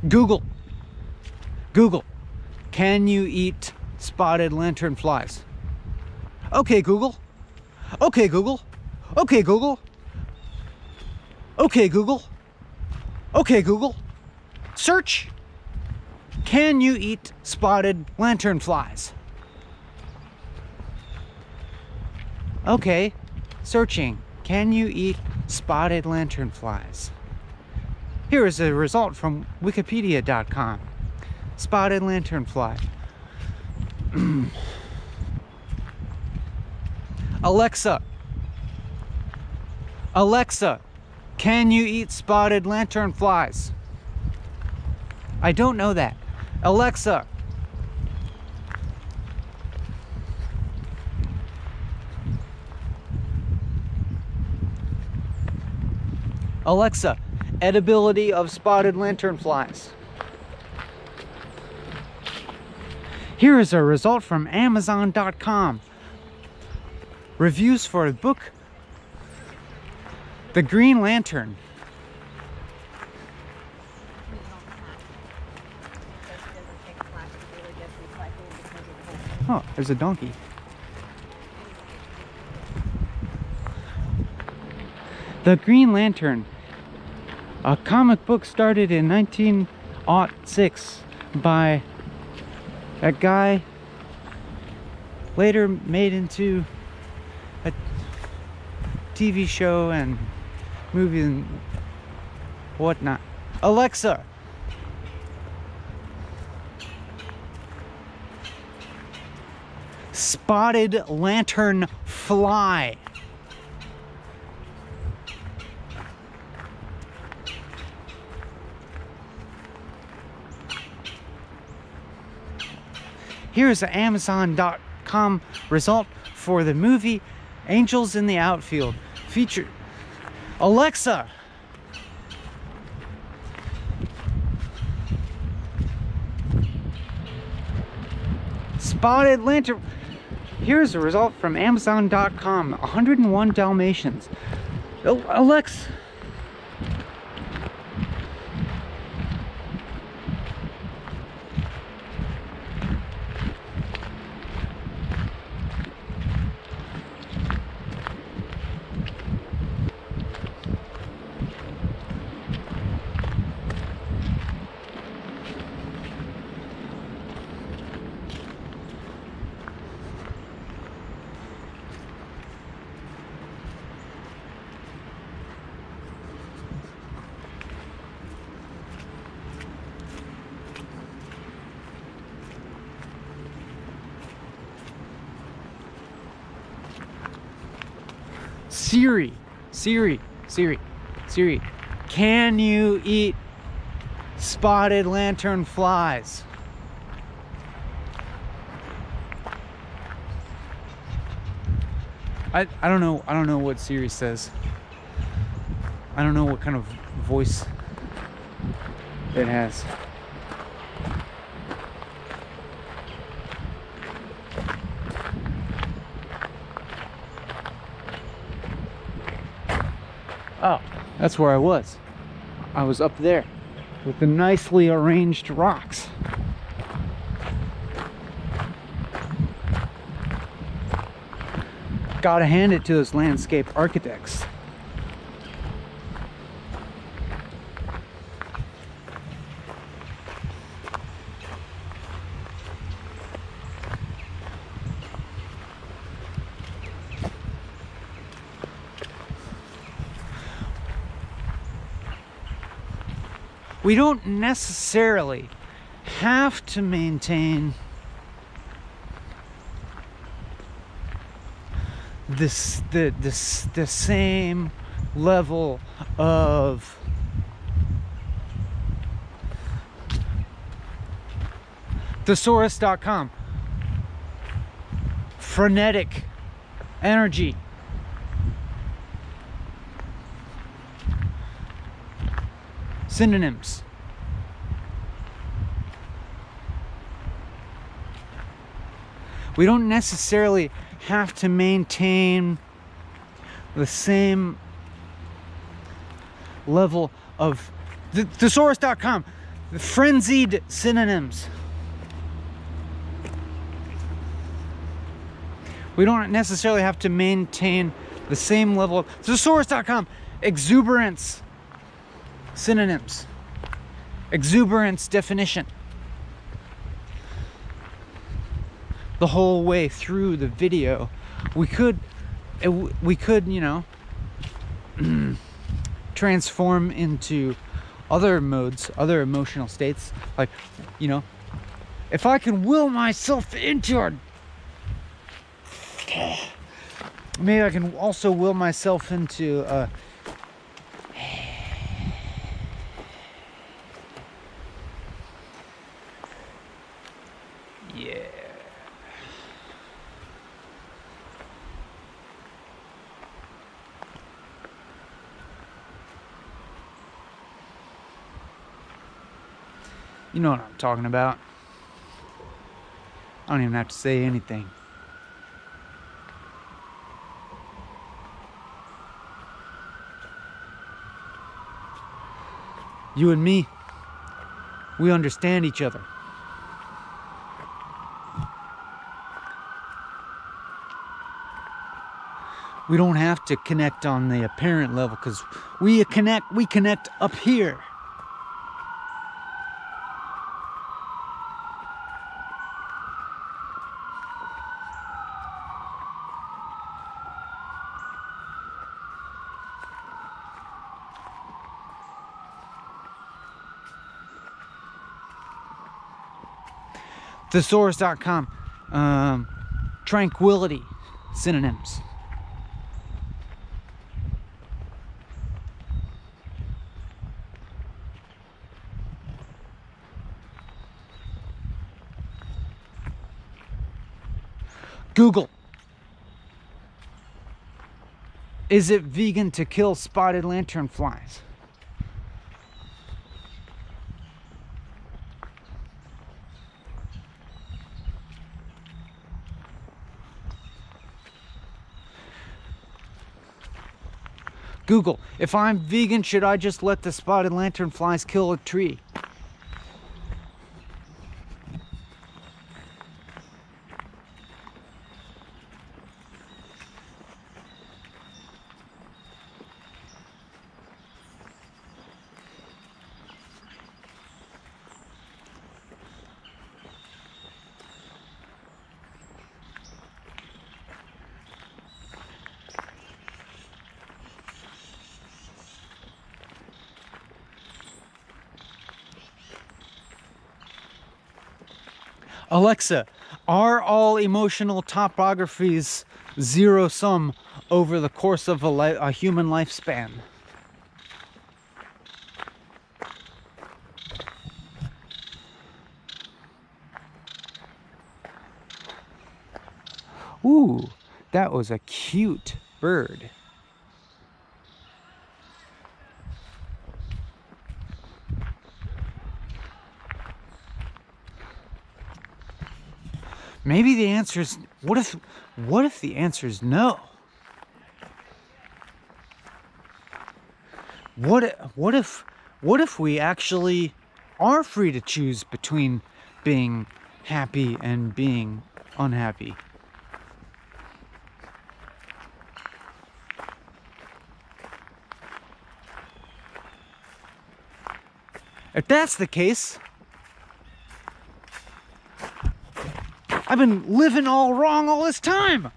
Google. Can you eat spotted lanternflies? Okay, Google. Okay, Google. Okay, Google. Okay, Google. Okay, Google. Search. Can you eat spotted lanternflies? Okay, searching. Can you eat spotted lanternflies? Here is a result from Wikipedia.com. Spotted lanternfly. Alexa, can you eat spotted lanternflies? I don't know that. Alexa, Alexa, edibility of spotted lanternflies. Here is a result from Amazon.com. Reviews for the book The Green Lantern. Oh, there's a donkey. The Green Lantern, a comic book started in 1906 by a guy, later made into a TV show and movie and whatnot. Alexa, spotted lantern fly. Here's an Amazon.com result for the movie Angels in the Outfield. Featured Alexa, spotted lantern. Here's a result from Amazon.com. 101 Dalmatians. Oh, Alexa. Siri, Siri, Siri, Siri, can you eat spotted lantern flies? I don't know what Siri says. I don't know what kind of voice it has. Oh, that's where I was. I was up there with the nicely arranged rocks. Gotta hand it to those landscape architects. We don't necessarily have to maintain the same level of thesaurus.com frenetic energy. Synonyms. We don't necessarily have to maintain the same level of thesaurus.com, the frenzied synonyms. We don't necessarily have to maintain the same level of thesaurus.com, exuberance. Synonyms. Exuberance definition. The whole way through the video, we could, you know, transform into other modes, other emotional states. Like, you know, if I can will myself into a, maybe I can also will myself into a, yeah. You know what I'm talking about. I don't even have to say anything. You and me, we understand each other. We don't have to connect on the apparent level because we connect up here. Thesaurus.com. Tranquility. Synonyms. Google. Is it vegan to kill spotted lanternflies? Google, if I'm vegan, should I just let the spotted lanternflies kill a tree? Alexa, are all emotional topographies zero sum over the course of a human lifespan? Ooh, that was a cute bird. Maybe the answer is, what if the answer is no? What if we actually are free to choose between being happy and being unhappy? If that's the case, I've been living all wrong all this time.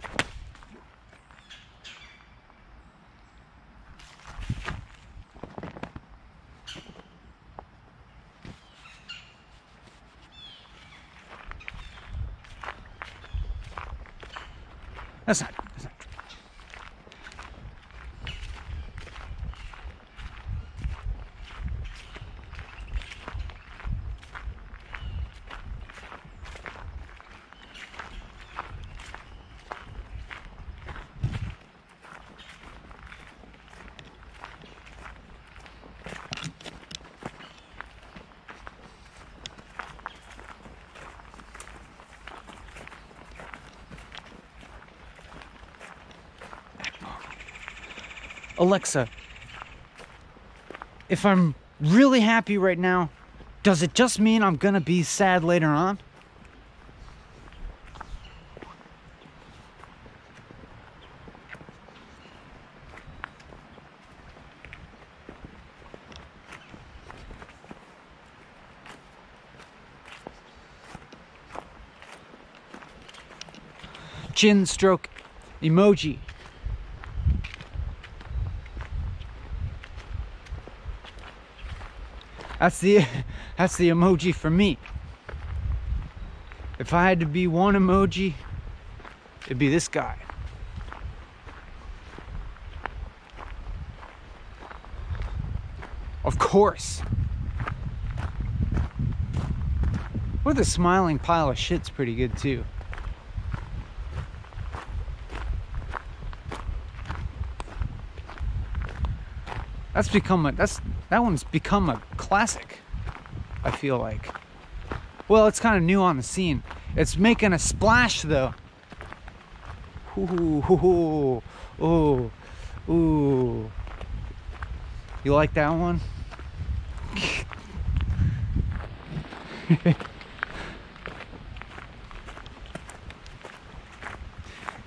That's not true. Alexa, if I'm really happy right now, does it just mean I'm gonna be sad later on? Chin stroke emoji. That's the emoji for me. If I had to be one emoji, it'd be this guy. Of course. With a smiling pile of shit's pretty good too. That one's become a classic, I feel like. Well, it's kind of new on the scene. It's making a splash though. Ooh, ooh, ooh, ooh. You like that one?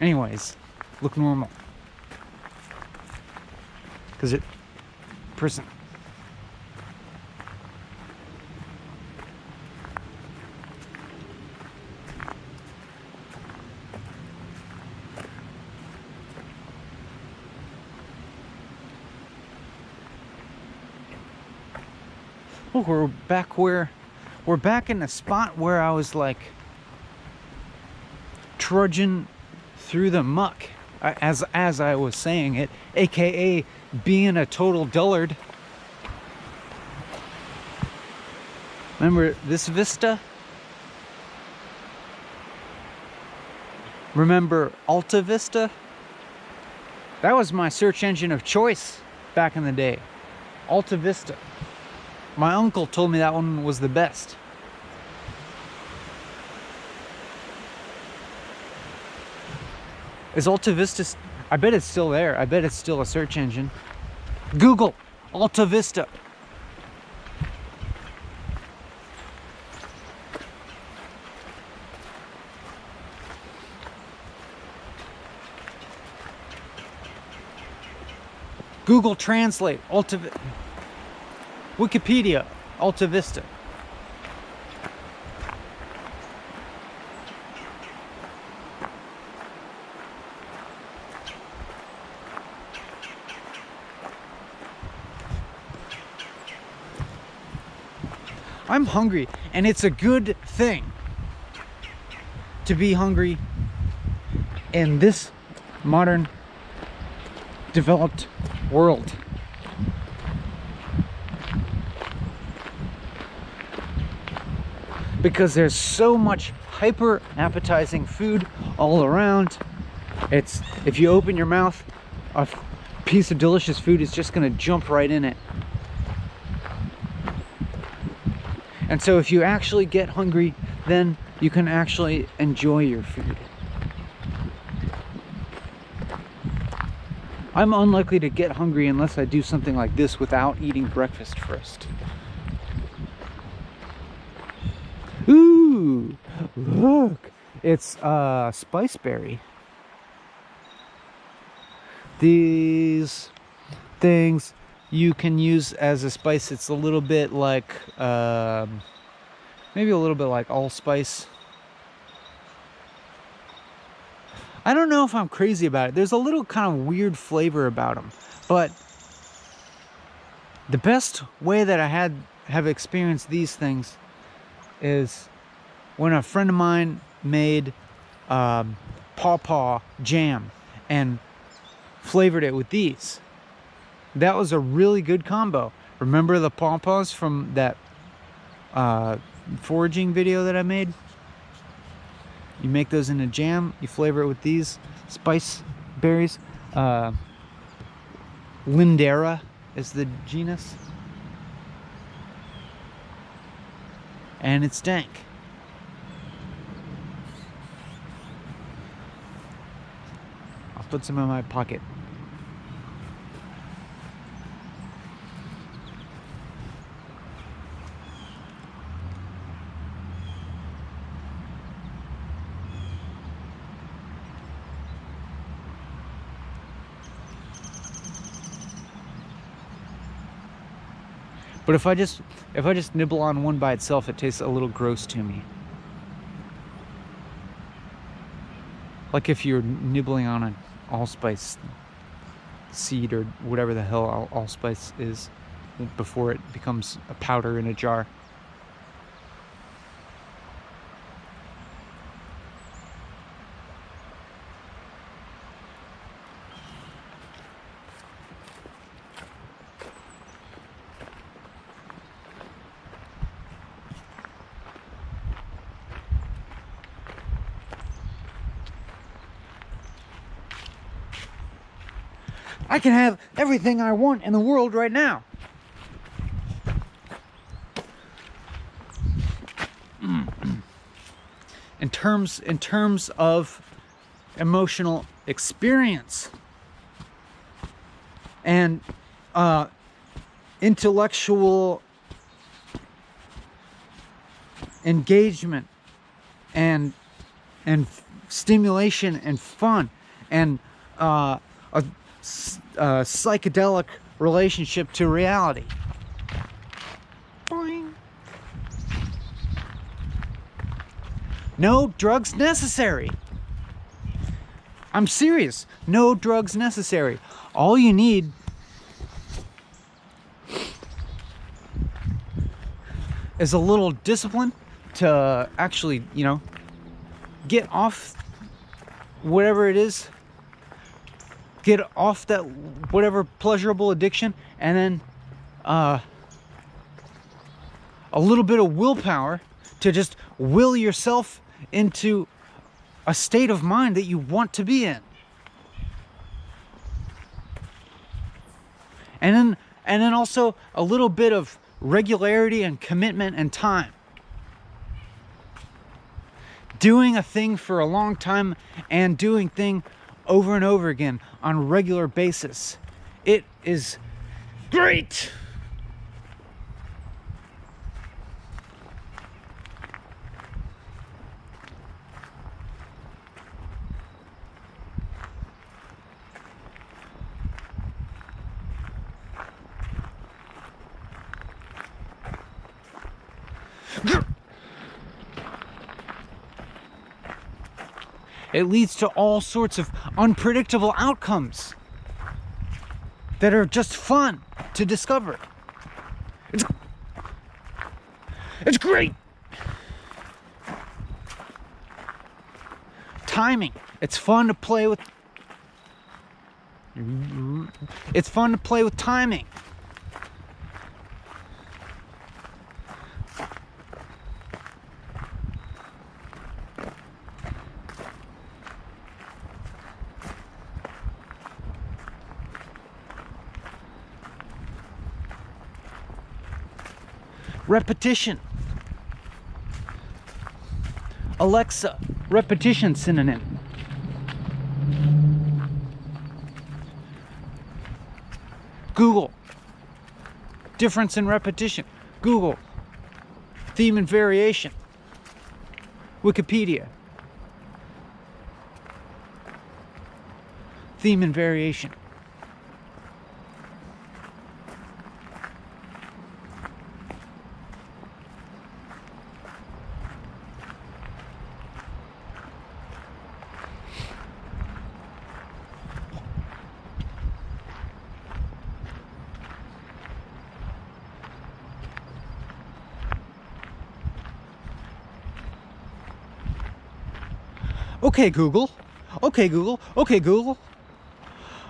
Anyways, look normal. Because it, person. Oh, we're back in the spot where I was like trudging through the muck, as I was saying it, aka being a total dullard. Remember this vista? Remember Alta Vista? That was my search engine of choice back in the day. Alta Vista. My uncle told me that one was the best. Is Alta Vista... I bet it's still there. I bet it's still a search engine. Google Alta Vista. Google Translate Wikipedia Alta Vista. I'm hungry, and it's a good thing to be hungry in this modern developed world. Because there's so much hyper appetizing food all around. It's, if you open your mouth, a piece of delicious food is just gonna jump right in it. And so if you actually get hungry, then you can actually enjoy your food. I'm unlikely to get hungry unless I do something like this without eating breakfast first. Ooh, look, it's spiceberry. These things you can use as a spice. It's a little bit like, maybe a little bit like allspice. I don't know if I'm crazy about it. There's a little kind of weird flavor about them, but the best way that I have experienced these things is when a friend of mine made pawpaw jam and flavored it with these. That was a really good combo. Remember the pawpaws from that foraging video that I made? You make those in a jam, you flavor it with these spice berries. Lindera is the genus. And it's dank. I'll put some in my pocket. But if I just nibble on one by itself, it tastes a little gross to me. Like if you're nibbling on an allspice seed or whatever the hell allspice is before it becomes a powder in a jar. I can have everything I want in the world right now. terms of emotional experience and intellectual engagement and stimulation and fun and a psychedelic relationship to reality. Boing. No drugs necessary. I'm serious. No drugs necessary. All you need is a little discipline to actually, get off whatever it is. Get off that whatever pleasurable addiction, and then a little bit of willpower to just will yourself into a state of mind that you want to be in. And then also a little bit of regularity and commitment and time. Doing a thing for a long time and doing thing over and over again on a regular basis. It is great. It leads to all sorts of unpredictable outcomes that are just fun to discover. It's great. Timing. It's fun to play with. It's fun to play with timing. Repetition. Alexa, repetition synonym. Google, difference in repetition. Google, theme and variation. Wikipedia, theme and variation. Okay, Google. Okay, Google. Okay, Google.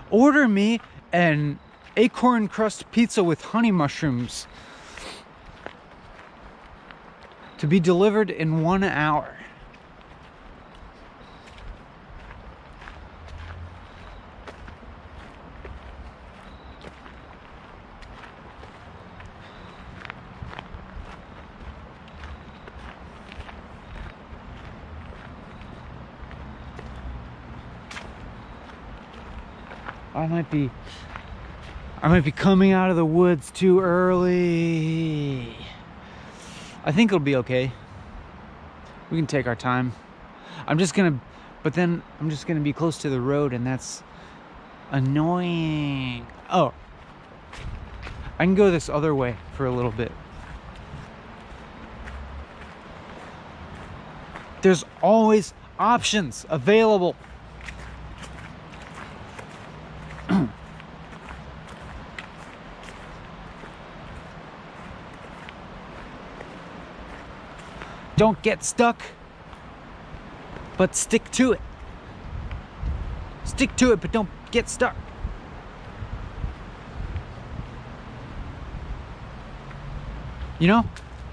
Order me an acorn crust pizza with honey mushrooms to be delivered in 1 hour. I might be coming out of the woods too early. I think it'll be okay. We can take our time. I'm just gonna be close to the road, and that's annoying. Oh, I can go this other way for a little bit. There's always options available. Don't get stuck, but stick to it. Stick to it, but don't get stuck.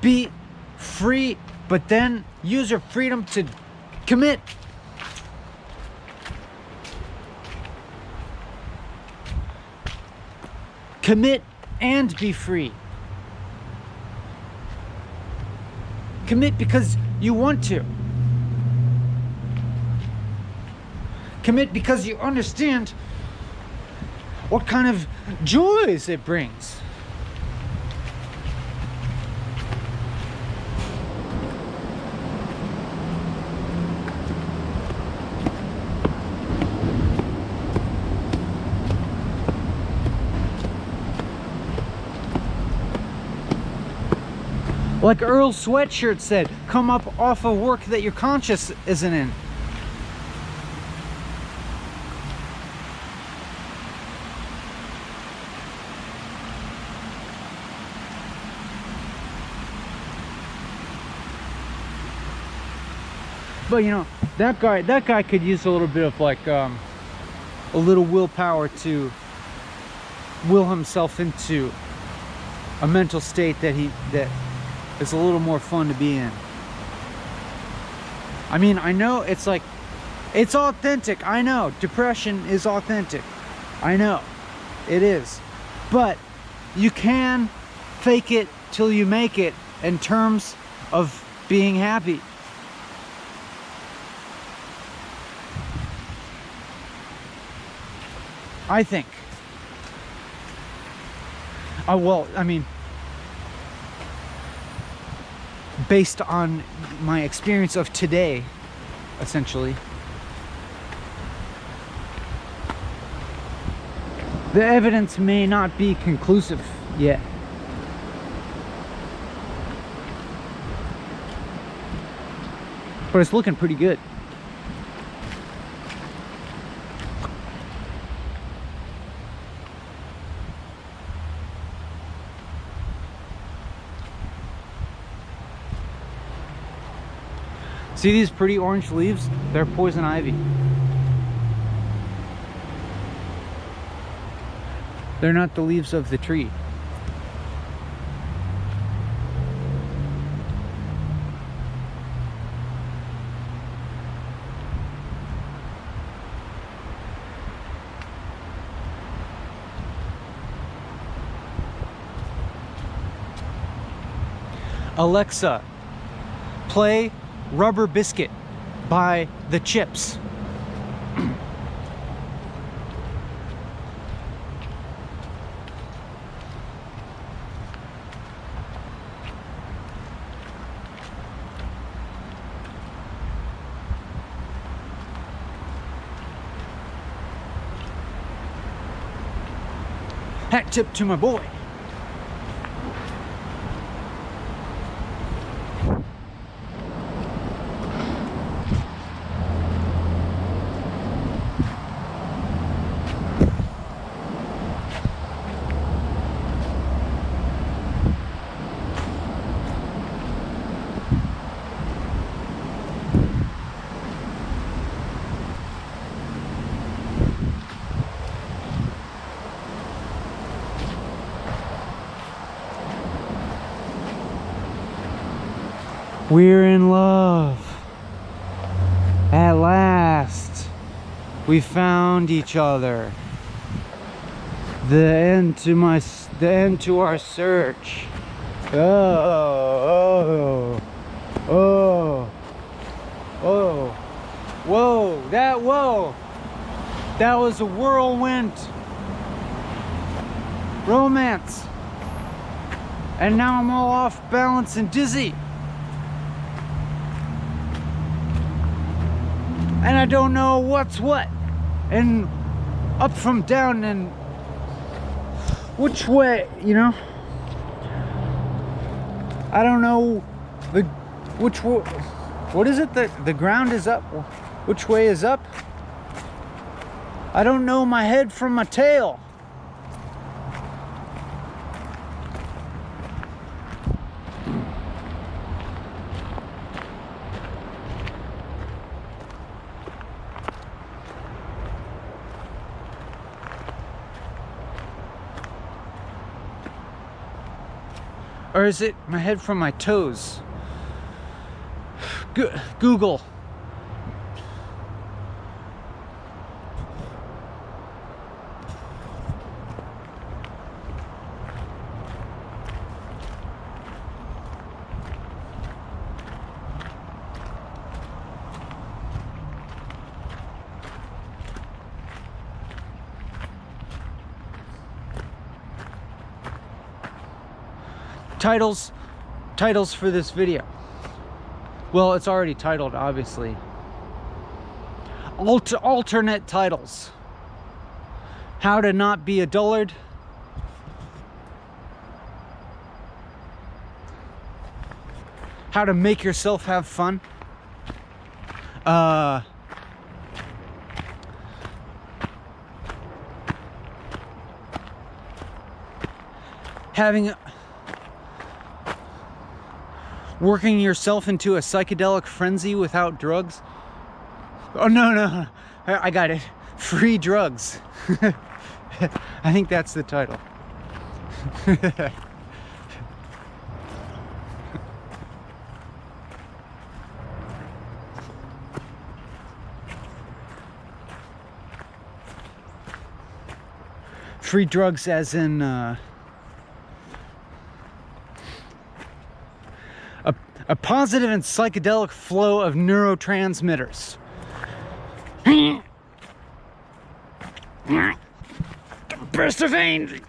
Be free, but then use your freedom to commit. Commit and be free. Commit because you want to. Commit because you understand what kind of joys it brings. Like Earl Sweatshirt said, come up off of work that your conscience isn't in. But you know, that guy could use a little bit of like a little willpower to will himself into a mental state that is a little more fun to be in. I mean, I know it's like, it's authentic. I know depression is authentic. I know it is. But you can fake it till you make it in terms of being happy. I think. Well, I mean, based on my experience of today, essentially. The evidence may not be conclusive yet. But it's looking pretty good. See these pretty orange leaves? They're poison ivy. They're not the leaves of the tree. Alexa, play Rubber Biscuit by The Chips. Hat tip to my boy. We're in love. At last, we found each other. The end to our search. Oh. Whoa. That was a whirlwind romance. And now I'm all off balance and dizzy. And I don't know what's what, and up from down, and which way, you know? I don't know which way. What is it that the ground is up? Which way is up? I don't know my head from my tail. Or is it my head from my toes? Google. Titles for this video. Well, it's already titled, obviously. Alternate titles. How to not be a dullard. How to make yourself have fun. Working yourself into a psychedelic frenzy without drugs. Oh, no. I got it. Free drugs. I think that's the title. Free drugs as in a positive and psychedelic flow of neurotransmitters. Burst of vein!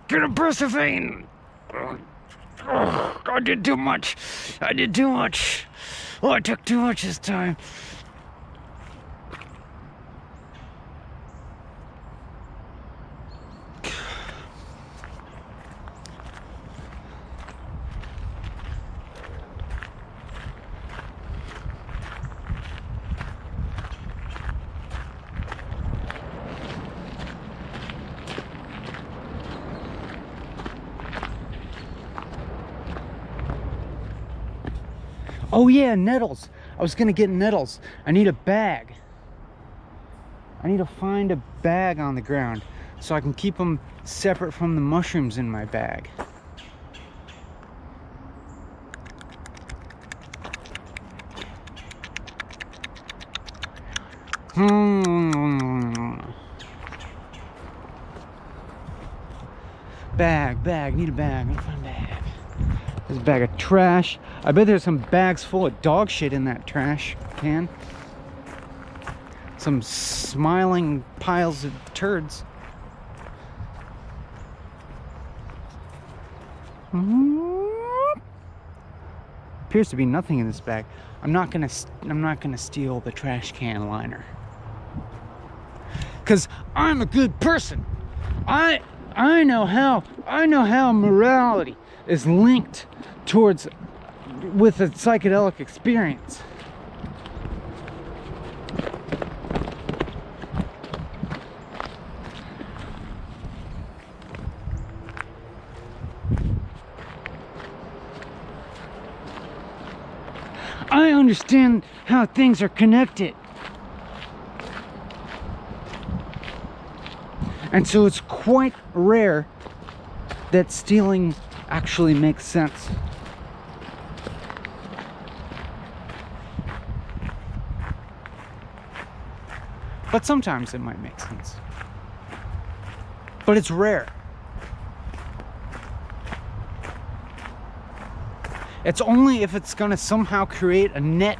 Get a burst of vein! Oh, I did too much. Oh, I took too much this time. Oh yeah, nettles. I was gonna get nettles. I need a bag. I need to find a bag on the ground so I can keep them separate from the mushrooms in my bag. Bag, need a bag. I'm gonna find a bag. There's a bag of trash. I bet there's some bags full of dog shit in that trash can. Some smiling piles of turds. Appears to be nothing in this bag. I'm not gonna steal the trash can liner. 'Cause I'm a good person. I know how morality is linked with a psychedelic experience. I understand how things are connected. And so it's quite rare that stealing actually makes sense. But sometimes it might make sense. But it's rare. It's only if it's gonna somehow create a net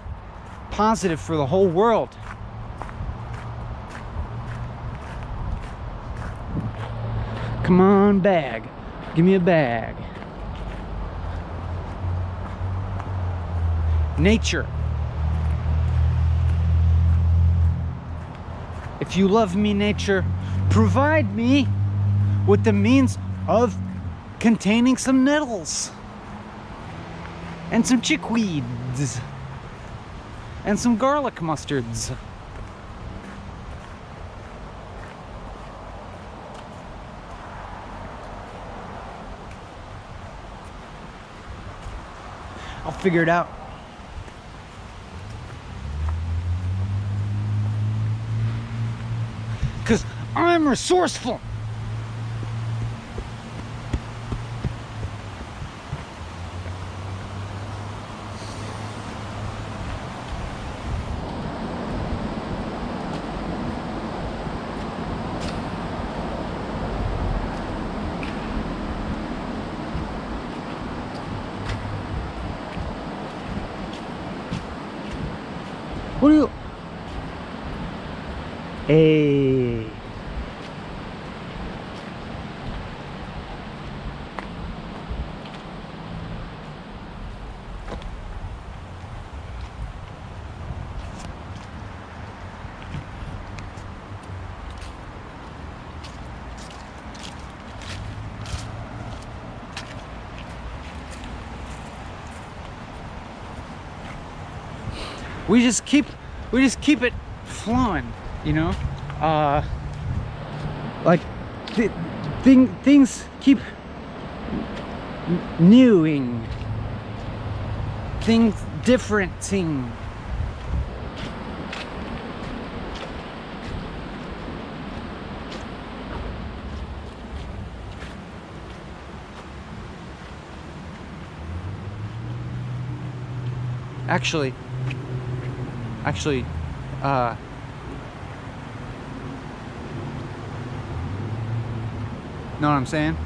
positive for the whole world. Come on, bag. Give me a bag. Nature. If you love me, nature, provide me with the means of containing some nettles and some chickweeds and some garlic mustards. I'll figure it out. Because I'm resourceful. What do you... Hey. we just keep it flowing, you know. Like things keep newing, things differenting. Actually, know what I'm saying?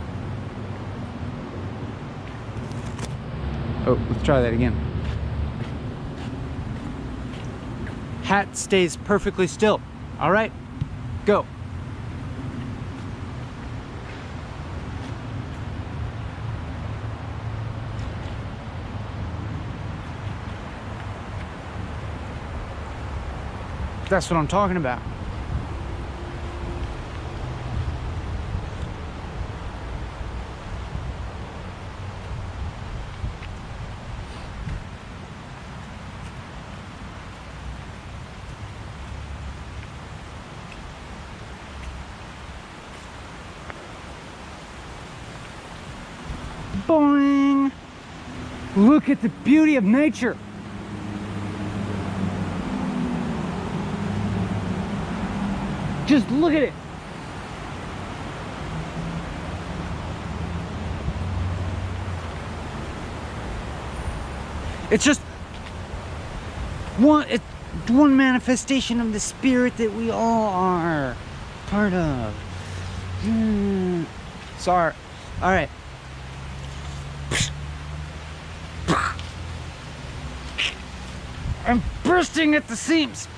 Oh, let's try that again. Hat stays perfectly still. All right, go. That's what I'm talking about. Boing! Look at the beauty of nature. Just look at it. It's just one manifestation of the spirit that we all are part of. Sorry. All right. I'm bursting at the seams.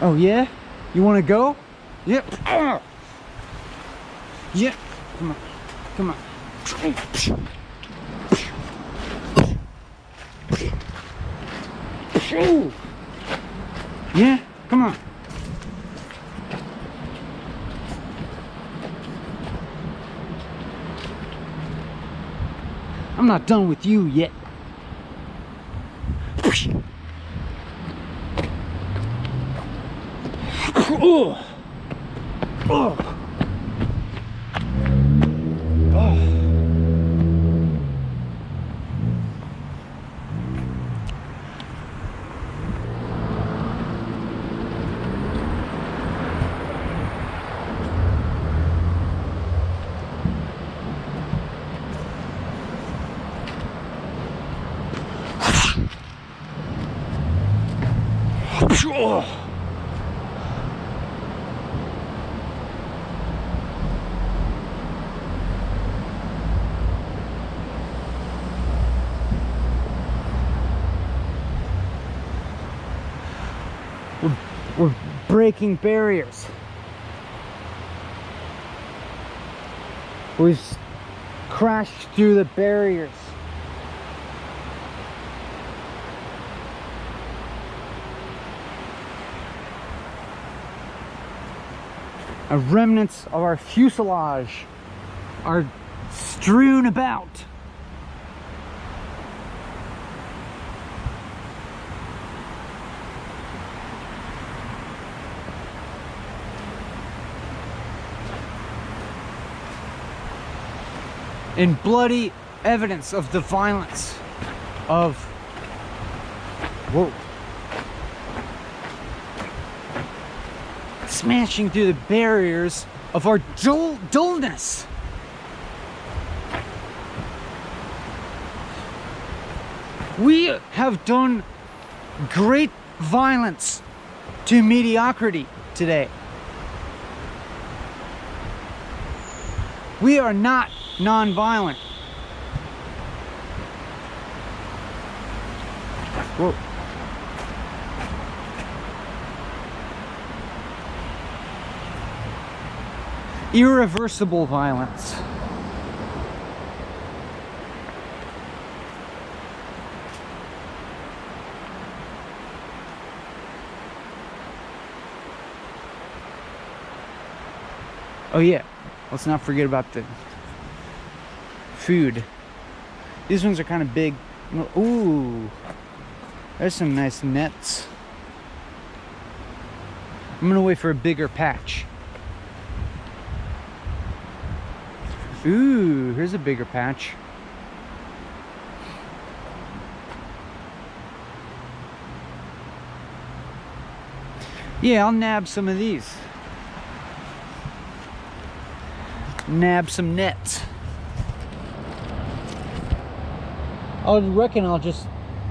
Oh yeah? You want to go? Yep. Yeah. Come on. Come on. Yeah, come on. I'm not done with you yet. Oh. Oh. Oh. We're breaking barriers. We've crashed through the barriers. Remnants of our fuselage are strewn about. In bloody evidence of the violence of, whoa, smashing through the barriers of our dullness. We have done great violence to mediocrity today. We are not non-violent. Whoa. Irreversible violence. Oh yeah, let's not forget about the food. These ones are kind of big. Ooh, there's some nice nets. I'm gonna wait for a bigger patch. Ooh, here's a bigger patch. Yeah, I'll nab some of these. Nab some nets. I reckon I'll just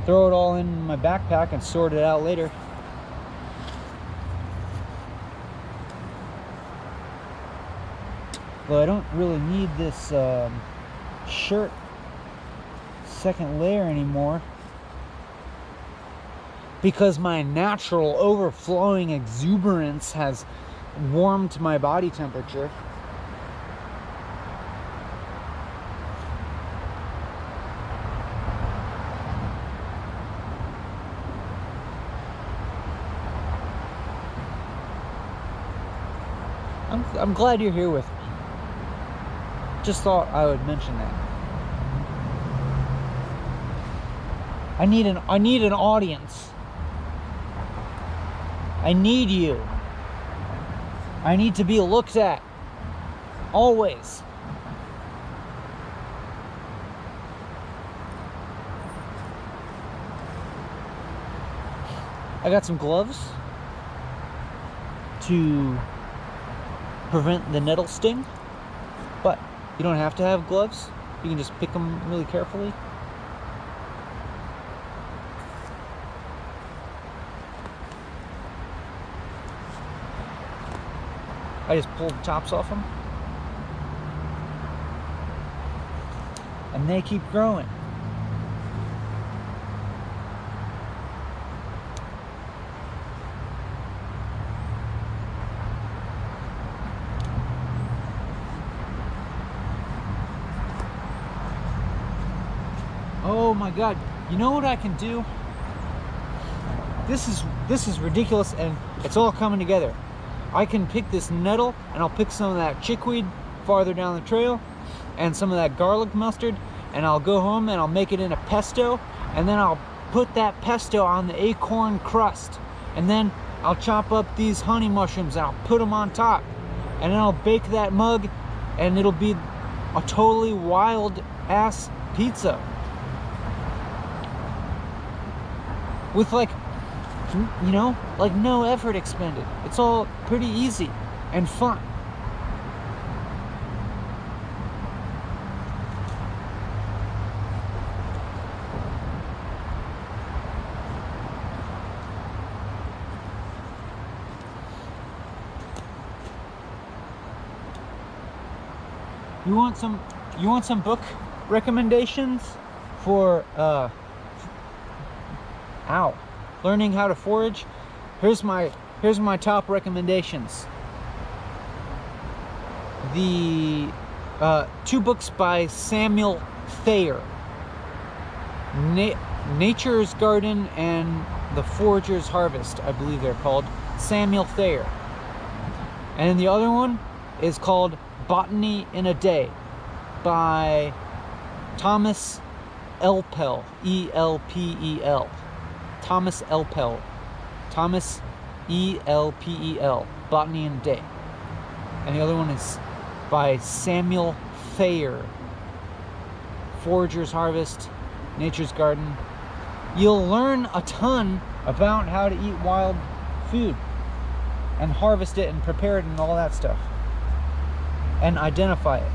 throw it all in my backpack and sort it out later. But I don't really need this shirt second layer anymore, because my natural overflowing exuberance has warmed my body temperature. I'm glad you're here with me. Just thought I would mention that. I need an audience. I need you. I need to be looked at. Always. I got some gloves to prevent the nettle sting, but you don't have to have gloves. You can just pick them really carefully. I just pulled the tops off them, and they keep growing. Oh my God, you know what I can do? This is ridiculous, and it's all coming together. I can pick this nettle, and I'll pick some of that chickweed farther down the trail, and some of that garlic mustard, and I'll go home and I'll make it in a pesto, and then I'll put that pesto on the acorn crust, and then I'll chop up these honey mushrooms and I'll put them on top, and then I'll bake that mug, and it'll be a totally wild ass pizza with, like, you know, like, no effort expended. It's all pretty easy and fun. You want some book recommendations for learning how to forage? Here's my top recommendations. The two books by Samuel Thayer, Nature's Garden and The Forager's Harvest, I believe they're called. Samuel Thayer. And then the other one is called Botany in a Day by Thomas Elpel, E-L-P-E-L. Thomas Elpel. Thomas E-L-P-E-L. Botany in a Day. And the other one is by Samuel Thayer. Forager's Harvest, Nature's Garden. You'll learn a ton about how to eat wild food and harvest it and prepare it and all that stuff. And identify it.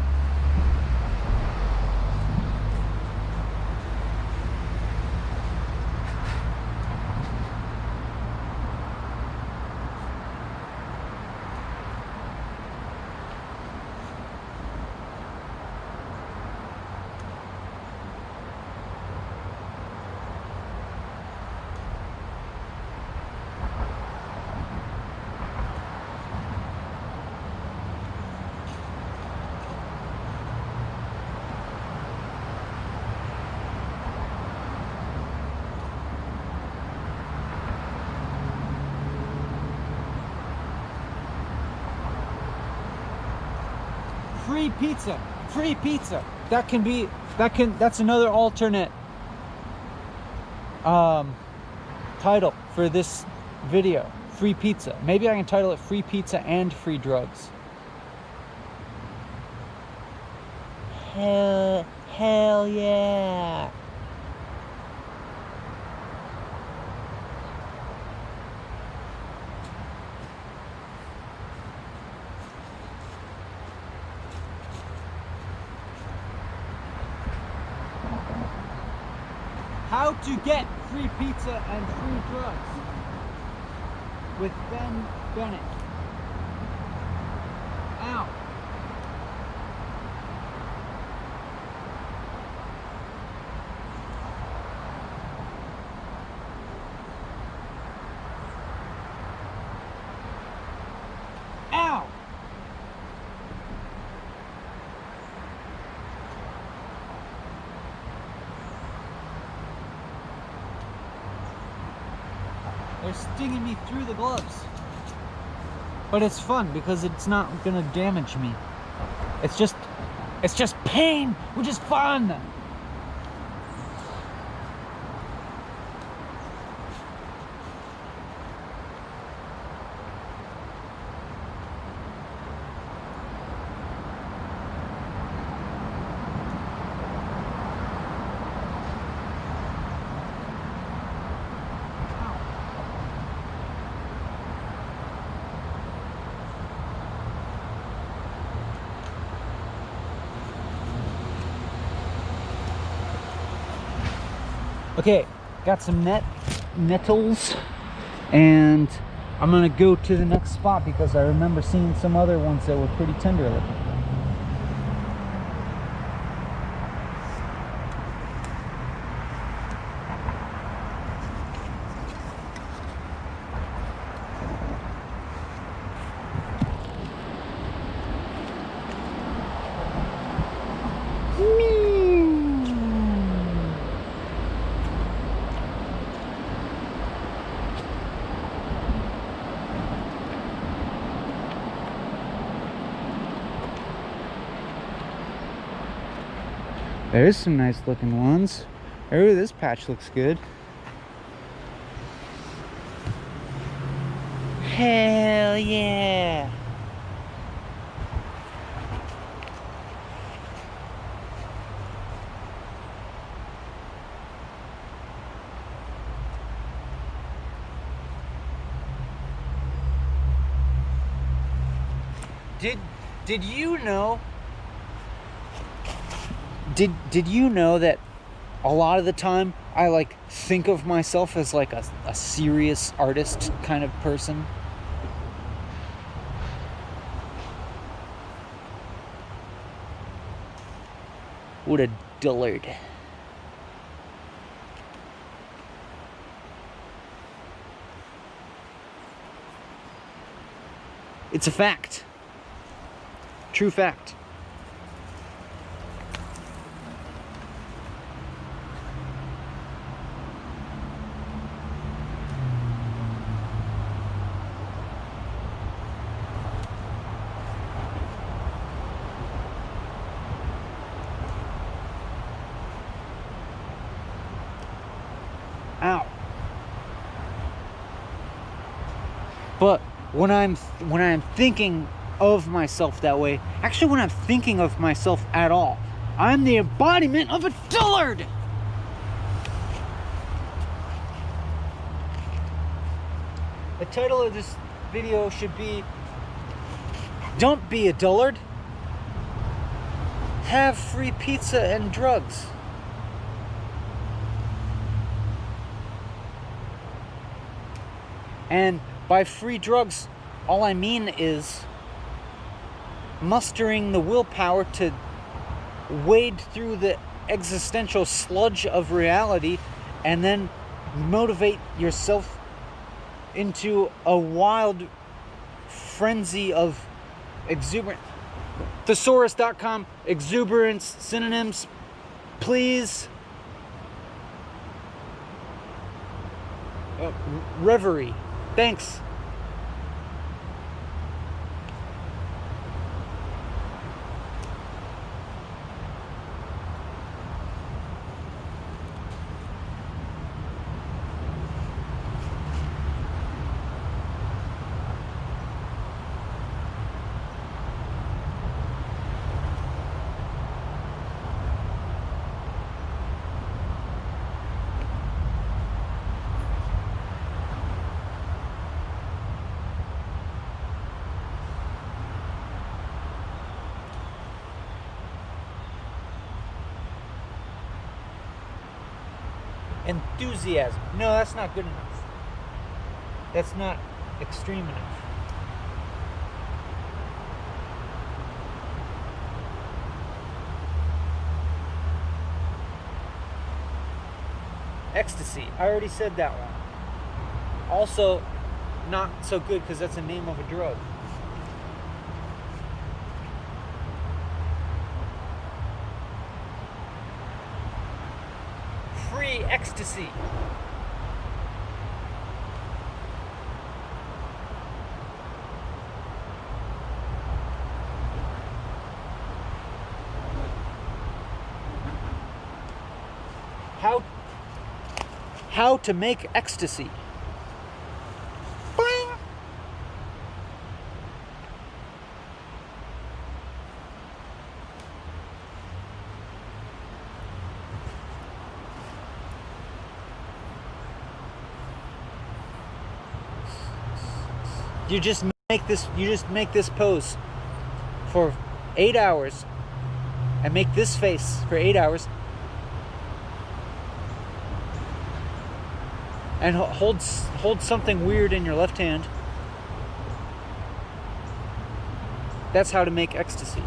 Free pizza. Free pizza. That's another alternate title for this video. Free pizza. Maybe I can title it Free Pizza and Free Drugs. Hell yeah. How to get free pizza and free drugs with Ben Bennett. Ow. Ow. They're stinging me through the gloves. But it's fun because it's not gonna damage me. It's just pain, which is fun. Okay, got some nettles, and I'm gonna go to the next spot because I remember seeing some other ones that were pretty tender looking. There's some nice looking ones. Oh, this patch looks good. Hell yeah. Did you know? Did you know that a lot of the time I like think of myself as like a serious artist kind of person? What a dullard. It's a fact. True fact. Ow. But when I'm thinking of myself that way, actually when I'm thinking of myself at all, I'm the embodiment of a dullard. The title of this video should be "Don't Be a Dullard. Have free pizza and drugs." And by free drugs, all I mean is mustering the willpower to wade through the existential sludge of reality and then motivate yourself into a wild frenzy of exuberance. Thesaurus.com, exuberance, synonyms, please. Reverie. Thanks. Enthusiasm. No, that's not good enough. That's not extreme enough. Ecstasy. I already said that one. Also, not so good because that's the name of a drug. Free ecstasy. How to make ecstasy. Boing. You just make this pose for 8 hours and make this face for 8 hours. And hold something weird in your left hand. That's how to make ecstasy.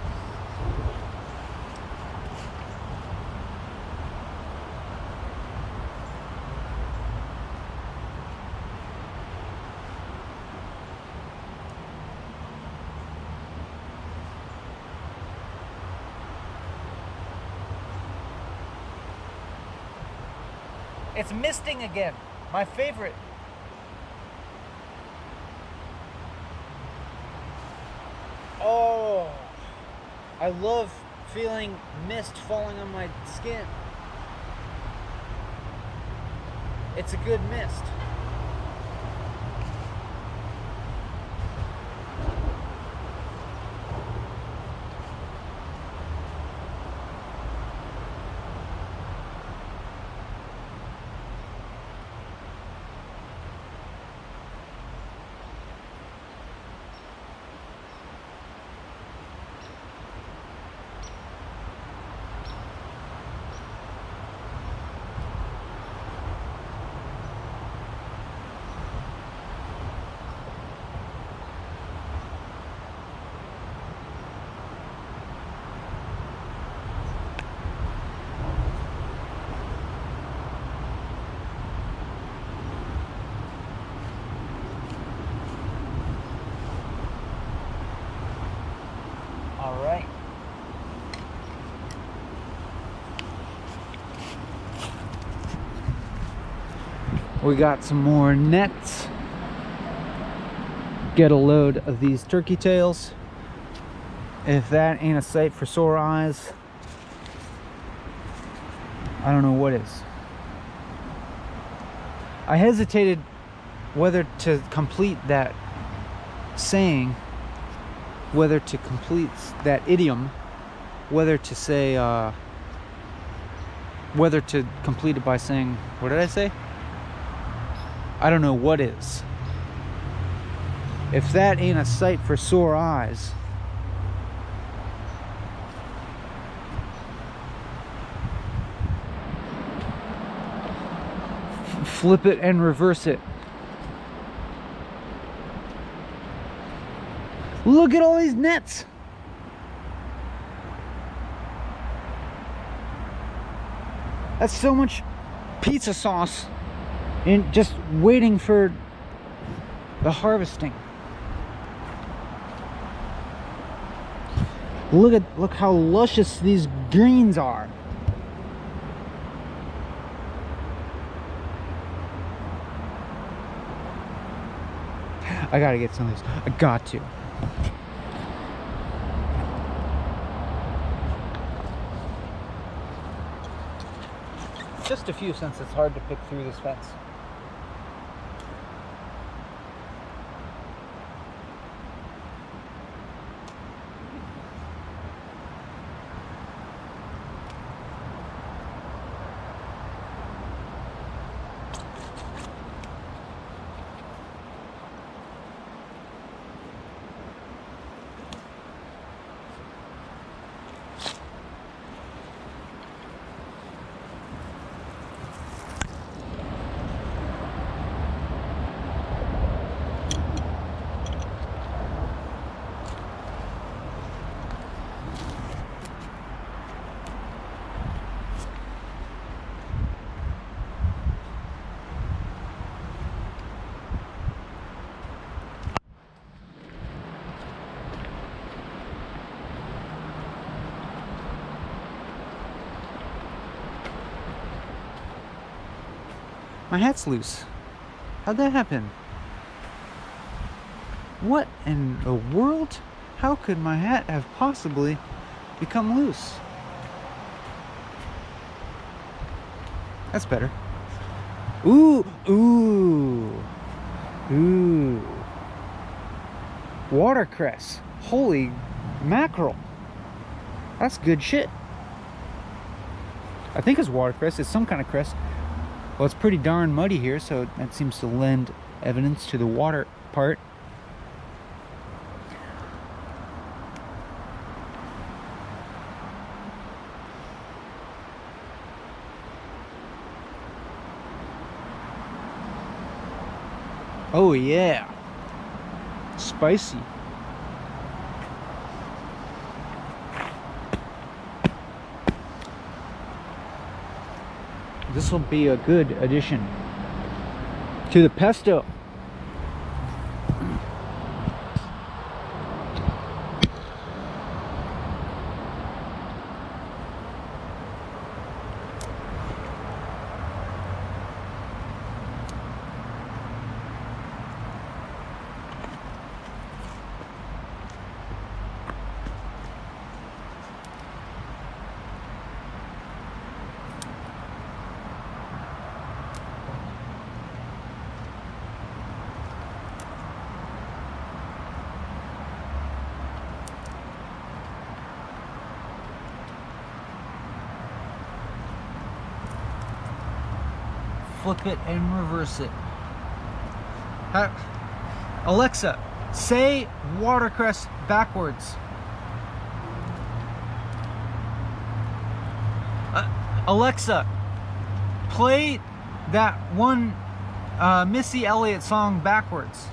It's misting again. My favorite. Oh, I love feeling mist falling on my skin. It's a good mist. All right. We got some more nets. Get a load of these turkey tails. If that ain't a sight for sore eyes, I don't know what is. I hesitated whether to complete that saying, whether to complete that idiom, whether to say, whether to complete it by saying, what did I say? I don't know what is. If that ain't a sight for sore eyes, flip it and reverse it. Look at all these nets. That's so much pizza sauce and just waiting for the harvesting. Look how luscious these greens are. I gotta get some of these. I got to. Just a few, since it's hard to pick through this fence. My hat's loose. How'd that happen? What in the world? How could my hat have possibly become loose? That's better. Ooh, ooh, ooh. Watercress. Holy mackerel. That's good shit. I think it's watercress. It's some kind of cress. Well, it's pretty darn muddy here, so that seems to lend evidence to the water part. Oh yeah, spicy. This will be a good addition to the pesto. Flip it and reverse it. Alexa, say watercress backwards. Alexa, play that one Missy Elliott song backwards.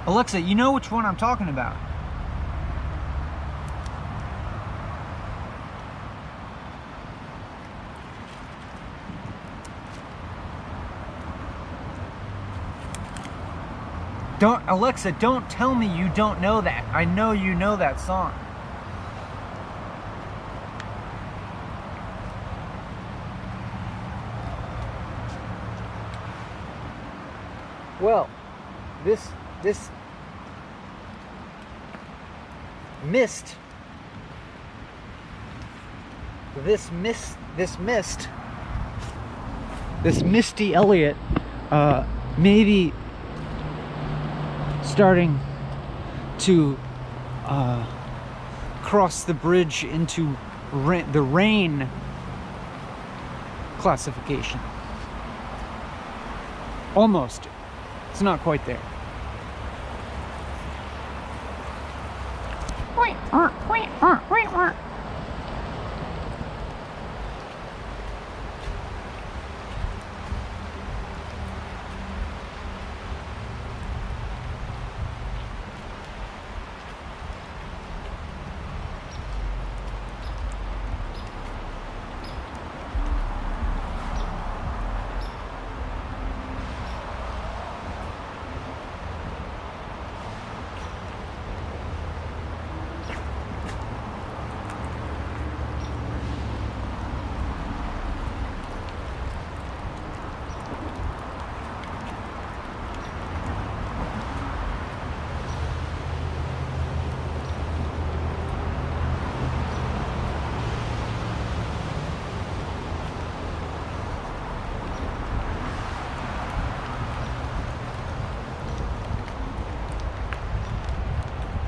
Alexa, you know which one I'm talking about. Alexa, don't tell me you don't know that. I know you know that song. Well, this Misty Elliott maybe starting to cross the bridge into the rain classification. Almost. It's not quite there.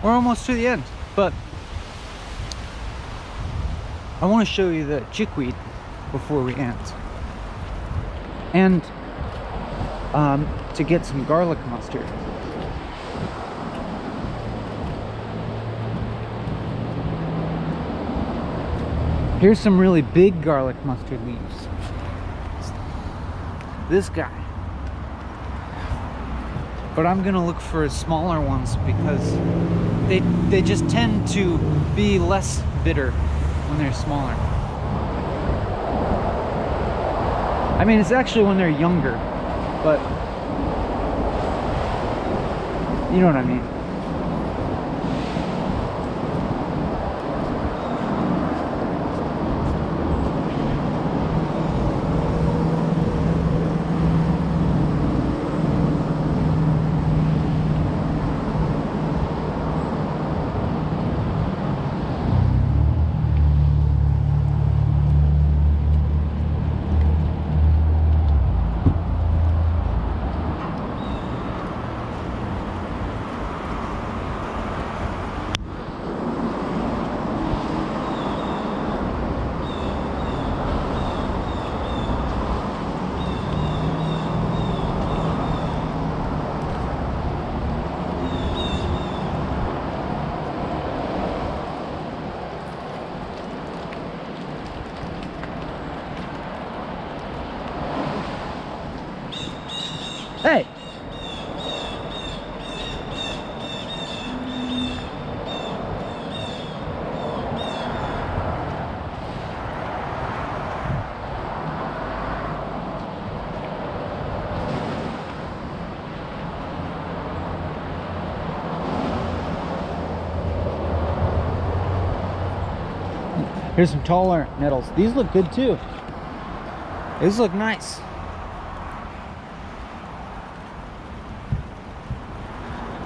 We're almost to the end, but I want to show you the chickweed before we end. And to get some garlic mustard. Here's some really big garlic mustard leaves. This guy. But I'm gonna look for smaller ones because they just tend to be less bitter when they're smaller. I mean, it's actually when they're younger, but you know what I mean. Hey! Here's some taller nettles. These look good too. These look nice.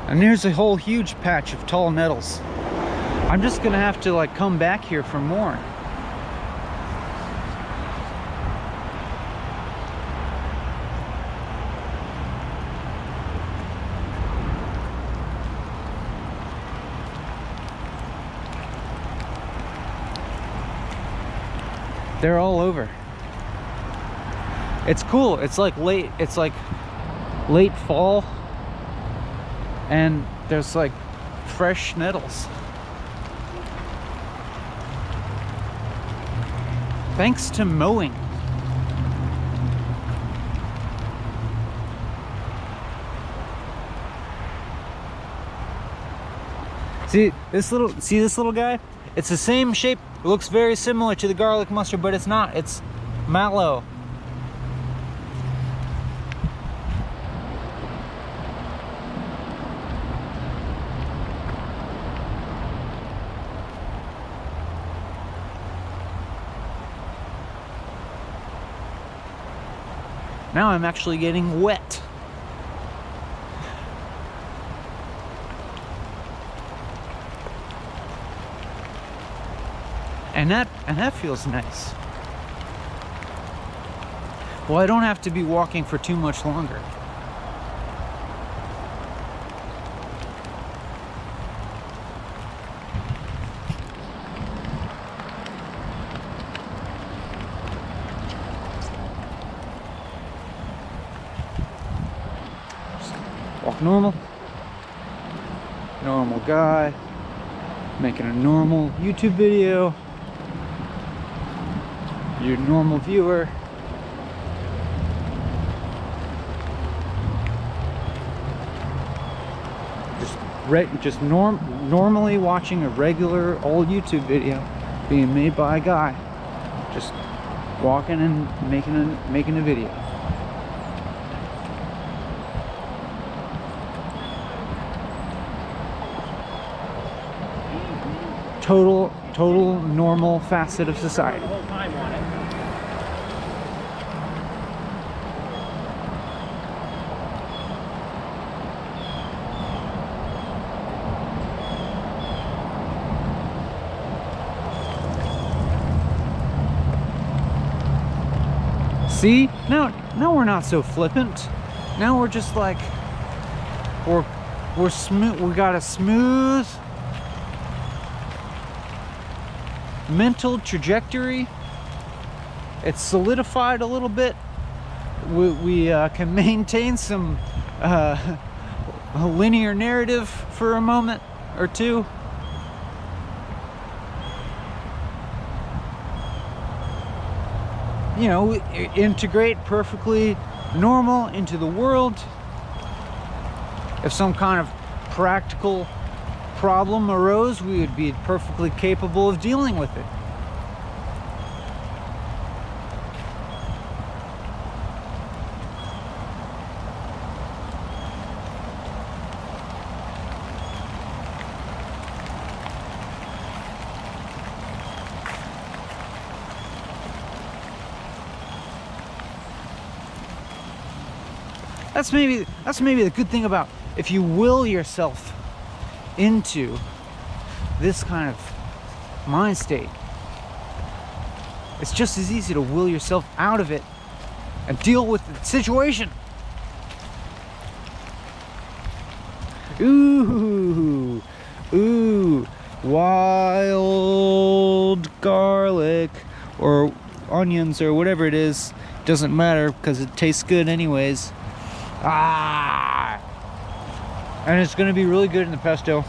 And there's a whole huge patch of tall nettles. I'm just gonna have to like come back here for more. They're all over. It's cool. It's like late fall, and there's like fresh nettles. Thanks to mowing. See this little guy? It's the same shape. It looks very similar to the garlic mustard, but it's not. It's mallow. Now I'm actually getting wet. And that feels nice. Well, I don't have to be walking for too much longer. Just walk normal. Normal guy. Making a normal YouTube video. Your normal viewer. Normally watching a regular old YouTube video being made by a guy, just walking and making a video. Total normal facet of society. See? Now we're not so flippant. Now we're just like we're smooth. We got a smooth mental trajectory. It's solidified a little bit. We can maintain some linear narrative for a moment or two. You know, integrate perfectly normal into the world. If some kind of practical problem arose, we would be perfectly capable of dealing with it. That's maybe the good thing about if you will yourself into this kind of mind state. It's just as easy to will yourself out of it and deal with the situation. Ooh, ooh, wild garlic or onions or whatever it is. Doesn't matter because it tastes good anyways. Ah! And it's gonna be really good in the pesto.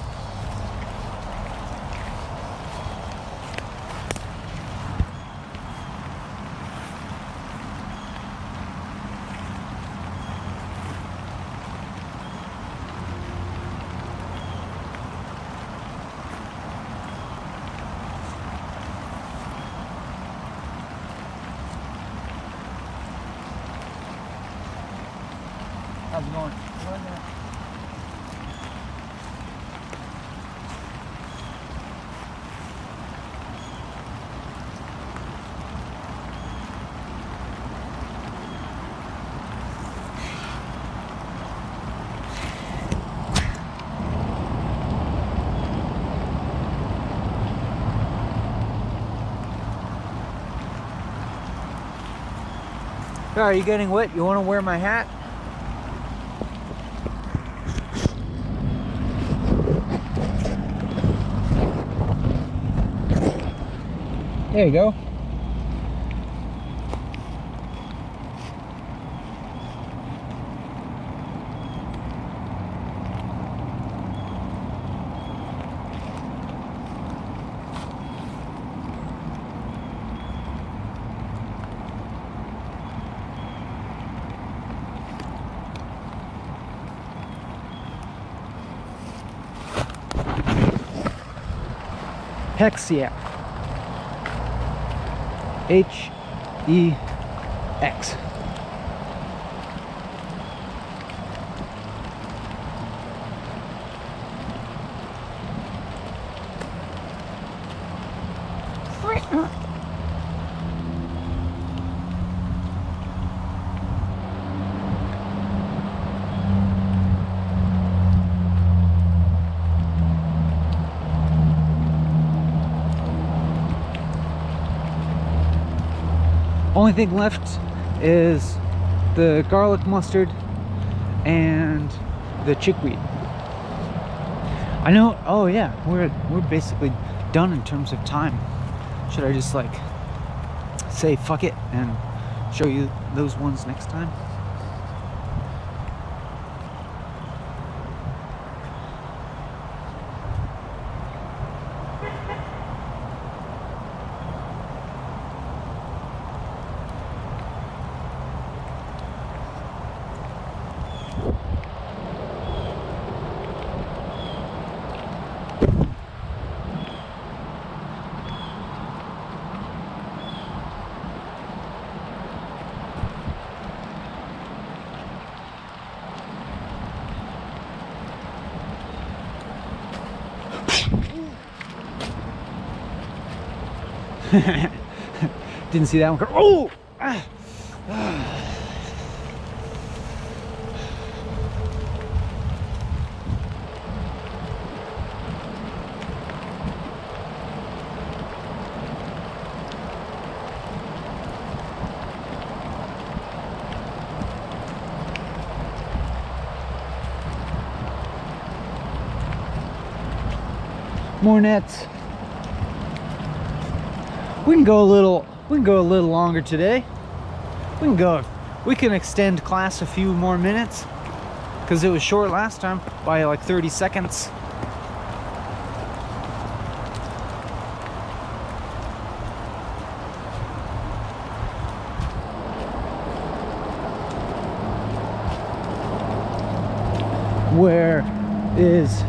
How's it going? Are you getting wet? You want to wear my hat? There you go. Hex, yeah. H-E-X. Only thing left is the garlic mustard and the chickweed. I know. Oh yeah, we're basically done in terms of time. Should I just like say fuck it and show you those ones next time? Didn't see that one. Oh! Ah. More nets. We can go a little longer today. We can extend class a few more minutes because it was short last time by like 30 seconds. Where is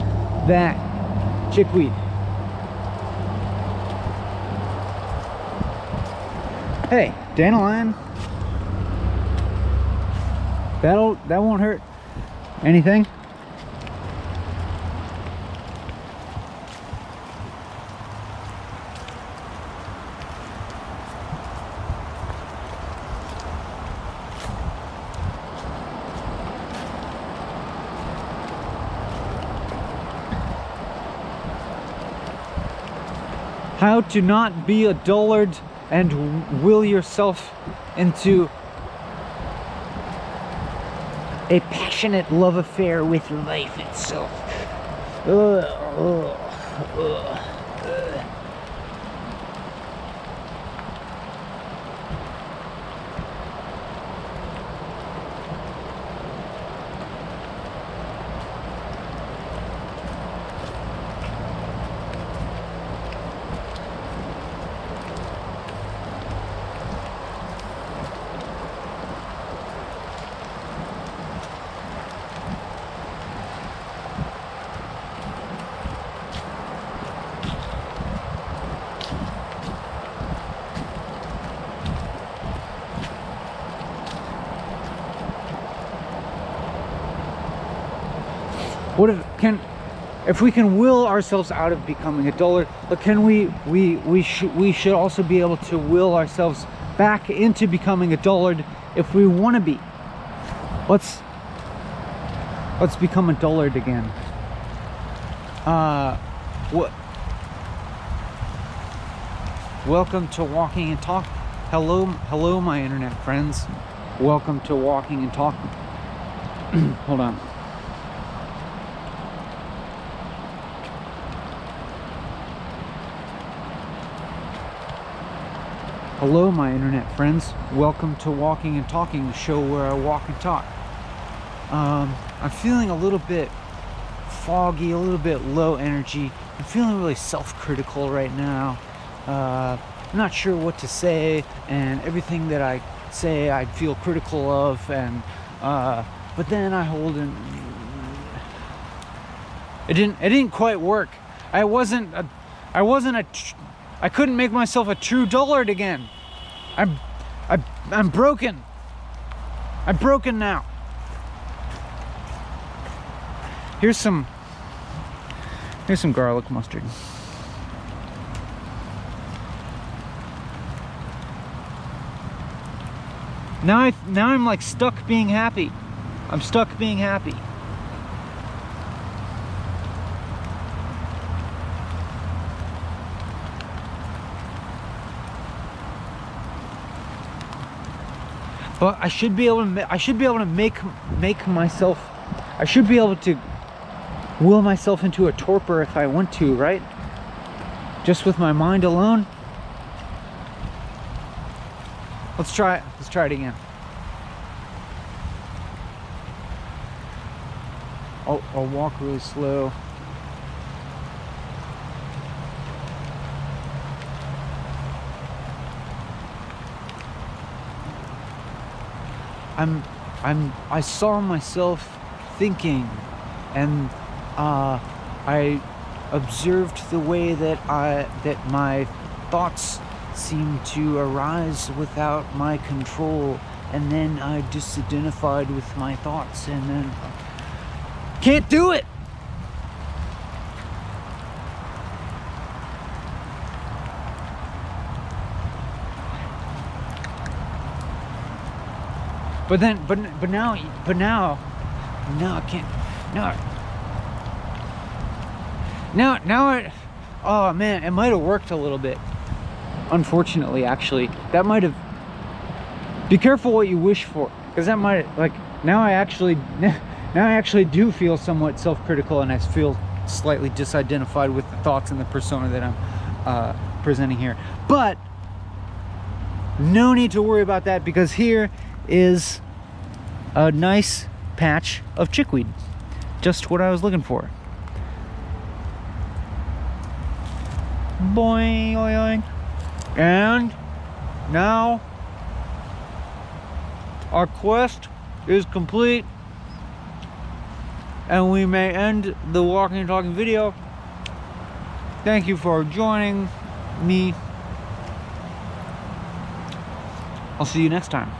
that chickweed? Hey, dandelion. That won't hurt anything. how to not be a dullard and will yourself into a passionate love affair with life itself. What if we can will ourselves out of becoming a dullard, but can we should also be able to will ourselves back into becoming a dullard if we want to be. Let's become a dullard again. What? Welcome to Walking and Talk. Hello, my internet friends. Welcome to Walking and Talk. Hold on. Hello, my internet friends. Welcome to Walking and Talking, the show where I walk and talk. I'm feeling a little bit foggy, a little bit low energy. I'm feeling really self-critical right now. I'm not sure what to say, and everything that I say I feel critical of, and but then I hold in. It didn't quite work. I couldn't make myself a true dullard again. I'm broken. I'm broken now. Here's some garlic mustard. Now I'm like stuck being happy. I'm stuck being happy. But I should be able to make myself. I should be able to will myself into a torpor if I want to, right? Just with my mind alone. Let's try it. Let's try it again. I'll walk really slow. I saw myself thinking, and I observed the way that my thoughts seemed to arise without my control, and then I disidentified with my thoughts, and then can't do it. But now I can't. Now oh man, it might have worked a little bit. Unfortunately, actually, that might have. Be careful what you wish for, because that might, like, now I actually do feel somewhat self-critical, and I feel slightly disidentified with the thoughts and the persona that I'm presenting here. But no need to worry about that, because here is a nice patch of chickweed. Just what I was looking for. Boing, boing. And now our quest is complete, and we may end the walking and talking video. Thank you for joining me. I'll see you next time.